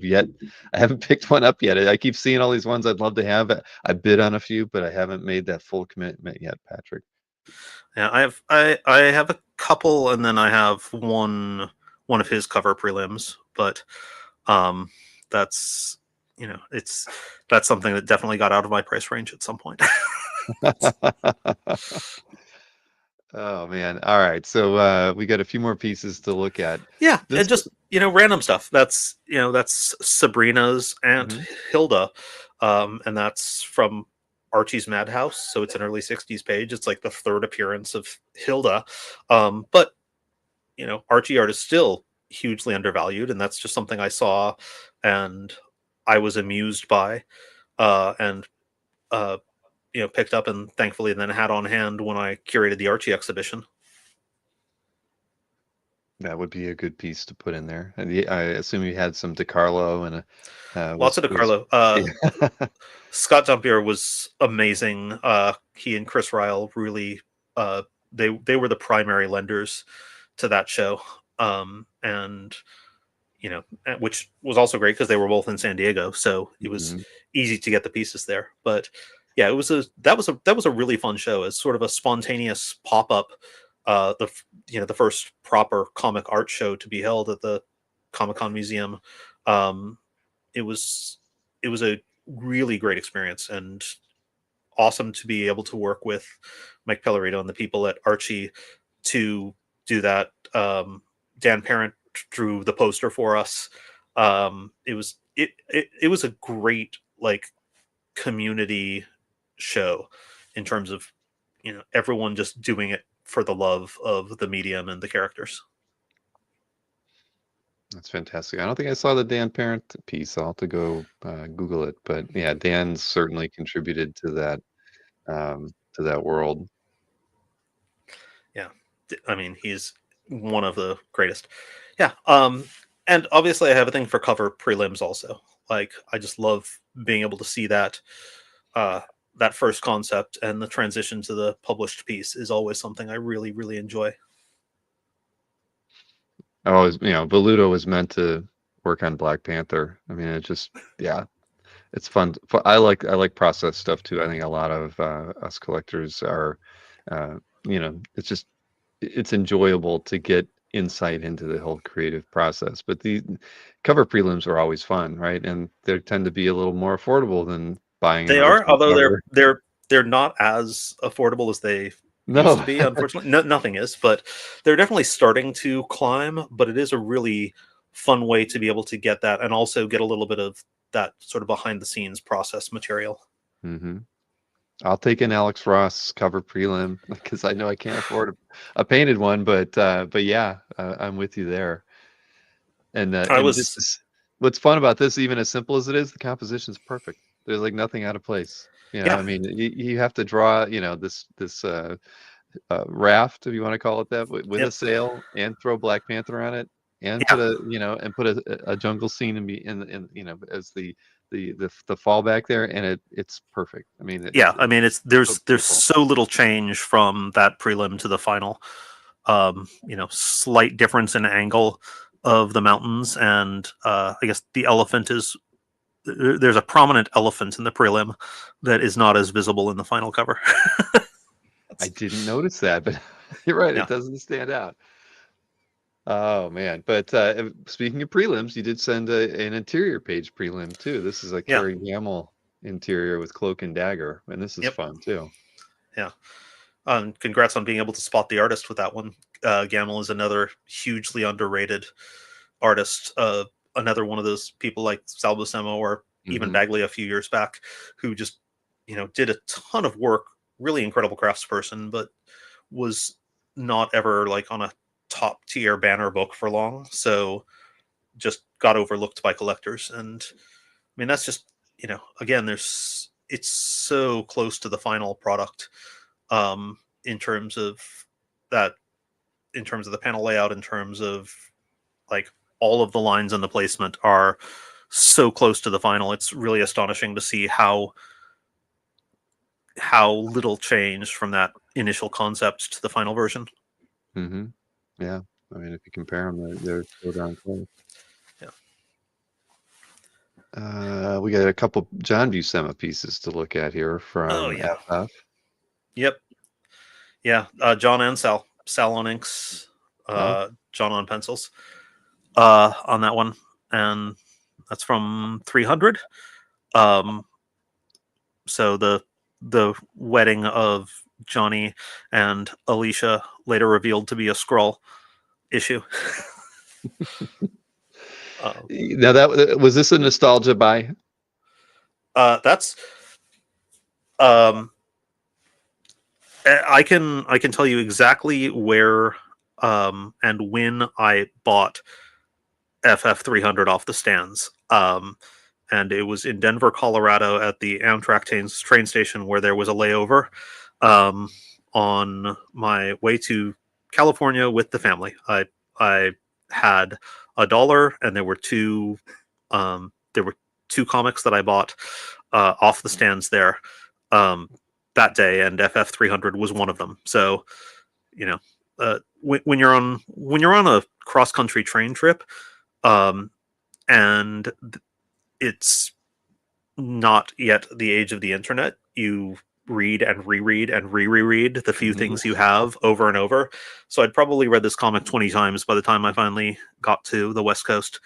haven't picked one up yet. I keep seeing all these ones I'd love to have. I bid on a few, but I haven't made that full commitment yet, Patrick. Yeah, I have a couple, and then I have one of his cover prelims, but um, that's that's something that definitely got out of my price range at some point. Oh man. All right. So we got a few more pieces to look at. Yeah, This and just random stuff. That's Sabrina's Aunt Mhm. Hilda, and that's from Archie's Madhouse. So it's an early '60s page. It's like the third appearance of Hilda, but Archie art is still hugely undervalued, and that's just something I saw, and I was amused by, and uh, picked up and thankfully then had on hand when I curated the Archie exhibition. That would be a good piece to put in there. And I assume you had some DeCarlo and Lots of was DeCarlo. yeah. Scott Dumpier was amazing. He and Chris Ryle really they were the primary lenders to that show, and which was also great because they were both in San Diego, so it was Mhm. easy to get the pieces there. But yeah, that was a really fun show as sort of a spontaneous pop up. The first proper comic art show to be held at the Comic Con Museum. Um, it was a really great experience and awesome to be able to work with Mike Pellerito and the people at Archie to do that. Dan Parent drew the poster for us. It was a great community show in terms of everyone just doing it for the love of the medium and the characters. That's fantastic. I don't think I saw the Dan Parent piece. I'll have to go Google it. But yeah, Dan certainly contributed to that. to that world. Yeah, I mean, he's one of the greatest. Yeah, and obviously I have a thing for cover prelims also. Like, I just love being able to see that uh, that first concept, and the transition to the published piece is always something I really, really enjoy. Oh, Voluto was meant to work on Black Panther. I mean, it just, yeah, it's fun. I like process stuff too. I think a lot of us collectors are, uh, it's just it's enjoyable to get insight into the whole creative process. But the cover prelims are always fun, right? And they tend to be a little more affordable than buying an They are, original although cover. they're not as affordable as they used to No, be. Unfortunately, nothing is, but they're definitely starting to climb. But it is a really fun way to be able to get that, and also get a little bit of that sort of behind the scenes process material. hmm I'll take an Alex Ross cover prelim because I know I can't afford a painted one, but yeah, I'm with you there. I And this was, is what's fun about this, even as simple as it is, the composition's perfect. There's like nothing out of place. I yeah, mean, you have to draw, this raft, if you want to call it that, with a yep, sail, and throw Black Panther on it, and yeah, put a jungle scene in as the fallback there, and it's perfect. I mean, yeah. I mean, it's so there's beautiful. so little change from that prelim to the final. Slight difference in angle of the mountains, and I guess the elephant is there's a prominent elephant in the prelim that is not as visible in the final cover. I didn't notice that, but you're right, it Yeah. doesn't stand out. Oh man! But speaking of prelims, you did send an interior page prelim too. This is a Yeah. Carrie Gamble interior with Cloak and Dagger, and this is Yep. fun too. Yeah. Congrats on being able to spot the artist with that one. Gamel is another hugely underrated artist. Another one of those people like Sal Buscema or even hmm Bagley a few years back, who just did a ton of work. Really incredible craftsperson, but was not ever like on a top tier banner book for long. So just got overlooked by collectors. And I mean, that's just again, it's so close to the final product, in terms of that, in terms of the panel layout, in terms of like all of the lines and the placement are so close to the final. It's really astonishing to see how little changed from that initial concept to the final version. hmm Yeah, I mean, if you compare them, they're so darn close. Yeah. We got a couple John Buscema pieces to look at here Oh from yeah. FF. Yep. Yeah. John and Sal. Sal on inks. Oh, John on pencils. On that one, and that's from 300. Um, so the wedding of Johnny and Alicia, later revealed to be a scroll issue. uh, now that was this a nostalgia buy? that's um, I can tell you exactly where and when I bought FF 300 off the stands. And it was in Denver, Colorado, at the Amtrak train station where there was a layover, um, on my way to California with the family. I had $1, and there were two comics that I bought off the stands there, um, that day, and FF 300 was one of them. So you know, when you're on a cross country train trip, um, and it's not yet the age of the internet, you read and reread and reread the few hmm things you have over and over. So I'd probably read this comic 20 times by the time I finally got to the West Coast.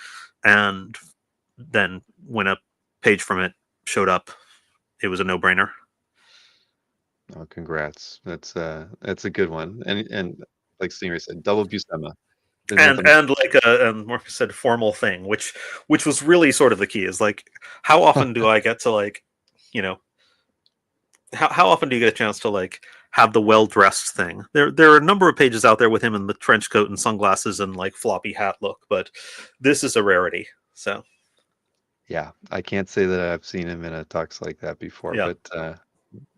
And then when a page from it showed up, it was a no brainer. Oh, congrats! That's a good one. And like Stinger said, double Buscema. There's nothing. And like and Mark said, formal thing, which was really sort of the key, is like, how often do I get to like, you know, how often do you get a chance to like have the well dressed thing? There are a number of pages out there with him in the trench coat and sunglasses and like floppy hat look, but this is a rarity. So Yeah, I can't say that I've seen him in a tux like that before, yeah, but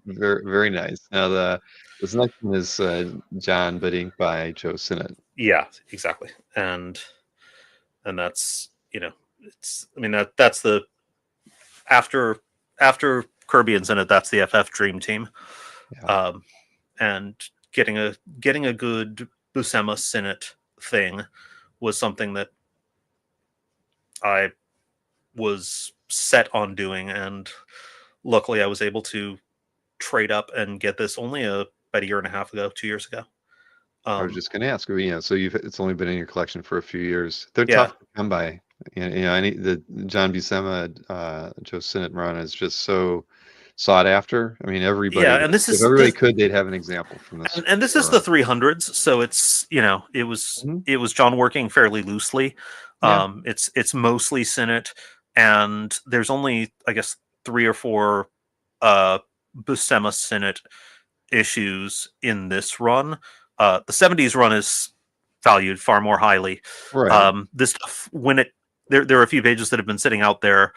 Very, very nice. Now this next one is John, but inked by Joe Sinnott. Yeah, exactly. And that's, it's, I mean, that's the after Kirby and Sinnott, that's the FF dream team. Yeah. And getting a good Buscema Sinnott thing was something that I was set on doing, and luckily I was able to trade up and get this only about a year and a half ago, 2 years ago. I was just going to ask, so it's only been in your collection for a few years. They're Yeah, tough to come by. The John Buscema, Joe Sinnott run is just so sought after. I mean, yeah, everybody, and this if is everybody this, could, they'd have an example from this. and this is the 300s, so it's, it was Mhm. John working fairly loosely. Yeah. It's mostly Sinnott, and there's only, I guess, 3 or 4 Buscema Sinnott issues in this run. The 70s run is valued far more highly. Right. This stuff, when there are a few pages that have been sitting out there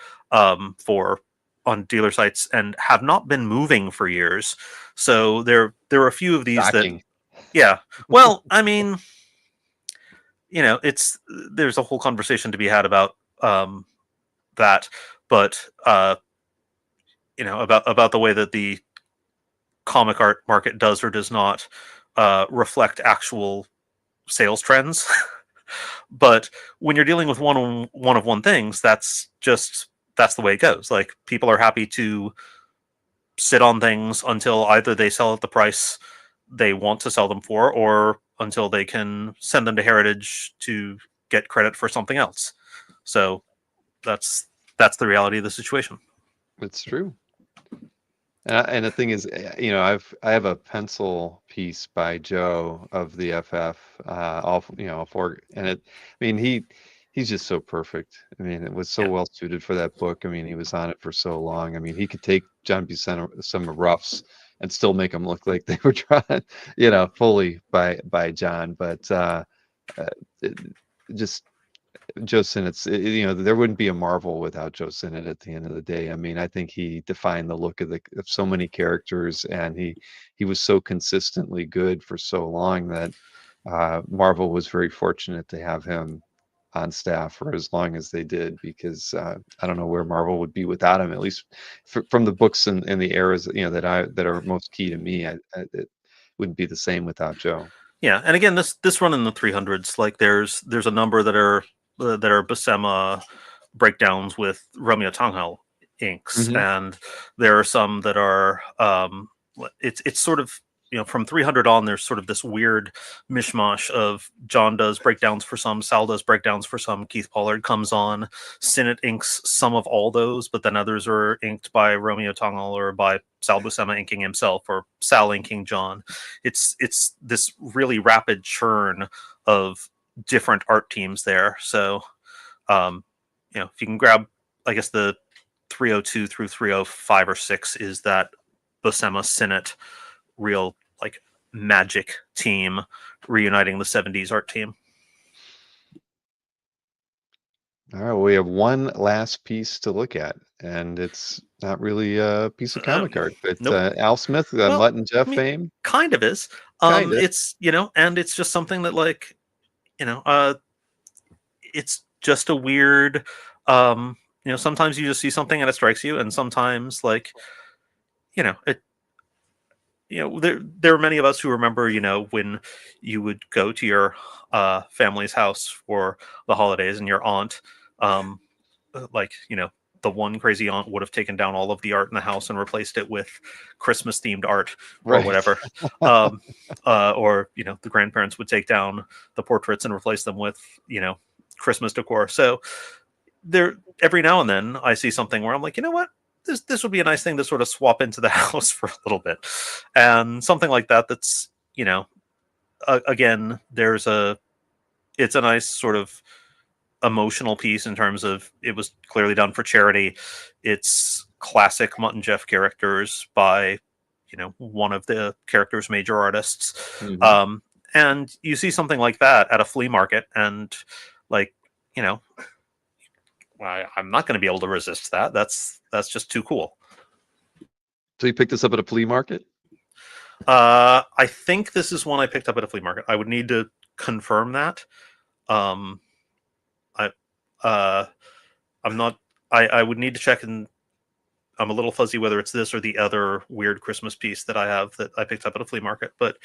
for on dealer sites and have not been moving for years. So there are a few of these that, Shocking. yeah. Well, I mean, it's there's a whole conversation to be had about that, but about the way that the comic art market does or does not reflect actual sales trends. But when you're dealing with one of one things, that's the way it goes. Like, people are happy to sit on things until either they sell at the price they want to sell them for, or until they can send them to Heritage to get credit for something else. So that's the reality of the situation. It's true. And the thing is, I have a pencil piece by Joe of the FF, all four, and I mean, he's just so perfect. I mean, it was so Yeah. well suited for that book. I mean, he was on it for so long. I mean, he could take John Buscema some roughs and still make them look like they were drawn, fully by John. But it, just Joe Sinnott's, there wouldn't be a Marvel without Joe Sinnott at the end of the day. I mean, I think he defined the look of so many characters, and he was so consistently good for so long that Marvel was very fortunate to have him on staff for as long as they did, because I don't know where Marvel would be without him. At least from the books and the eras that are most key to me, it wouldn't be the same without Joe. Yeah, and again, this run in the 300s, like, there's a number that are Buscema breakdowns with Romeo Tanghal inks, Hmm. and there are some that are it's sort of, from 300 on, there's sort of this weird mishmash of John does breakdowns for some, Sal does breakdowns for some, Keith Pollard comes on, Sinnott inks some of all those, but then others are inked by Romeo Tanghal or by Sal Buscema inking himself, or Sal inking John. It's this really rapid churn of different art teams there. So if you can grab, I guess, the 302 through 305 or 6 is that Buscema Sinnott real, like, magic team reuniting the 70s art team. All right, well, we have one last piece to look at, and it's not really a piece of comic art, but Nope. Al Smith, Well, Mutt and Jeff I mean, fame, kind of is. kind of. It's, and it's just something that, like, it's just a weird, sometimes you just see something and it strikes you, and sometimes, like, it, there are many of us who remember, when you would go to your family's house for the holidays, and your aunt, like, the one crazy aunt would have taken down all of the art in the house and replaced it with Christmas themed art or Right. whatever. Or, the grandparents would take down the portraits and replace them with, Christmas decor. So there, every now and then I see something where I'm like, you know what? This would be a nice thing to sort of swap into the house for a little bit. And something like that, that's, again, it's a nice sort of emotional piece in terms of, it was clearly done for charity. It's classic Mutt and Jeff characters by, one of the character's major artists. Hmm. And you see something like that at a flea market, and, like, I'm not going to be able to resist that. That's just too cool. So you picked this up at a flea market? I think this is one I picked up at a flea market. I would need to confirm that. Um, I, uh, I'm not. I would need to check, and I'm a little fuzzy whether it's this or the other weird Christmas piece that I have that I picked up at a flea market. But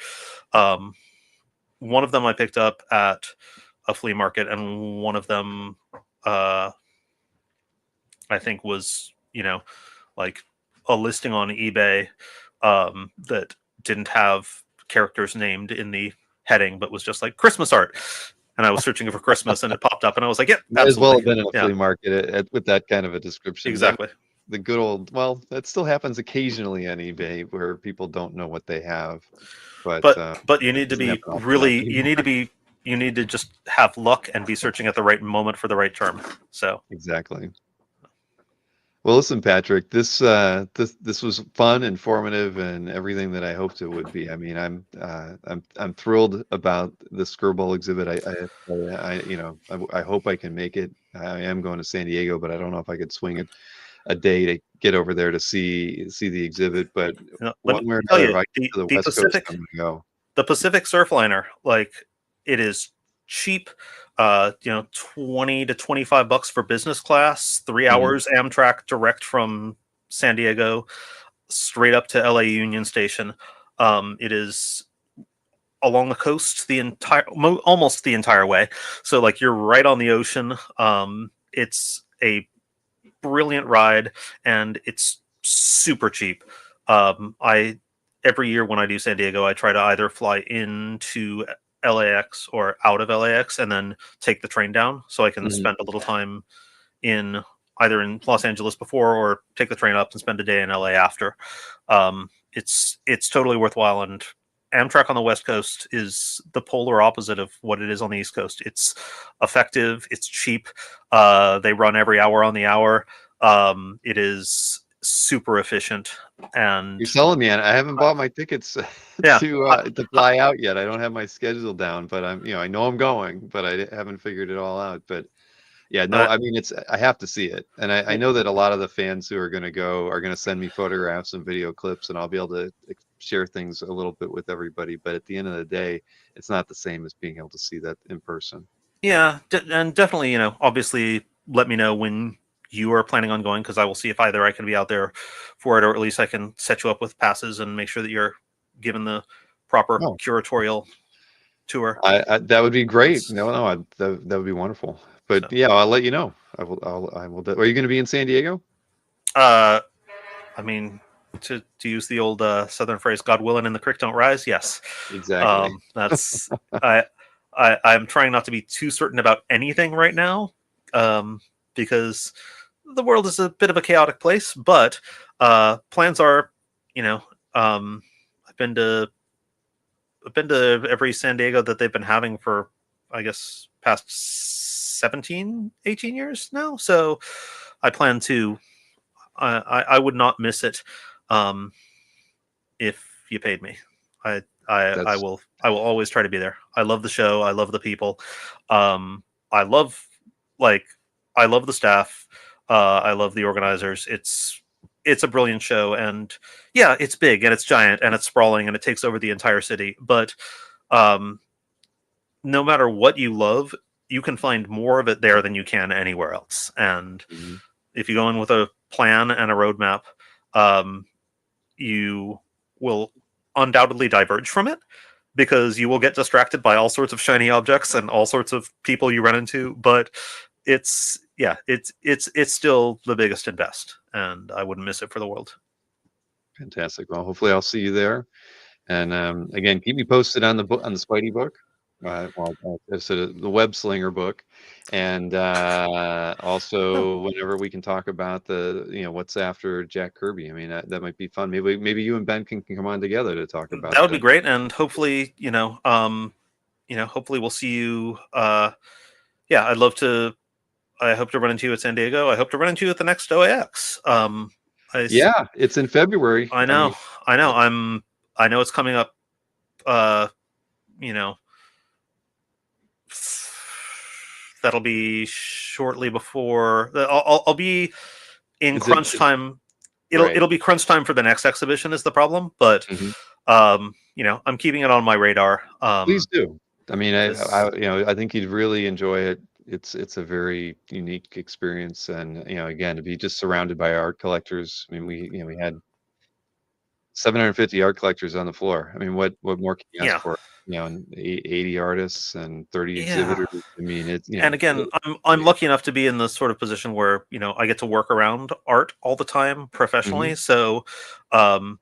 um, one of them I picked up at a flea market, and one of them I think was like a listing on eBay that didn't have characters named in the heading, but was just like Christmas art. And I was searching for Christmas, and it popped up, and I was like, "Yep, Might as well absolutely, have been in a yeah, flea market with that kind of a description. exactly." The good old, well, that still happens occasionally on eBay where people don't know what they have, but But you need to doesn't be happen often enough really, anymore. you need to just have luck and be searching at the right moment for the right term. So Exactly. Well, listen, Patrick, this was fun, informative, and everything that I hoped it would be. I mean, I'm thrilled about the Skirball exhibit. I hope I can make it. I am going to San Diego, but I don't know if I could swing it a day to get over there to see the exhibit. But let me one way or tell another, you, if I get to the the West Coast, Pacific I'm going to go. the Pacific Surfliner, like it is cheap. 20 to $25 for business class, 3 hours Amtrak direct from San Diego straight up to LA Union Station. It is along the coast almost the entire way. So like you're right on the ocean. It's a brilliant ride, and it's super cheap. I Every year when I do San Diego, I try to either fly into LAX or out of LAX and then take the train down so I can Mhm. spend a little time in either in Los Angeles before or take the train up and spend a day in LA after. It's totally worthwhile, and Amtrak on the West Coast is the polar opposite of what it is on the East Coast. It's effective, it's cheap. They run every hour on the hour. It is super efficient, You're and selling me on it. I haven't bought my tickets yeah, to fly out yet. I don't have my schedule down, but I know I'm going, but haven't figured it all out. But yeah, no, uh, I mean I have to see it, and I know that a lot of the fans who are going to go are going to send me photographs and video clips, and I'll be able to share things a little bit with everybody. But at the end of the day, it's not the same as being able to see that in person. yeah, and definitely, obviously, let me know when you are planning on going, because I will see if either I can be out there for it, or at least I can set you up with passes and make sure that you're given the proper Oh, curatorial tour. that would be great. That's That would be wonderful. But so. yeah, I'll let you know. I will. Are you going to be in San Diego? Uh, I mean, to use the old Southern phrase, "God willing, and the creek don't rise." Yes, Exactly. that's I'm trying not to be too certain about anything right now, because the world is a bit of a chaotic place. But plans are, you know, um, I've been to every San Diego that they've been having for, I guess, past 17, 18 years now. So I plan to. I would not miss it, um, if you paid me. I That's will always try to be there. I love the show. I love the people. I love like I love the staff. I love the organizers. It's a brilliant show, and yeah, it's big and it's giant and it's sprawling and it takes over the entire city. But um, no matter what you love, you can find more of it there than you can anywhere else. And mhm. if you go in with a plan and a roadmap, um, you will undoubtedly diverge from it, because you will get distracted by all sorts of shiny objects and all sorts of people you run into. But it's still the biggest and best, and I wouldn't miss it for the world. Fantastic. Well, hopefully I'll see you there. And again, keep me posted on the book, on the Spidey book. So the Web Slinger book, and Oh, also whenever we can talk about what's after Jack Kirby. I mean, that might be fun. Maybe you and Ben can come on together to talk about that would be the. great, and hopefully, hopefully we'll see you. Yeah, I'd love to. I hope to run into you at San Diego. I hope to run into you at the next OAX. I, Yeah, it's in February. I I mean, know, I know. I know it's coming up. Uh, you know, that'll be shortly before. I'll be in is it? crunch time. it'll be crunch time for the next exhibition is the problem, but Mhm. I'm keeping it on my radar. Please do. I mean, This, I think you'd really enjoy it. It's a very unique experience, and again, to be just surrounded by art collectors. I mean, we had 750 art collectors on the floor. I mean, what more can you ask yeah, for? And 80 artists and 30 yeah. exhibitors. I mean, it's And again, I'm lucky enough to be in this sort of position where I get to work around art all the time Mhm. professionally. So, um,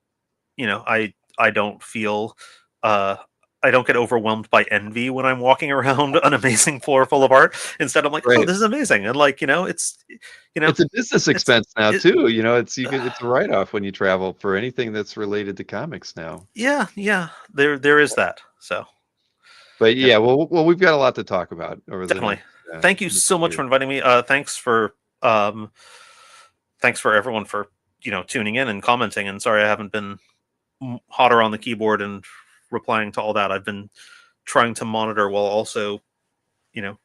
I don't feel uh, I don't get overwhelmed by envy when I'm walking around an amazing floor full of art. Instead, I'm like, oh, Right. this is amazing, and It's a business it's expense now it. too. It's a write-off when you travel for anything that's related to comics now. Yeah, yeah. There is that. So, But yep, yeah, well, we've got a lot to talk about over the definitely. next Thank you so much year. for inviting me. Um, thanks for everyone for tuning in and commenting. And sorry I haven't been hotter on the keyboard and replying to all that. I've been trying to monitor while also,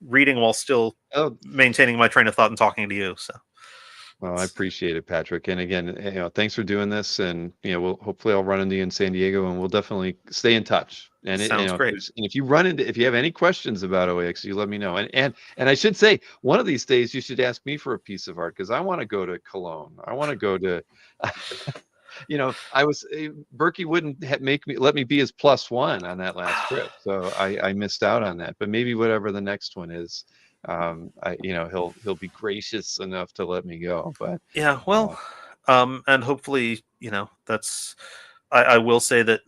reading while still Oh, maintaining my train of thought and talking to you. So well, I appreciate it, Patrick. And again, thanks for doing this. And we'll hopefully I'll run into you in San Diego, and we'll definitely stay in touch. And sounds great. if you run into if you have any questions about OX, you let me know. And I should say, one of these days you should ask me for a piece of art because I want to go to Cologne. I want to go to. I was Berkey wouldn't let me be his +1 on that last trip, so I missed out on that. But maybe whatever the next one is, he'll be gracious enough to let me go. But Yeah, uh, well, and hopefully, that's. I will say that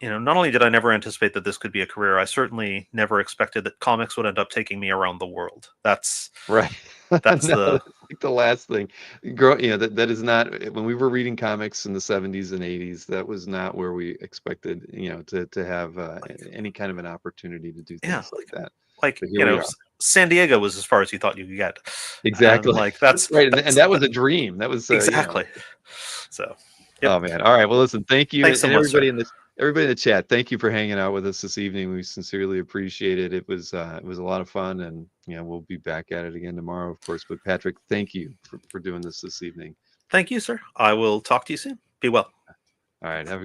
not only did I never anticipate that this could be a career, I certainly never expected that comics would end up taking me around the world. right, That's no, the that's like the last thing. That is not when we were reading comics in the 70s and 80s. That was not where we expected, to have any kind of an opportunity to do yeah, things like that. like But here we are. San Diego was as far as you thought you could get, and Exactly. like That's right, and that's that was a dream. That was, exactly. So, yep. oh man. All right. Well, listen, thank you, Thanks and so much, sir. everybody in the chat. Thank you for hanging out with us this evening. We sincerely appreciate it. It was a lot of fun, and we'll be back at it again tomorrow, of course. But Patrick, thank you for doing this evening. Thank you, sir. I will talk to you soon. Be well. All right. Have a